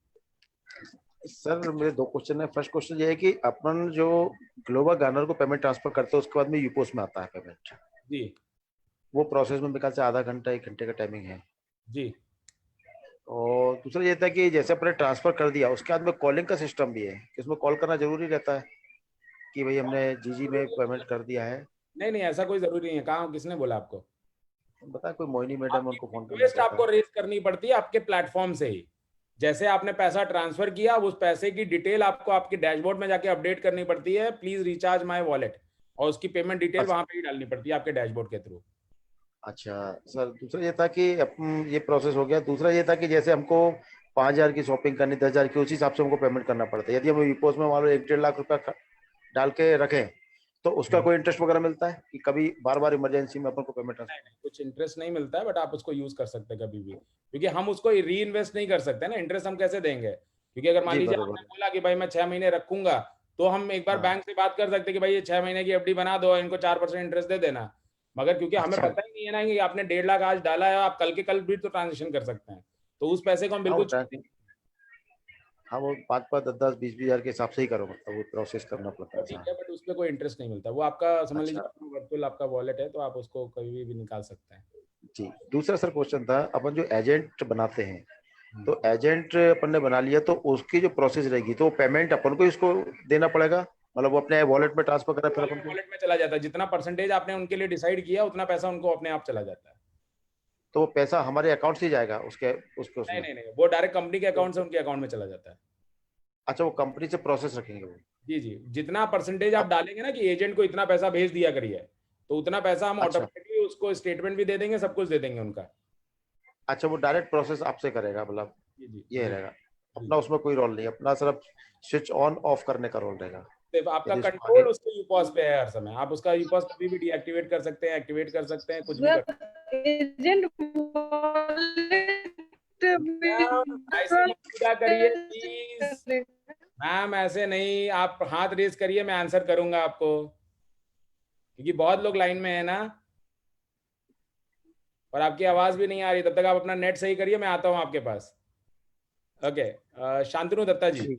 sir, मेरे 2 क्वेश्चन है। फर्स्ट क्वेश्चन ये है कि अपन जो ग्लोबल गार्नर को पेमेंट ट्रांसफर करते हैं उसके बाद में यूपोस में आता है पेमेंट जी, वो प्रोसेस में मेरे ख्याल से आधा घंटा 1 घंटे का टाइमिंग है जी। और दूसरा ये था कि जैसे अपने ट्रांसफर कर दिया उसके बाद में कॉलिंग का सिस्टम भी है कि उसमें कॉल करना जरूरी रहता है कि भाई हमने जीजी में पेमेंट कर दिया है? नहीं, ऐसा कोई जरूरी नहीं है। कहाँ, किसने बोला आपको? बता, कोई मोहिनी मैडम, उनको फोन रिक्वेस्ट करना आपको रेज करनी पड़ती है आपके प्लेटफॉर्म से ही। जैसे आपने पैसा ट्रांसफर किया, उस पैसे की डिटेल आपको आपके डैशबोर्ड में जाके अपडेट करनी पड़ती है, प्लीज रिचार्ज माय वॉलेट, और उसकी पेमेंट डिटेल वहां पे ही डालनी पड़ती है आपके डैशबोर्ड के थ्रू। अच्छा सर, दूसरा ये था कि ये प्रोसेस हो गया। दूसरा ये था कि जैसे हमको 5,000 की शॉपिंग करनी, 10,000 की, उसी हिसाब से हमको पेमेंट करना पड़ता है। यदि हम यूपोस में मान लो 1-1.5 लाख रुपया डाल के रखें तो उसका कोई इंटरेस्ट वगैरह मिलता है कि कभी बार इमरजेंसी में अपन को पेमेंट? नहीं, कुछ इंटरेस्ट नहीं मिलता है, बट आप उसको यूज कर सकते हैं कभी भी, क्योंकि हम उसको री इन्वेस्ट नहीं कर सकते ना। इंटरेस्ट हम कैसे देंगे? क्योंकि अगर मान लीजिए आपने बोला कि भाई मैं 6 महीने रखूंगा, तो हम एक बार बैंक से बात कर सकते हैं कि भाई ये 6 महीने की एफडी बना दो, इनको 4% इंटरेस्ट दे देना। मगर क्योंकि हमें पता ही नहीं है ना कि आपने 1.5 लाख आज डाला है, आप कल के कल भी तो ट्रांजेक्शन कर सकते हैं, तो उस पैसे को हम बिल्कुल हाँ, वो 5-5, 10-10, 20-20 हजार के हिसाब से ही करो, मतलब वो प्रोसेस करना पड़ता है। ठीक है, बट उसमें कोई इंटरेस्ट नहीं मिलता। वो आपका समझ लीजिए वर्चुअल आपका वॉलेट है, तो आप उसको कभी भी निकाल सकते हैं। जी। दूसरा सर क्वेश्चन था, अपन जो एजेंट बनाते हैं तो एजेंट अपन ने बना लिया तो उसकी जो प्रोसेस रहेगी तो पेमेंट अपन को इसको देना पड़ेगा, मतलब वो अपने वॉलेट में ट्रांसफर करा फिर अपन वॉलेट में चला जाता है, जितना परसेंटेज आपने उनके लिए डिसाइड किया उतना पैसा उनको अपने आप चला जाता है। तो वो पैसा हमारे अकाउंट से ही जाएगा उसके नहीं, वो डायरेक्ट कंपनी के अकाउंट से उनके अकाउंट में चला जाता है। अच्छा, वो कंपनी से प्रोसेस रखेंगे वो? जी, जितना परसेंटेज आप डालेंगे ना कि एजेंट को इतना पैसा भेज दिया करिए, तो उतना पैसा हम ऑटोमेटिकली उसको स्टेटमेंट भी दे देंगे, सब कुछ दे देंगे उनका। अच्छा, वो डायरेक्ट प्रोसेस आपसे करेगा, मतलब ये रहेगा अपना, उसमें कोई रोल नहीं, अपना सिर्फ स्विच ऑन ऑफ करने का रोल रहेगा। आपका कंट्रोल उसके यूपॉस पे है हर समय। आप उसका यूपॉस कभी भी डीएक्टिवेट कर सकते हैं, एक्टिवेट कर सकते हैं, कुछ भी कर करिए प्लीज मैम, ऐसे नहीं। आप हाथ रेज करिए, मैं आंसर करूंगा आपको, क्योंकि बहुत लोग लाइन में है ना और आपकी आवाज भी नहीं आ रही। तब तक आप अपना नेट सही करिए, मैं आता हूं आपके पास। Okay, Shantanu Dutta ji.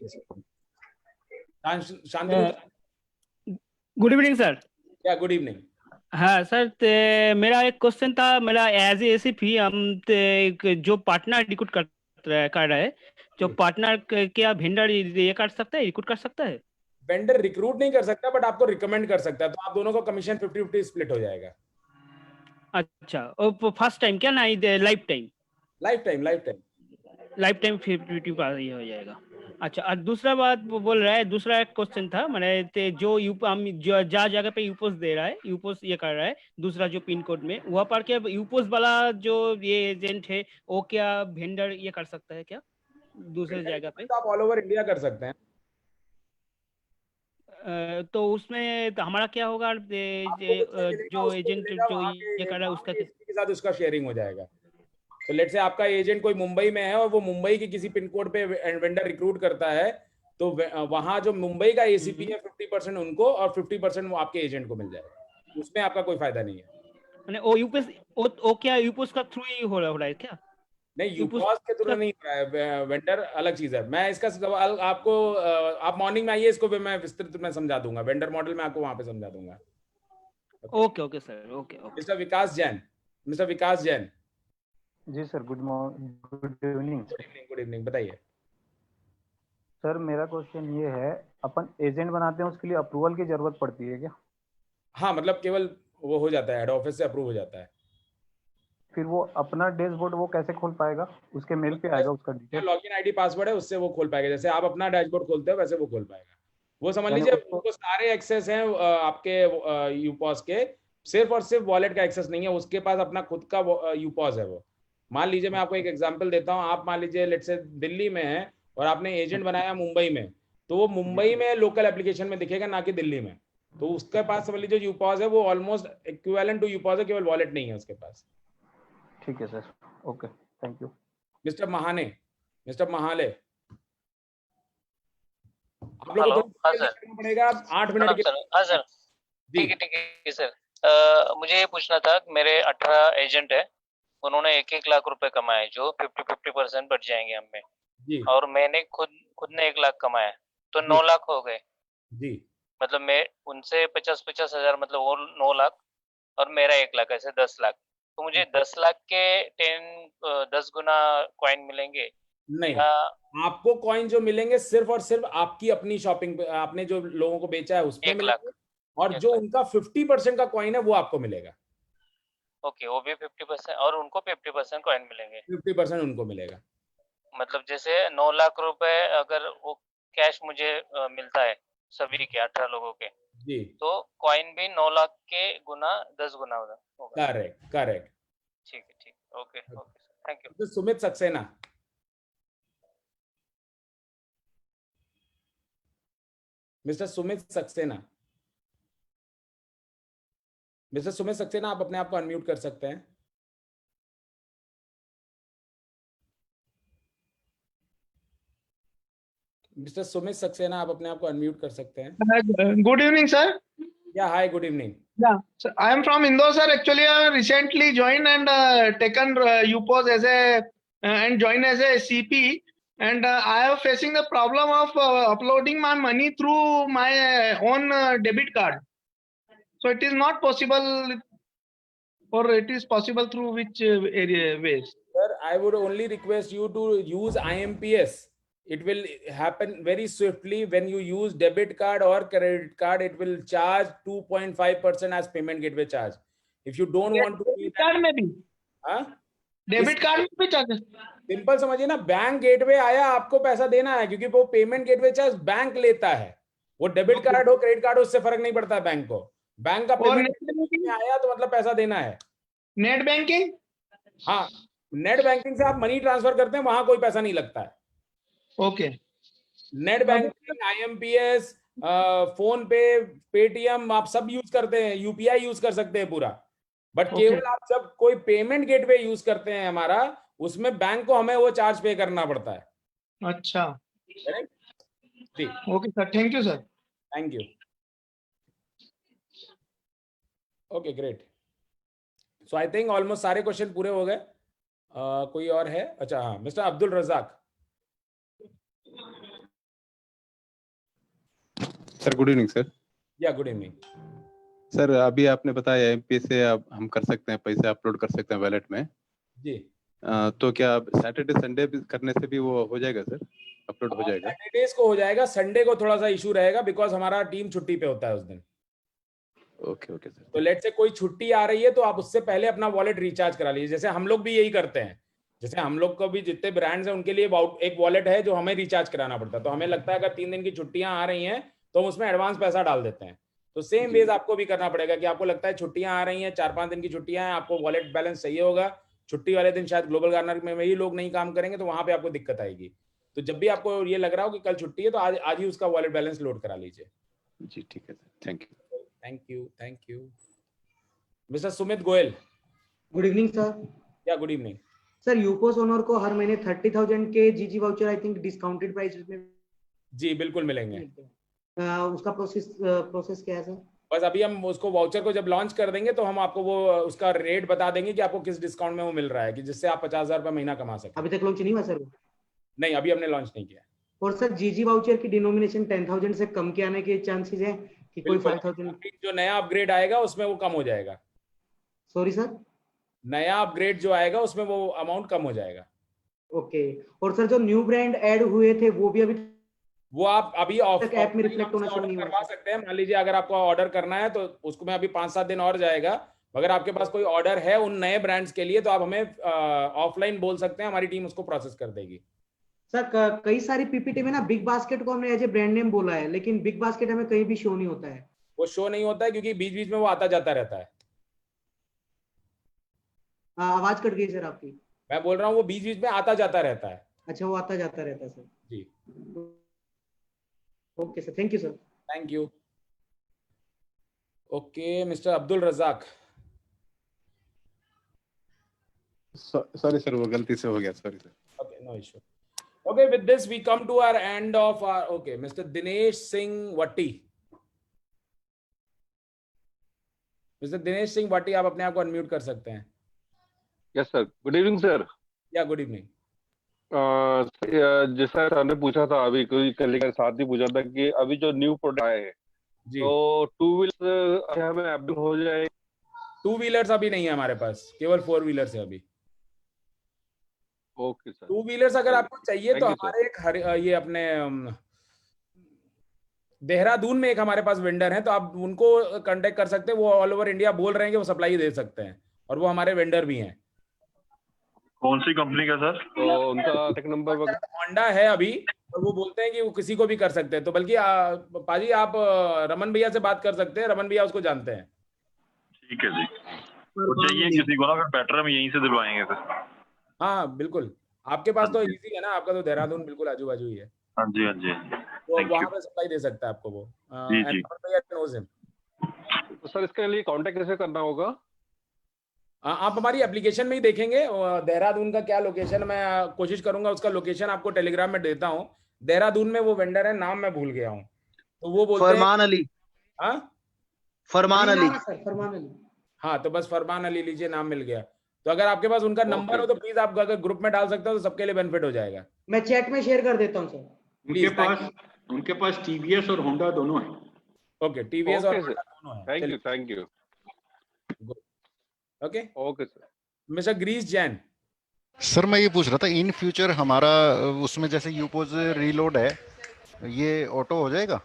Shantanu, good evening sir. क्या गुड इवनिंग। हाँ सर, मेरा एक क्वेश्चन था। मेरा एज एसीपी हम जो पार्टनर रिक्रूट करते कर रहा है, जो पार्टनर क्या वेंडर ये कर सकता है, रिक्रूट कर सकता है? वेंडर रिक्रूट नहीं कर सकता, बट आपको रिकमेंड कर सकता है, तो आप दोनों का कमीशन 50-50 स्प्लिट हो जाएगा। अच्छा, और फर्स्ट टाइम क्या ना लाइफ टाइम? लाइफ टाइम 50-50 का ये हो जाएगा। अच्छा, और दूसरा बात वो बोल रहा है, दूसरा एक क्वेश्चन था मैंने, जो जो जगह पे यूपोस दे रहा है, यूपोस ये कर रहा है, दूसरा जो पिन कोड में, वहाँ पर क्या यूपोस वाला जो ये एजेंट है वो क्या वेंडर ये कर सकता है क्या दूसरे जगह पे? तो आप ऑल ओवर इंडिया कर सकते हैं। तो उसमें तो हमारा क्या होगा, जो एजेंट जो ये कर रहा है उसका के साथ उसका शेयरिंग हो जाएगा। तो लेट से आपका एजेंट कोई मुंबई में है और वो मुंबई के किसी पिन कोड पे वेंडर रिक्रूट करता है, तो वहां जो मुंबई का एसीपी है 50% उनको और 50% वो आपके एजेंट को मिल जाएगा, उसमें आपका कोई फायदा नहीं है। वो यूपीएस वो क्या यूपीएस का थ्रू ही हो रहा है क्या? नहीं, यूपीएस के थ्रू नहीं हो रहा है, वेंडर अलग चीज है। मैं इसका सवाल आपको आप मॉर्निंग में आइए, इसको भी मैं विस्तृत में समझा दूंगा, वेंडर मॉडल में आपको वहां पे समझा दूंगा। Okay sir, okay. Mister Vikas Jain. जी sir, good evening. Good evening, बताइए सर। मेरा क्वेश्चन ये है, अपन एजेंट बनाते हैं उसके लिए अप्रूवल की जरूरत पड़ती है क्या? हाँ, मतलब केवल वो हो जाता है, हेड ऑफिस से अप्रूव हो जाता है। फिर वो अपना डैशबोर्ड वो कैसे खोल पाएगा? उसके मेल पे आएगा उसका डिटेल? लॉगिन आईडी पासवर्ड है, उससे वो खोल पाएगा। जैसे आप अपना डैशबोर्ड खोलते हो वैसे वो खोल पाएगा। वो समझ लीजिए उसको सारे एक्सेस हैं आपके यूपॉस के, सिर्फ और सिर्फ वॉलेट का एक्सेस नहीं है, उसके पास अपना खुद का यूपॉस है। वो मान लीजिए, मैं आपको एक एग्जांपल देता हूँ, आप मान लीजिए लेट से दिल्ली में है और आपने एजेंट बनाया मुंबई में, तो वो मुंबई में लोकल एप्लीकेशन में दिखेगा, ना कि दिल्ली में। तो उसके पास समझ लीजिए यूपॉस है, वो ऑलमोस्ट इक्विवेलेंट टू यूपॉस है, केवल वॉलेट नहीं है उसके पास। ठीक है sir, okay, thank you. Mister Mahale, आप हेलो, हाँ सर, पड़ेगा 8 मिनट के। हाँ सर, ठीक है सर। मुझे ये पूछना था, मेरे 18 एजेंट है, उन्होंने 1-1 लाख रुपए कमाए, जो 50% बढ़ जाएंगे हमें जी। और मैंने खुद ने 1 लाख कमाया, तो 9 लाख हो गए जी। मतलब मैं उनसे 50-50 हजार, मतलब वो 9 लाख और मेरा 1 लाख, ऐसे 10 लाख। तो मुझे 10 लाख के 10 गुना कॉइन मिलेंगे? नहीं, आपको कॉइन जो मिलेंगे सिर्फ और सिर्फ आपकी अपनी शॉपिंग पे, आपने जो लोगों को बेचा है उसमें मिलेंगे, और जो उनका 50% का कॉइन है वो आपको मिलेगा। ओके, वो भी 50% और उनको 50% कॉइन मिलेंगे? 50% उनको मिलेगा। मतलब जैसे 9 लाख रुपए अगर वो कैश मुझे मिलता है सभी के 18 लोगों के जी, तो कॉइन भी 9 लाख के गुना 10 गुना होगा? करेक्ट। ठीक है, okay sir, thank you. Sumit Saxena. Mister Sumit Saxena, आप अपने आप को अनम्यूट कर सकते हैं। मिस्टर सुमित सक्सेना, आप अपने आप को अनम्यूट कर सकते हैं। Good evening, sir. Yeah, hi, good evening. Yeah, so I am from Indore, sir. Actually, I recently joined and taken UPOS as a and joined as a CP, and I am facing the problem of uploading my money through my own debit card. So it is not possible, or it is possible through which ways? Sir, I would only request you to use IMPS. It will happen very swiftly. When you use debit card or credit card, it will charge 2.5% as payment gateway charge. If you don't want to debit card में भी, debit card में भी charges? Simple समझिए ना, bank gateway आया, आपको पैसा देना है, क्योंकि वो पेमेंट गेटवे चार्ज बैंक लेता है। वो डेबिट कार्ड हो क्रेडिट कार्ड हो, उससे फर्क नहीं पड़ता है बैंक को। बैंक का पेमेंट आया तो मतलब पैसा देना है। Net banking? हाँ, नेट बैंकिंग से आप मनी ट्रांसफर करते हैं, वहां कोई पैसा नहीं लगता है। Okay. Net banking, IMPS, phone पे, पेटीएम आप सब यूज करते हैं, UPI यूज कर सकते हैं पूरा, बट केवल आप जब कोई पेमेंट गेटवे यूज करते हैं हमारा, उसमें बैंक को हमें वो चार्ज पे करना पड़ता है। अच्छा, जी, okay sir, thank you sir. Thank you. Okay, great. So I think almost सारे क्वेश्चन पूरे हो गए। कोई और है? अच्छा, हाँ, mister Abdul Razak. Sir good evening sir. Yeah good evening sir, अभी आपने बताया MP से हम कर सकते हैं, पैसे अपलोड कर सकते हैं वैलेट में जी। तो क्या सैटरडे संडे करने से भी वो हो जाएगा सर, अपलोड हो जाएगा? सैटरडेज को हो जाएगा, संडे को थोड़ा सा इशू रहेगा बिकॉज हमारा टीम छुट्टी पे होता है उस दिन। Okay okay sir. तो लेट से कोई छुट्टी आ रही है तो आप उससे पहले अपना वॉलेट रिचार्ज करा लीजिए। जैसे हम लोग भी यही करते हैं, जैसे हम लोग को भी जितने ब्रांड्स हैं उनके लिए एक वॉलेट है जो हमें रिचार्ज कराना पड़ता है। तो हमें लगता है अगर 3 दिन की छुट्टियां आ रही हैं तो हम उसमें एडवांस पैसा डाल देते हैं। तो सेम वेज आपको भी करना पड़ेगा कि आपको लगता है छुट्टियां आ रही हैं, 4-5 दिन की छुट्टियां हैं, आपको वॉलेट बैलेंस चाहिए होगा, छुट्टी वाले दिन शायद ग्लोबल गार्नर में वही लोग नहीं काम करेंगे तो वहां पे आपको दिक्कत आएगी। तो जब भी आपको ये लग रहा हो कि कल छुट्टी है तो आज ही उसका वॉलेट बैलेंस लोड करा लीजिए। जी ठीक है sir, thank you. Thank you mister Sumit Goyal. Good evening sir. Yeah good evening sir. यूपोस owner को हर महीने 30,000 के जीजी voucher I think discounted price में जी बिल्कुल मिलेंगे। उसका प्रोसेस क्या है सर? बस अभी हम उसको वाउचर को जब लॉन्च कर देंगे तो हम आपको वो उसका रेट बता देंगे कि आपको किस डिस्काउंट में वो मिल रहा है कि जिससे आप 50,000 रुपये महीना कमा सकें। अभी तक लॉन्च नहीं हुआ सर? नहीं, अभी हमने लॉन्च नहीं किया। और सर जीजी वाउचर की डिनोमिनेशन 10,000 से कम के आने के चांसेस है कि कोई 5,000? जो नया अपग्रेड आएगा उसमें वो कम हो जाएगा। Sorry sir? नया अपग्रेड जो आएगा उसमें वो अमाउंट कम हो जाएगा। ओके। और सर जो न्यू ब्रांड ऐड हुए थे वो भी अभी वो आप अभी ऐप में रिफ्लेक्ट होना शुरू नहीं हुआ? करवा सकते हैं। मान लीजिए अगर आपको ऑर्डर करना है तो उसको में अभी 5-7 दिन और जाएगा। अगर आपके पास कोई ऑर्डर है उन नए ब्रांड्स के लिए तो आप हमें ऑफलाइन बोल सकते हैं, हमारी टीम उसको प्रोसेस कर देगी। सर कई सारी पीपीटी में ना बिग बास्केट को हमने एज ए ब्रांड नेम बोला है लेकिन बिग बास्केट हमें कहीं भी शो नहीं होता है। वो शो नहीं होता है क्योंकि बीच बीच में वो आता जाता रहता है। आवाज कट गई सर आपकी। मैं बोल रहा हूँ वो बीच बीच में आता जाता रहता है। अच्छा, वो आता जाता रहता है सर। जी okay sir, thank you sir. Thank you. Okay mister Abdul Razak. Sorry sir, वो गलती से हो गया, sorry sir. Okay, no issue. Okay, with this we come to our end of our, okay, Mr. Dinesh Singh Vatti. Mr. Dinesh Singh Vatti, आप अपने आप को unmute कर सकते हैं। Yes sir, good evening sir. Yeah good evening. जैसा sir ने पूछा था अभी, कोई कलीग के साथ ही पूछा था कि अभी जो न्यू प्रोडक्ट आए हैं तो 2 व्हीलर्स हमें अपडेट हो जाए? 2 व्हीलर्स अभी नहीं है हमारे पास, केवल 4 व्हीलर्स है अभी। Okay sir. 2 व्हीलर्स अगर आपको चाहिए तो हमारे ये अपने देहरादून में एक हमारे पास वेंडर हैं तो आप उनको कांटेक्ट कर सकते हैं। वो ऑल ओवर इंडिया बोल रहे हैं कि वो सप्लाई दे सकते हैं और वो हमारे वेंडर भी हैं। कौन सी कंपनी का सर? तो उनका टेक नंबर होंडा है अभी और वो बोलते हैं कि वो किसी को भी कर सकते हैं। तो बल्कि पाजी आप रमन भैया से बात कर सकते हैं, रमन भैया उसको जानते हैं। ठीक है जी। तो चाहिए किसी को ना, अगर बेटर हम यहीं से दिलवाएंगे सर। हाँ बिल्कुल, आपके पास तो इजी है ना, आपका तो देहरादून बिल्कुल आजू बाजू ही है। हाँ जी हाँ जी। तो वहाँ पे सप्लाई दे सकता है आपको वो। जी जी। तो सर इसके लिए कांटेक्ट कैसे करना होगा? आप हमारी एप्लीकेशन में ही देखेंगे देहरादून का क्या लोकेशन, मैं कोशिश करूंगा उसका लोकेशन आपको टेलीग्राम में देता हूँ। देहरादून में वो वेंडर है, नाम मैं भूल गया हूँ, तो वो बोलते हैं फरमान अली। हाँ फरमान अली। फरमान अली। हाँ तो बस फरमान अली लीजिए, नाम मिल गया। तो अगर आपके पास उनका नंबर हो तो प्लीज आप अगर ग्रुप में डाल सकते हो तो सबके लिए बेनिफिट हो जाएगा। मैं चैट में शेयर कर देता हूँ सर। उनके पास टीवीएस और होंडा दोनों है। ओके, टीवीएस और होंडा दोनों है। Thank you thank you. Okay okay sir. Mister Girish Jain. Sir मैं ये पूछ रहा था, इन फ्यूचर हमारा उसमें जैसे यूपोज रीलोड है ये ऑटो हो जाएगा?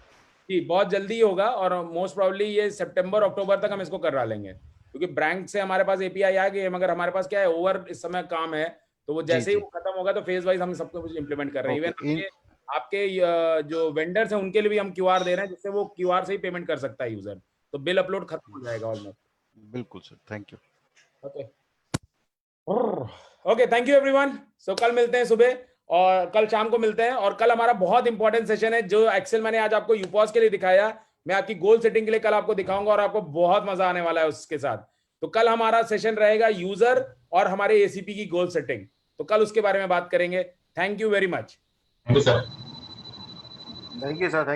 जी बहुत जल्दी होगा और मोस्ट प्रोबेबली ये सितंबर अक्टूबर तक हम इसको करवा लेंगे क्योंकि बैंक से हमारे पास एपीआई आ गई है, मगर हमारे पास क्या है ओवर इस समय काम है, तो वो जैसे ही वो खत्म होगा तो फेज वाइज हम सबको कुछ इंप्लीमेंट कर रहे हैं। इवन आपके जो वेंडर्स हैं उनके लिए भी हम क्यूआर दे रहे हैं जिससे वो क्यूआर से ही पेमेंट कर सकता है यूजर, तो बिल अपलोड खत्म हो जाएगा ऑलमोस्ट। बिल्कुल sir, thank you. Okay thank you everyone. So कल मिलते हैं सुबह और कल शाम को मिलते हैं। और कल हमारा बहुत इंपॉर्टेंट सेशन है जो एक्सेल मैंने आज आपको यूपॉस के लिए दिखाया, मैं आपकी गोल सेटिंग के लिए कल आपको दिखाऊंगा और आपको बहुत मजा आने वाला है उसके साथ। तो कल हमारा सेशन रहेगा यूजर और हमारे एसीपी की गोल सेटिंग, तो कल उसके बारे में बात करेंगे। Thank you very much. Thank you sir. Thank you sir.